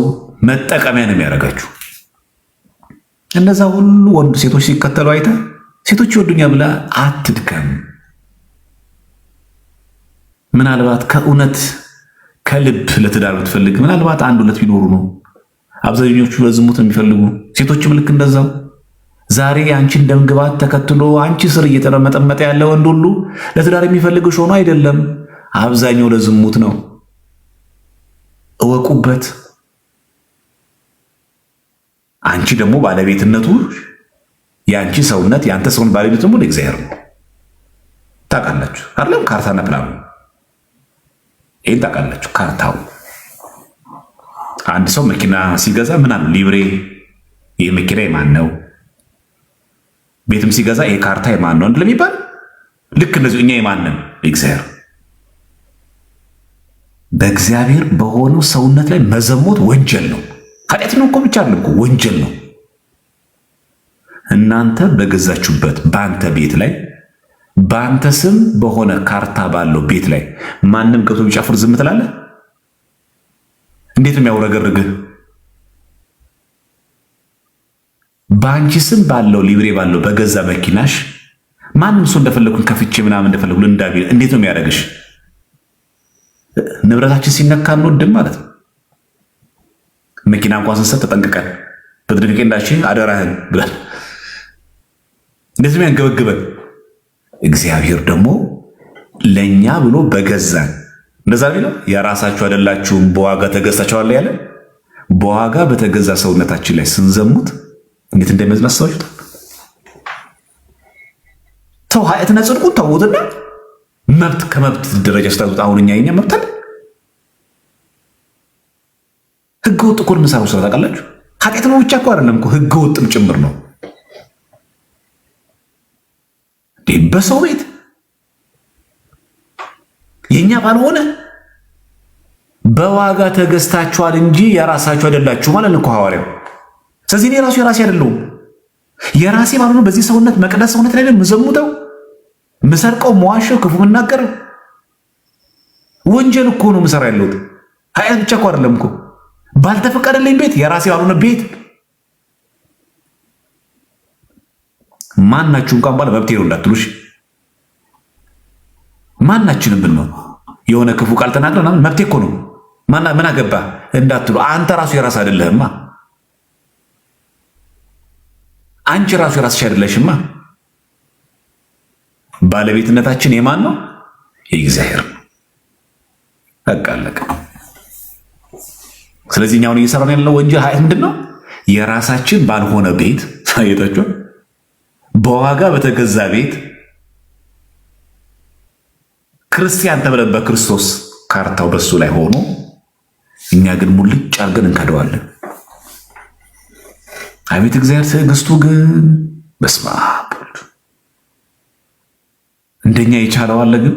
መጠቀሚያ ነው የሚያደርጋችሁ። እነዛ ሁሉ ወንድ ሴቶች ሲከተሉ አይተ ሴቶች ይወዱኛ ብላ አትድከም። ምናልባት ከእውነት ከልብ ለትዳር ብትፈልግ ምናልባት 1-2 ቢኖሩ ነው። አብዛኞቹ ለዝሙት የሚፈልጉ ሴቶችም ልክ እንደዛው። ዛሬ አንቺን ደምግባት ተከትሎ አንቺ ስር እየተረመጠመጠ ያለ ወንድ ሁሉ ለትዳር የሚፈልግሽ ሆኖ አይደለም፣ አብዛኛው ለዝሙት ነው። እወቁበት። አንቺ ደግሞ ባለቤትነቱ የአንቺ ሰውነት የአንተ ሰውን ባለቤት ደግሞ ለእግዚአብሔር ነው። ታውቃላችሁ አይደለም? ካርታና ፕላኑ ይህን ታውቃላችሁ። ካርታው አንድ ሰው መኪና ሲገዛ ምን አለ? ሊብሬ፣ ይህ መኪና የማን ነው? ቤትም ሲገዛ ይሄ ካርታ የማን ነው እንደሚባል ልክ እንደዚሁ እኛ የማንን? እግዚአብሔር። በእግዚአብሔር በሆነው ሰውነት ላይ መዘሞት ወንጀል ነው። ኃጢአት ነው እኮ ብቻ አይደለም እኮ ወንጀል ነው። እናንተ በገዛችሁበት በአንተ ቤት ላይ በአንተ ስም በሆነ ካርታ ባለው ቤት ላይ ማንም ገብቶ ቢጨፍር ዝም ትላለህ? እንዴት የሚያውረገርግህ? በአንቺ ስም ባለው ሊብሬ ባለው በገዛ መኪናሽ ማንም ሰው እንደፈለኩን ከፍቼ ምናምን እንደፈለኩ ልንዳቢ እንዴት ነው የሚያደርግሽ? ንብረታችን ሲነካ እንወድም ማለት ነው። መኪና እንኳን ስንሰጥ ተጠንቅቀን በጥንቃቄ እንዳችን አደራህን ብለን እንደዚህ ያንገበግበን። እግዚአብሔር ደግሞ ለኛ ብሎ በገዛን እንደዛ ቢለው የራሳችሁ አይደላችሁም በዋጋ ተገዝታችኋል ያለ በዋጋ በተገዛ ሰውነታችን ላይ ስንዘሙት እንዴት እንደሚያዝናሳችሁ ተው። ኃጢአትና ጽድቁን ተውትና መብት ከመብት ደረጃ ስታጡት አሁን እኛ የኛ መብት አለ። ህገ ወጥ እኮ የምንሰራው ስራ ታውቃላችሁ። ኃጢአት ነው ብቻ እኮ አይደለም እኮ ህገ ወጥም ጭምር ነው። በሰው ቤት የኛ ባልሆነ በዋጋ ተገዝታችኋል እንጂ የራሳችሁ አይደላችሁ ማለት ነው ሐዋርያው። ስለዚህ እኔ ራሱ የራሴ አይደለሁም። የራሴ ባልሆነ በዚህ ሰውነት መቅደስ ሰውነት ላይ ምዘሙተው ምሰርቀው መዋሸው ክፉ ምናገረው ወንጀል እኮ ነው ምሰራ ያለሁት። ኃጢአት ብቻ እኮ አይደለም እኮ ባልተፈቀደልኝ ቤት የራሴ ባልሆነ ቤት ማናችሁ እንኳን ባለ መብቴ ነው እንዳትሉሽ። ማናችንም ብንሆን የሆነ ክፉ ቃል ተናግረን መብቴ እኮ ነው ምን አገባ እንዳትሉ። አንተ ራሱ የራስ አይደለህማ። አንቺ ራሱ የራስሽ አይደለሽማ። ባለቤትነታችን የማን ነው? የእግዚአብሔር ነው። በቃ አለቀ። ስለዚህ እኛውን እየሰራን ያለው ወንጀል ኃጢአት ምንድን ነው? የራሳችን ባልሆነ ቤት ሳይታችሁ በዋጋ በተገዛ ቤት ክርስቲያን ተብለን በክርስቶስ ካርታው በሱ ላይ ሆኖ እኛ ግን ሙልጭ አድርገን እንከደዋለን። አቤት እግዚአብሔር ትዕግስቱ ግን በስመ አብ እንደኛ የቻለው አለ። ግን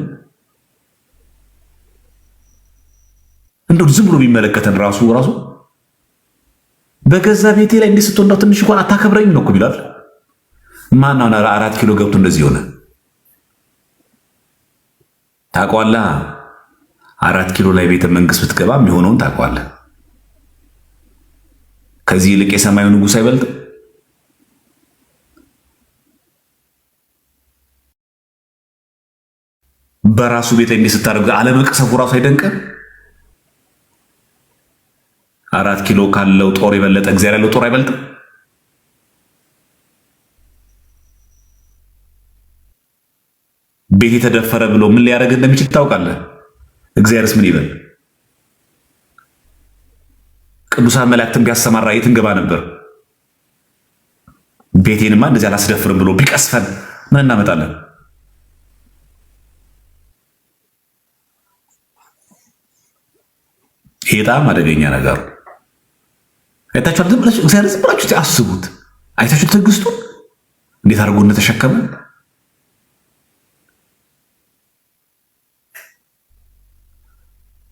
እንደው ዝም ብሎ ቢመለከተን ራሱ በገዛ ቤቴ ላይ እንዲህ ስትሆን ትንሽ እንኳን አታከብረኝ ነው እኮ ይላል። ማነው 4 ኪሎ ገብቶ እንደዚህ ሆነ? ታውቀዋለህ? 4 ኪሎ ላይ ቤተ መንግስት ብትገባ የሚሆነውን ታውቀዋለህ። ከዚህ ይልቅ የሰማዩ ንጉሥ አይበልጥም? በራሱ ቤት ላይ እንዲህ ስታደርግ አለመቅሰፉ ራሱ አይደንቅም? 4 ኪሎ ካለው ጦር የበለጠ እግዚአብሔር ያለው ጦር አይበልጥም? ቤት የተደፈረ ብሎ ምን ሊያደርግ እንደሚችል ታውቃለህ? እግዚአብሔርስ ምን ይበል? ቅዱሳን መላእክትን ቢያሰማራ የት እንገባ ነበር? ቤቴንማ እንደዚህ አላስደፍርም ብሎ ቢቀስፈን ምን እናመጣለን? ይሄ በጣም አደገኛ ነገር አይታችኋል። ዝም ብላችሁ እግዚአብሔር ዝም ብላችሁ አስቡት። አይታችሁ ትዕግስቱን እንዴት አድርጎ እንደተሸከመ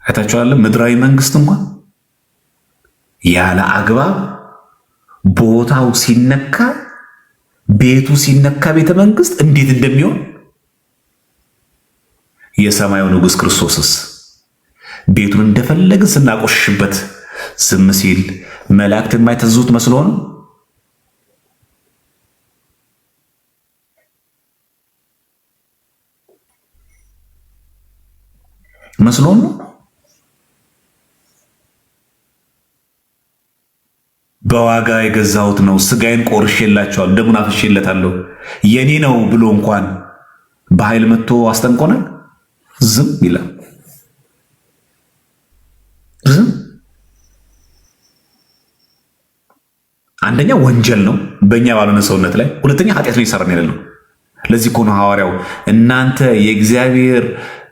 አይታችኋል። ምድራዊ መንግስት እንኳን ያለ አግባብ ቦታው ሲነካ፣ ቤቱ ሲነካ፣ ቤተ መንግስት እንዴት እንደሚሆን የሰማዩ ንጉሥ ክርስቶስስ ቤቱን እንደፈለግን ስናቆሽሽበት ዝም ሲል መላእክት የማይተዙት መስሎ ነው? መስሎ ነው? በዋጋ የገዛሁት ነው፣ ስጋዬን ቆርሼላቸዋለሁ፣ ደሙን አፍሼለታለሁ፣ የኔ ነው ብሎ እንኳን በኃይል መጥቶ አስጠንቆናል። ዝም ይላል። ዝም። አንደኛ ወንጀል ነው በእኛ ባልሆነ ሰውነት ላይ፣ ሁለተኛ ኃጢአት ነው እየሰራን ያለነው። ለዚህ እኮ ነው ሐዋርያው እናንተ የእግዚአብሔር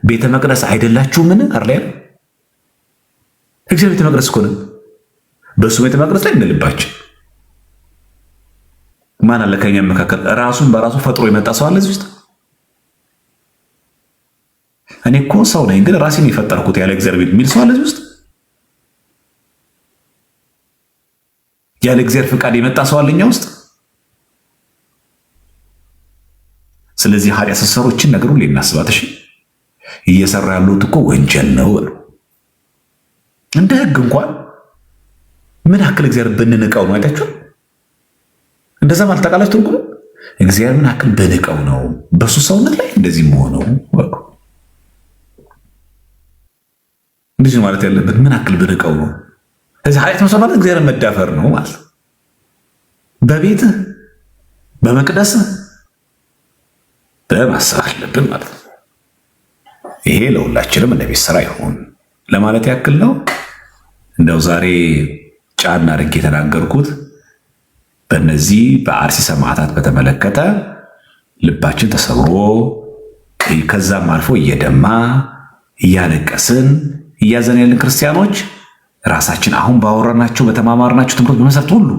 ቤተ መቅደስ አይደላችሁምን? አርላ እግዚአብሔር ቤተ መቅደስ እኮ ነው። በእሱ ቤተ መቅደስ ላይ እንደልባችን ማን አለ ከኛ መካከል ራሱን በራሱ ፈጥሮ የመጣ ሰው አለ እዚህ ውስጥ? እኔ እኮ ሰው ነኝ ግን ራሴን የፈጠርኩት ያለ እግዚአብሔር የሚል ሰው አለ እዚህ ውስጥ? ያለ እግዚአብሔር ፍቃድ የመጣ ሰው አለ እኛ ውስጥ? ስለዚህ ኃጢአት ስትሰሩችን ነገር ሁሉ እናስባት። እሺ እየሰራ ያሉት እኮ ወንጀል ነው ብሎ እንደ ህግ እንኳን ምን ያክል እግዚአብሔር ብንንቀው ነው? አይታችሁ እንደዛ ማለት ታውቃላችሁ ትርጉሙ? እግዚአብሔር ምን ያክል ብንቀው ነው በሱ ሰውነት ላይ እንደዚህ መሆነው? እንደዚህ ማለት ያለበት ምን ያክል ብንቀው ነው? ስለዚህ ኃጢአት መስራት ማለት እግዚአብሔር መዳፈር ነው ማለት ነው። በቤትህ በመቅደስህ በማሰብ አለብን ማለት ነው። ይሄ ለሁላችንም እንደ ቤት ስራ ይሆን ለማለት ያክል ነው። እንደው ዛሬ ጫና አድርጌ የተናገርኩት በእነዚህ በአርሲ ሰማዕታት በተመለከተ ልባችን ተሰብሮ ከዛም አልፎ እየደማ እያለቀስን እያዘን ያለን ክርስቲያኖች ራሳችን አሁን ባወራናቸው በተማማርናቸው ትምህርት በመሰረት ሁሉ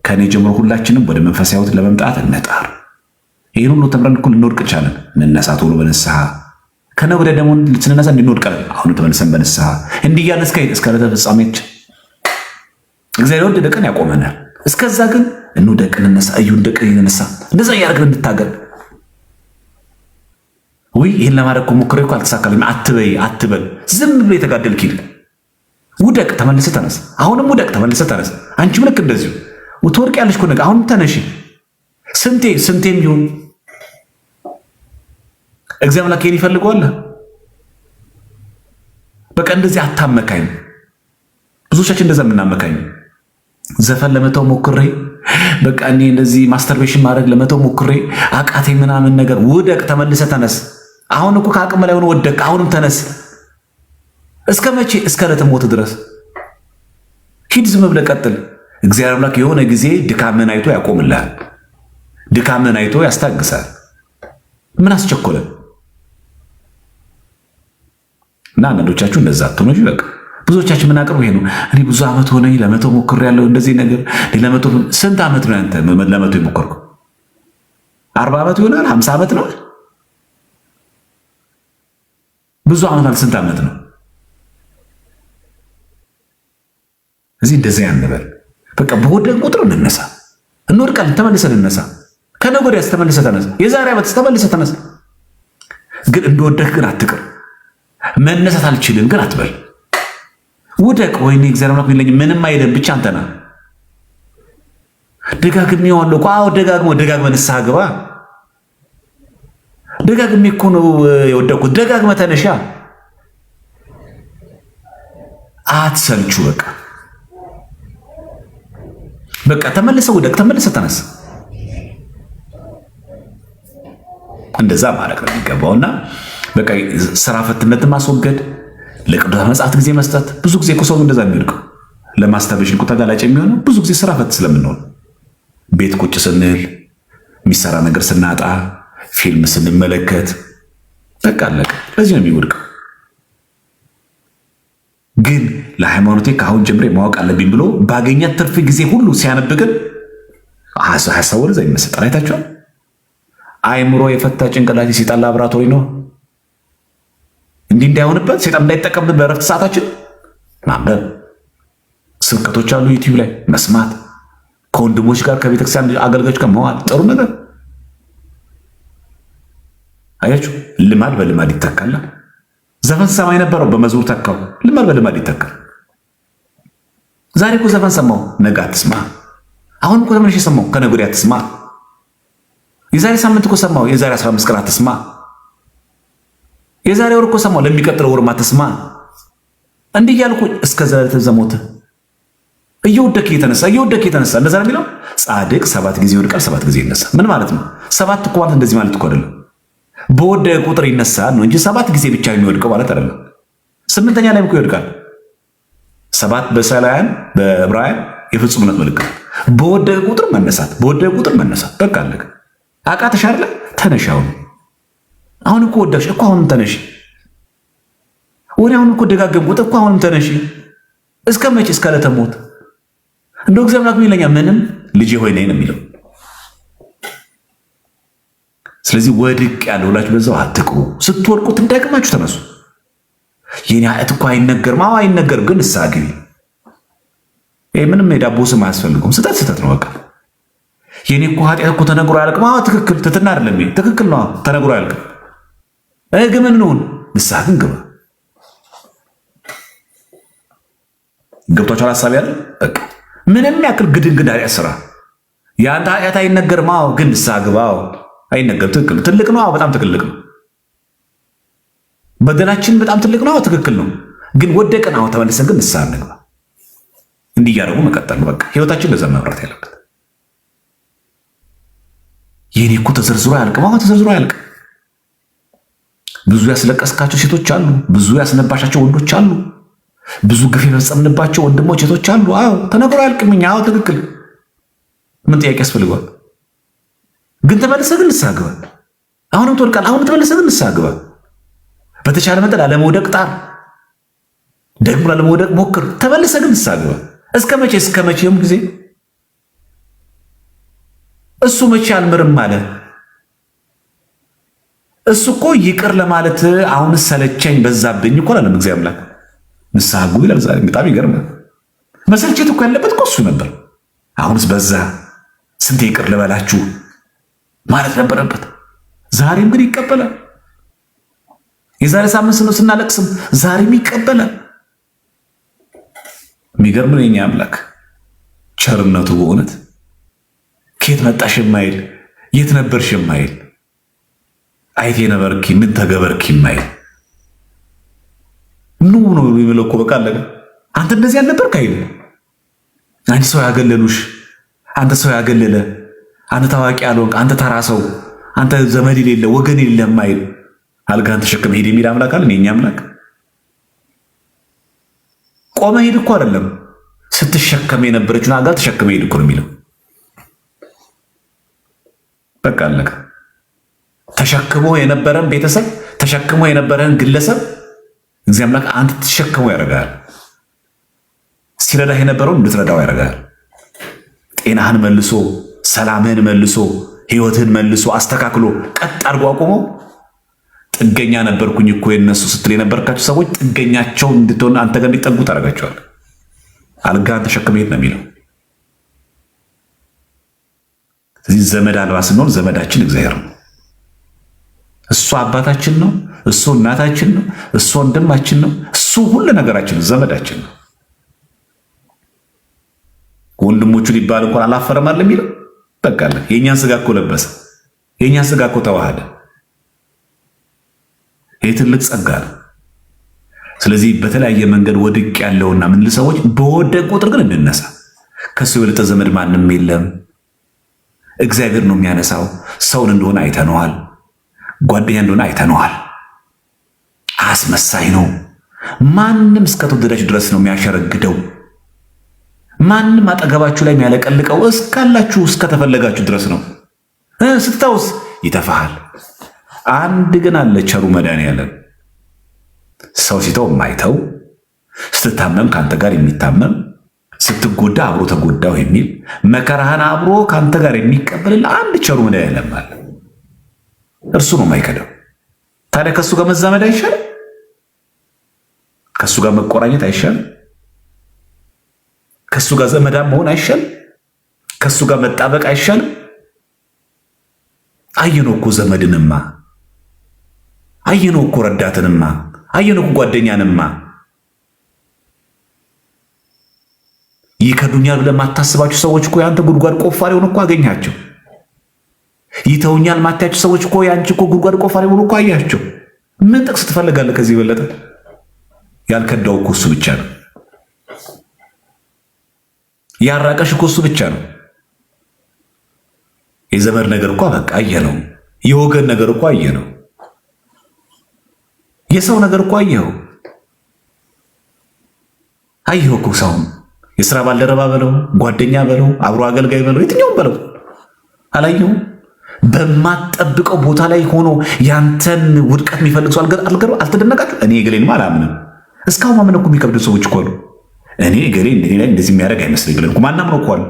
ከኔ ጀምሮ ሁላችንም ወደ መንፈሳዊ ሕይወት ለመምጣት እንጣር። ይህን ሁሉ ተምረን እኮ ልንወድቅ ቻለን። እንነሳ ቶሎ በንስሐ ከነገ ወዲያ ደግሞ ስንነሳ እንድንወድቃለን። አሁን ተመልሰን በንስሐ እንዲህ እያልን እስከ ዕለተ ፍጻሜች እግዚአብሔር ወደደ ቀን ያቆመናል። እስከዛ ግን እንውደቅ፣ እንነሳ፣ እዩ እንደቅ እንነሳ፣ እንደዛ እያደረግን እንታገል። ወይ ይህን ለማድረግ ሞክሬ እኮ አልተሳካልኝም አትበል። ዝም ብሎ የተጋደልክ ሂድ። ውደቅ፣ ተመልሰ ተነስ። አሁንም ውደቅ፣ ተመልሰ ተነስ። አንቺም ልክ እንደዚሁ ትወድቂያለሽ እኮ ነገ። አሁንም ተነሺ። ስንቴም ቢሆን እግዚአብሔር አምላክ ይሄን ይፈልገዋል። በቃ እንደዚህ አታመካኝ። ብዙዎቻችን እንደዛ የምናመካኝ ዘፈን ለመተው ሞክሬ በቃ እኔ እንደዚህ ማስተርቤሽን ማድረግ ለመተው ሞክሬ አቃቴ ምናምን ነገር። ውደቅ፣ ተመልሰ ተነስ። አሁን እኮ ከአቅም በላይ ሆነ ወደቅ። አሁንም ተነስ። እስከ መቼ? እስከ ዕለተ ሞት ድረስ ሂድ። ዝም ብለህ ቀጥል። እግዚአብሔር አምላክ የሆነ ጊዜ ድካምን አይቶ ያቆምልሃል። ድካምን አይቶ ያስታግሳል። ምን አስቸኮለ? እና አንዳንዶቻችሁ እንደዛ አትሆኑ። በቃ ብዙዎቻችን ምን አቅርቡ ይሄ ነው። እኔ ብዙ ዓመት ሆነኝ ለመተው ሞክሬያለሁ እንደዚህ ነገር ለመተው። ስንት ዓመት ነው አንተ ለመተው የሞከርከው? 40 ዓመት ይሆናል? 50 ዓመት ነው? ብዙ ዓመት ማለት ስንት ዓመት ነው? እዚህ እንደዚህ ያንበል። በቃ በወደቅን ቁጥር እንነሳ። እንወድቃለን፣ ተመልሰን እንነሳ። ከነገ ወዲያ ተመልሰህ ተነሳ። የዛሬ ዓመት ተመልሰህ ተነሳ። ግን እንደወደቅ ግን አትቅር። መነሳት አልችልም ግን አትበል። ውደቅ። ወይኔ እግዚአብሔር አምላክ ይለኝ ምንም አይደለም ብቻ አንተ ነህ። ደጋግሜዋለሁ እኮ። አዎ ደጋግመህ ንስሐ ግባ። ደጋግሜ እኮ ነው የወደቅኩት። ደጋግመህ ተነሻ። አትሰልቹ። በቃ ተመልሰህ ውደቅ፣ ተመልሰህ ተነስ። እንደዛ ማድረግ ነው የሚገባውና በቃ ስራ ፈትነትን ማስወገድ፣ ለቅዱሳን መጽሐፍት ጊዜ መስጠት። ብዙ ጊዜ እኮ ሰው እንደዛ የሚወድቀው ለማስተርቤሽን እኮ ተጋላጭ የሚሆነው ብዙ ጊዜ ስራ ፈት ስለምንሆን፣ ቤት ቁጭ ስንል፣ የሚሰራ ነገር ስናጣ፣ ፊልም ስንመለከት፣ በቃ አለቀ። ለዚህ ነው የሚወድቀው። ግን ለሃይማኖቴ ከአሁን ጀምሬ ማወቅ አለብኝ ብሎ ባገኛት ትርፍ ጊዜ ሁሉ ሲያነብ ግን ሀሳብ ወደዛ ይመሰጣል። አይታችኋል። አይምሮ የፈታ ጭንቅላት የሴጣን ላብራቶሪ ነው። እንዲህ እንዳይሆንበት ሴጣን እንዳይጠቀምብን በእረፍት ሰዓታችን ማንበብ፣ ስብከቶች አሉ ዩቲዩብ ላይ መስማት፣ ከወንድሞች ጋር ከቤተክርስቲያን አገልጋዮች ጋር መዋል ጥሩ ነገር። አያችሁ፣ ልማድ በልማድ ይተካል። ዘፈን ሰማ የነበረው በመዝሙር ተካው። ልማድ በልማድ ይተካል። ዛሬ እኮ ዘፈን ሰማው፣ ነገ አትስማ። አሁን እኮ ተመልሼ ሰማው፣ ከነገ ወዲያ አትስማ። የዛሬ ሳምንት እኮ ሰማው፣ የዛሬ 15 ቀን አትስማ። የዛሬ ወር እኮ ሰማው፣ ለሚቀጥለው ወር አትስማ። እንዲህ እያልኩ እስከ ዘላለም ዘሞተ እየወደቀ የተነሳ እንደዛ ነው የሚለው። ጻድቅ 7 ጊዜ ይወድቃል፣ 7 ጊዜ ይነሳ። ምን ማለት ነው? 7 እኮ ማለት እንደዚህ ማለት እኮ አይደለም። በወደቀ ቁጥር ይነሳል ነው እንጂ 7 ጊዜ ብቻ የሚወድቀው ማለት አይደለም። 8ኛ ላይ እኮ ይወድቃል። 7 በሰላያን በዕብራውያን የፍጹምነት ምልክት። በወደቀ ቁጥር መነሳት፣ በቃ አለቀ። አቃተሽ አይደለ? ተነሽ። አሁን እኮ ወደቅሽ እኮ አሁንም ተነሽ። አሁን እኮ ደጋገምኩት እኮ አሁንም ተነሽ። እስከ መቼ? እስከ ዕለተ ሞት። እንደው እግዚአብሔር ምን ይለኛል? ምንም ልጄ ሆይ ነኝ ነው የሚለው። ስለዚህ ወድቅ ያለው ብላችሁ በዛው አትቅሩ። ስትወድቁ ትደግማችሁ ተነሱ። የኔ ኃጢአት እኮ አይነገርም። አዎ አይነገርም፣ ግን ንስሐ ግቢ። ይሄ ምንም የዳቦ ስም አያስፈልገውም። ስህተት ነው በቃ። የኔ እኮ ኃጢአት እኮ ተነግሮ አያልቅም። አዎ ትክክል፣ ትትና አይደለም ይሄ ትክክል ነው። ተነግሮ አያልቅም። ግን ምን ነው ንስሐ ግን ግባ። ገብቷችኋል? ሐሳብ ያለ በቃ ምንም ያክል ግድንግድ ኃጢአት ስራ የአንተ ኃጢአት አይነገርም። አዎ ግን ንስሐ ግባ። አይነገርም። ትክክል ነው። ትልቅ ነው። አዎ በጣም ትልቅ ነው። በደላችን በጣም ትልቅ ነው። ትክክል ነው። ግን ወደቀን። አዎ ተመልሰን ግን ንስሐ እንግባ። እንዲህ እያደረጉ መቀጠል ነው በቃ። ህይወታችን ለዛ መብራት ያለበት። የኔ እኮ ተዘርዝሮ አያልቅም። አዎ ተዘርዝሮ አያልቅም። ብዙ ያስለቀስካቸው ሴቶች አሉ። ብዙ ያስነባሻቸው ወንዶች አሉ። ብዙ ግፍ የፈጸምንባቸው ወንድሞች ሴቶች አሉ። አዎ ተነግሮ አያልቅም። አዎ ትክክል። ምን ጥያቄ ያስፈልገዋል? ግን ተመልሰህ ግን ንስሐ ግባ። አሁንም ትወድቃለህ። አሁንም ተመልሰህ ግን ንስሐ ግባ። በተቻለ መጠን አለመውደቅ ጣር። ደግሞ ላለመውደቅ ሞክር። ተመልሰህ ግን ንስሐ ግባ። እስከ መቼ? እስከ መቼም ጊዜ እሱ መቼ አልምርም አለ። እሱ እኮ ይቅር ለማለት አሁን ሰለቸኝ በዛብኝ እኮ አላለም እግዚአብሔር አምላክ። ንስሐ ግቡ ይላል። ዛሬ በጣም ይገርማል። መሰልቸት እኮ ያለበት እኮ እሱ ነበር። አሁንስ በዛ። ስንት ይቅር ልበላችሁ ማለት ነበረበት። ዛሬም ግን ይቀበላል። የዛሬ ሳምንት ነው ስናለቅስም ዛሬም ይቀበላል። የሚገርም ነው የኛ አምላክ ቸርነቱ በእውነት ከየት መጣሽ የማይል የት ነበርሽ የማይል አይቴ ነበርኪ ምን ተገበርኪ የማይል ኑ ነው የሚለው እኮ በቃ አለቀ። አንተ እንደዚህ አልነበርክ አይል። አንቺ ሰው ያገለሉሽ፣ አንተ ሰው ያገለለ፣ አንተ ታዋቂ ያልሆንክ፣ አንተ ተራ ሰው፣ አንተ ዘመድ የሌለ ወገን የሌለ የማይል አልጋን ተሸክመ ሄድ የሚል አምላክ አለ። የኛ አምላክ ቆመ ሄድ እኮ አይደለም፣ ስትሸከመ የነበረችውን አልጋ ተሸክመ ሄድ እኮ ነው የሚለው። በቃ አለቀ። ተሸክሞ የነበረን ቤተሰብ፣ ተሸክሞ የነበረን ግለሰብ እግዚአብሔር አምላክ አንተ ተሸክሞ ያደርጋል። ሲረዳህ የነበረውን እንድትረዳው ያደርጋል። ጤናህን መልሶ፣ ሰላምህን መልሶ፣ ህይወትህን መልሶ አስተካክሎ ቀጥ አድርጎ አቁሞ ጥገኛ ነበርኩኝ እኮ የነሱ ስትል የነበርካቸው ሰዎች ጥገኛቸው እንድትሆን አንተ ጋር እንዲጠጉ ታደርጋቸዋል። አልጋን ተሸክመ ሄድ ነው የሚለው። ስለዚህ ዘመድ አልባ ስንሆን ዘመዳችን እግዚአብሔር ነው። እሱ አባታችን ነው። እሱ እናታችን ነው። እሱ ወንድማችን ነው። እሱ ሁሉ ነገራችን ነው። ዘመዳችን ነው። ወንድሞቹ ሊባል እንኳን አላፈረም አለ የሚለው በቃ አለ። የእኛን ስጋ እኮ ለበሰ። የእኛን ስጋ እኮ ተዋሃደ። ይህ ትልቅ ጸጋ ነው። ስለዚህ በተለያየ መንገድ ወድቅ ያለውና ምን ሰዎች በወደቅ ቁጥር ግን እንነሳ። ከሱ የበለጠ ዘመድ ማንም የለም። እግዚአብሔር ነው የሚያነሳው። ሰውን እንደሆነ አይተነዋል። ጓደኛ እንደሆነ አይተነዋል። አስመሳይ ነው። ማንም እስከተወደዳችሁ ድረስ ነው የሚያሸረግደው። ማንም አጠገባችሁ ላይ የሚያለቀልቀው እስካላችሁ እስከተፈለጋችሁ ድረስ ነው። ስትታውስ ይተፋሃል። አንድ ግን አለ ቸሩ መድኃኒዓለም፣ ሰው ሲተው የማይተው ስትታመም ከአንተ ጋር የሚታመም ስትጎዳ አብሮ ተጎዳው የሚል መከራህን አብሮ ከአንተ ጋር የሚቀበልል አንድ ቸሩ መድኃኒዓለም አለ። እርሱ ነው የማይከዳው። ታዲያ ከእሱ ጋር መዛመድ አይሻልም? ከእሱ ጋር መቆራኘት አይሻልም? ከእሱ ጋር ዘመዳም መሆን አይሻልም? ከእሱ ጋር መጣበቅ አይሻልም? አየነው እኮ ዘመድንማ፣ አየነው እኮ ረዳትንማ፣ አየነው እኮ ጓደኛንማ። ይከዱኛል ብለህ ማታስባችሁ ሰዎች እኮ የአንተ ጉድጓድ ቆፋሪ ሆኖ እኮ አገኛቸው። ይተውኛል ማታያችሁ ሰዎች እኮ የአንቺ እኮ ጉድጓድ ቆፋሪ ሆኖ እኮ አያቸው። ምን ጥቅስ ትፈልጋለህ ከዚህ በለጠ? ያልከዳው እኮ እሱ ብቻ ነው። ያራቀሽ እኮ እሱ ብቻ ነው። የዘመድ ነገር እኮ በቃ አየነው። የወገን ነገር እኮ አየነው። የሰው ነገር እኮ አየኸው እኮ ሰውን የሥራ ባልደረባ በለው ጓደኛ በለው አብሮ አገልጋይ በለው የትኛውም በለው አላየሁም። በማትጠብቀው ቦታ ላይ ሆኖ ያንተን ውድቀት የሚፈልግ ሰው አልተደነቃችሁ? እኔ እገሌን አላምንም። እስካሁን ማመን እኮ የሚከብዱ ሰዎች እኮ አሉ። እኔ እገሌ እንደኔ ላይ እንደዚህ የሚያደርግ አይመስለኝ ብለን እኮ ማናምነው እኮ አሉ።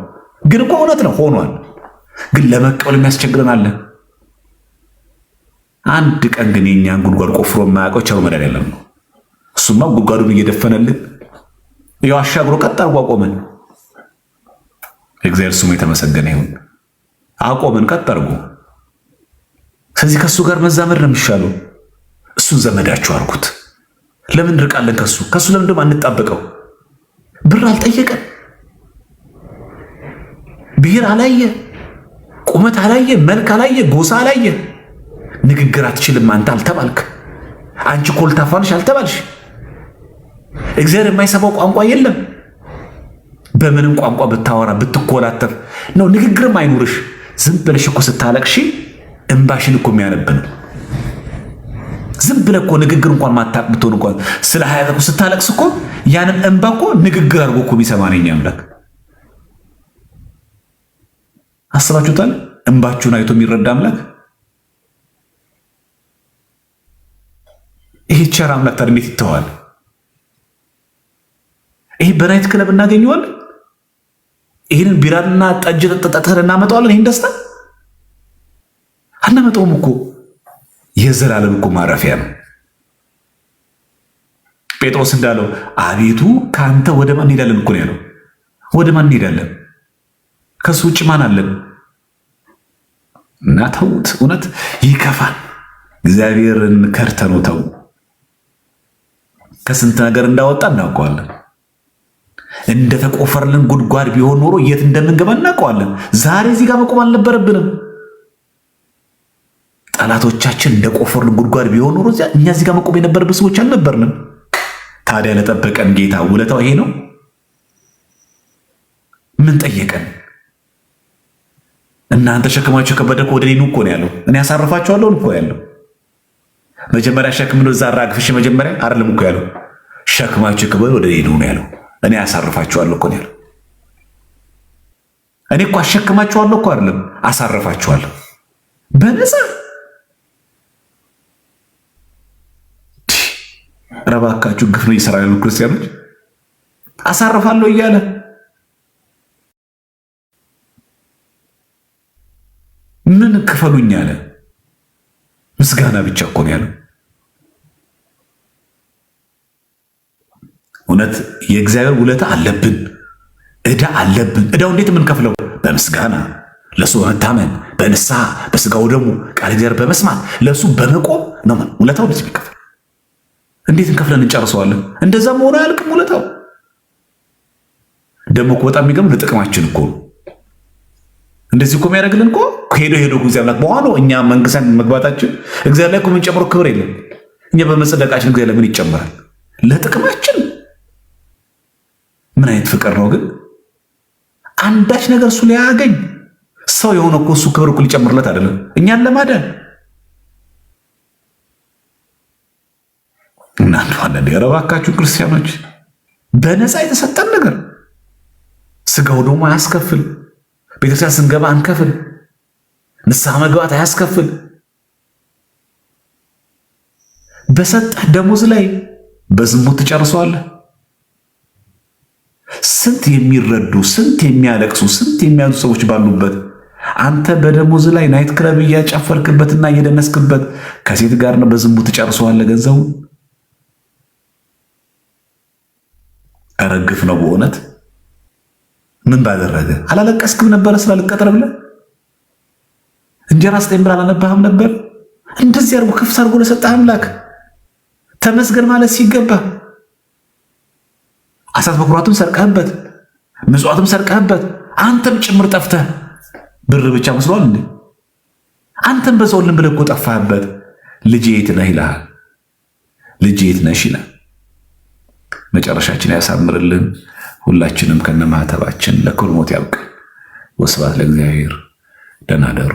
ግን እኮ እውነት ነው ሆኗል። ግን ለመቀበል የሚያስቸግረን አለ። አንድ ቀን ግን የኛን ጉድጓድ ቆፍሮ የማያውቀው ቸሩ መድኃኒዓለም ነው። እሱማ ጉድጓዱን እየደፈነልን ያው አሻግሮ ቀጥ አድርጎ አቆመን። እግዚአብሔር ስሙ የተመሰገነ ይሁን። አቆመን ቀጥ አድርጎ። ስለዚህ ከእሱ ጋር መዛመድ ነው የሚሻለው። እሱን ዘመዳችሁ አድርጉት። ለምን እንርቃለን ከሱ? ከሱ ለምን ደግሞ አንጣበቀው? ብር አልጠየቀን፣ ብሔር አላየ፣ ቁመት አላየ፣ መልክ አላየ፣ ጎሳ አላየ። ንግግር አትችልም አንተ አልተባልክ። አንቺ ኮልታፋንሽ አልተባልሽ። እግዚአብሔር የማይሰማው ቋንቋ የለም። በምንም ቋንቋ ብታወራ ብትኮላተፍ ነው ንግግርም አይኑርሽ። ዝም ብለሽ እኮ ስታለቅሺ እንባሽን እኮ የሚያነብ ነው። ዝም ብለህ እኮ ንግግር እንኳን ማታቅ ብትሆን እንኳን ስለ ሀያት እኮ ስታለቅስ እኮ ያንን እንባ እኮ ንግግር አድርጎ እኮ የሚሰማ ነኝ አምላክ። አስባችሁታል? እንባችሁን አይቶ የሚረዳ አምላክ። ይሄ ቸር አምላክ ታዲያ እንዴት ይተዋል? ይሄ በናይት ክለብ እናገኘዋለን። ይህንን ቢራና ጠጅ ጠጥተን እናመጣዋለን። ይህን ደስታ አናመጣውም እኮ። የዘላለም እኮ ማረፊያ ነው። ጴጥሮስ እንዳለው አቤቱ ከአንተ ወደ ማን እንሄዳለን እኮ ነው ያለው። ወደ ማን እንሄዳለን? ከሱ ውጭ ማን አለን? እና ተውት። እውነት ይከፋል። እግዚአብሔርን ከርተነው ተው። ከስንት ነገር እንዳወጣ እናውቀዋለን። እንደተቆፈረልን ጉድጓድ ቢሆን ኖሮ የት እንደምንገባ እናውቀዋለን። ዛሬ እዚህ ጋር መቆም አልነበረብንም። ጠላቶቻችን እንደቆፈርን ጉድጓድ ቢሆን ኖሮ እኛ እዚህ ጋር መቆም የነበረብን ሰዎች አልነበርንም። ታዲያ ለጠበቀን ጌታ ውለታው ይሄ ነው። ምን ጠየቀን? እናንተ ሸክማችሁ ከበደ ወደ እኔ ኑ እኮ ነው ያለው። እኔ ያሳርፋችኋለሁ እኮ ያለው። መጀመሪያ ሸክም ነው እዛ አራግፍሽ መጀመሪያ አይደለም እኮ ያለው። ሸክማችሁ ከበደ ወደ እኔ ኑ ነው ያለው። እኔ ያሳርፋችኋለሁ እኮ ነው ያለው። እኔ እኮ አሸክማችኋለሁ እኮ አይደለም አሳርፋችኋለሁ በነፃ። ረባካችሁ ግፍ ነው እየሰራ ያሉ ክርስቲያኖች። አሳርፋለሁ እያለ ምን ክፈሉኝ አለ። ምስጋና ብቻ እኮ ነው ያለው። እውነት የእግዚአብሔር ውለታ አለብን፣ ዕዳ አለብን። ዕዳው እንዴት የምንከፍለው? በምስጋና ለእሱ በመታመን በንስሐ በስጋው ደግሞ ቃል እግዚአብሔር በመስማት ለእሱ በመቆም ነው ውለታው እንደዚህ የሚከፈል። እንዴት እንከፍለን እንጨርሰዋለን? እንደዛ መሆኑ አያልቅም ውለታው። ደግሞ እኮ በጣም የሚገርም ለጥቅማችን እኮ ነው። እንደዚህ እኮ የሚያደርግልን እኮ ሄዶ እግዚአብሔር አምላክ በኋላ እኛ መንግስት መግባታችን እግዚአብሔር ላይ እኮ የምንጨምረው ክብር የለም። እኛ በመጸደቃችን እግዚአብሔር ለምን ይጨምራል? ለጥቅማችን። ምን አይነት ፍቅር ነው ግን! አንዳች ነገር እሱ ሊያገኝ ሰው የሆነ እኮ እሱ ክብር እኮ ሊጨምርለት አይደለም፣ እኛን ለማዳን። እናንተ አንዳንዴ ኧረ እባካችሁ ክርስቲያኖች፣ በነፃ የተሰጠን ነገር ስጋው ደግሞ አያስከፍል። ቤተክርስቲያን ስንገባ አንከፍል። ንስሐ መግባት አያስከፍል። በሰጠህ ደሞዝ ላይ በዝሙት ትጨርሰዋለህ። ስንት የሚረዱ ስንት የሚያለቅሱ ስንት የሚያዙ ሰዎች ባሉበት አንተ በደሞዝ ላይ ናይት ክለብ እያጨፈርክበትና እየደነስክበት ከሴት ጋር ነው በዝሙት ትጨርሰዋለህ ገንዘቡ። አረግፍ ነው በእውነት። ምን ባደረገ? አላለቀስክም ነበር ስላልቀጠር ብለህ? እንጀራ ስጠኝ ብለህ አላነባህም ነበር? እንደዚህ አድርጎ ክፍት አድርጎ ለሰጠህ አምላክ ተመስገን ማለት ሲገባ አሳት በኩራቱን ሰርቀህበት፣ ምጽዋትም ሰርቀህበት፣ አንተም ጭምር ጠፍተህ ብር ብቻ መስሏል እንዴ? አንተም በሰውልን ብለህ እኮ ጠፋህበት። ልጄ የት ነህ ይልሃል። ልጄ የት ነሽ ይላል። መጨረሻችን ያሳምርልን። ሁላችንም ከነማህተባችን ለክብር ሞት ያብቃን። ወስብሐት ለእግዚአብሔር። ደህና እደሩ።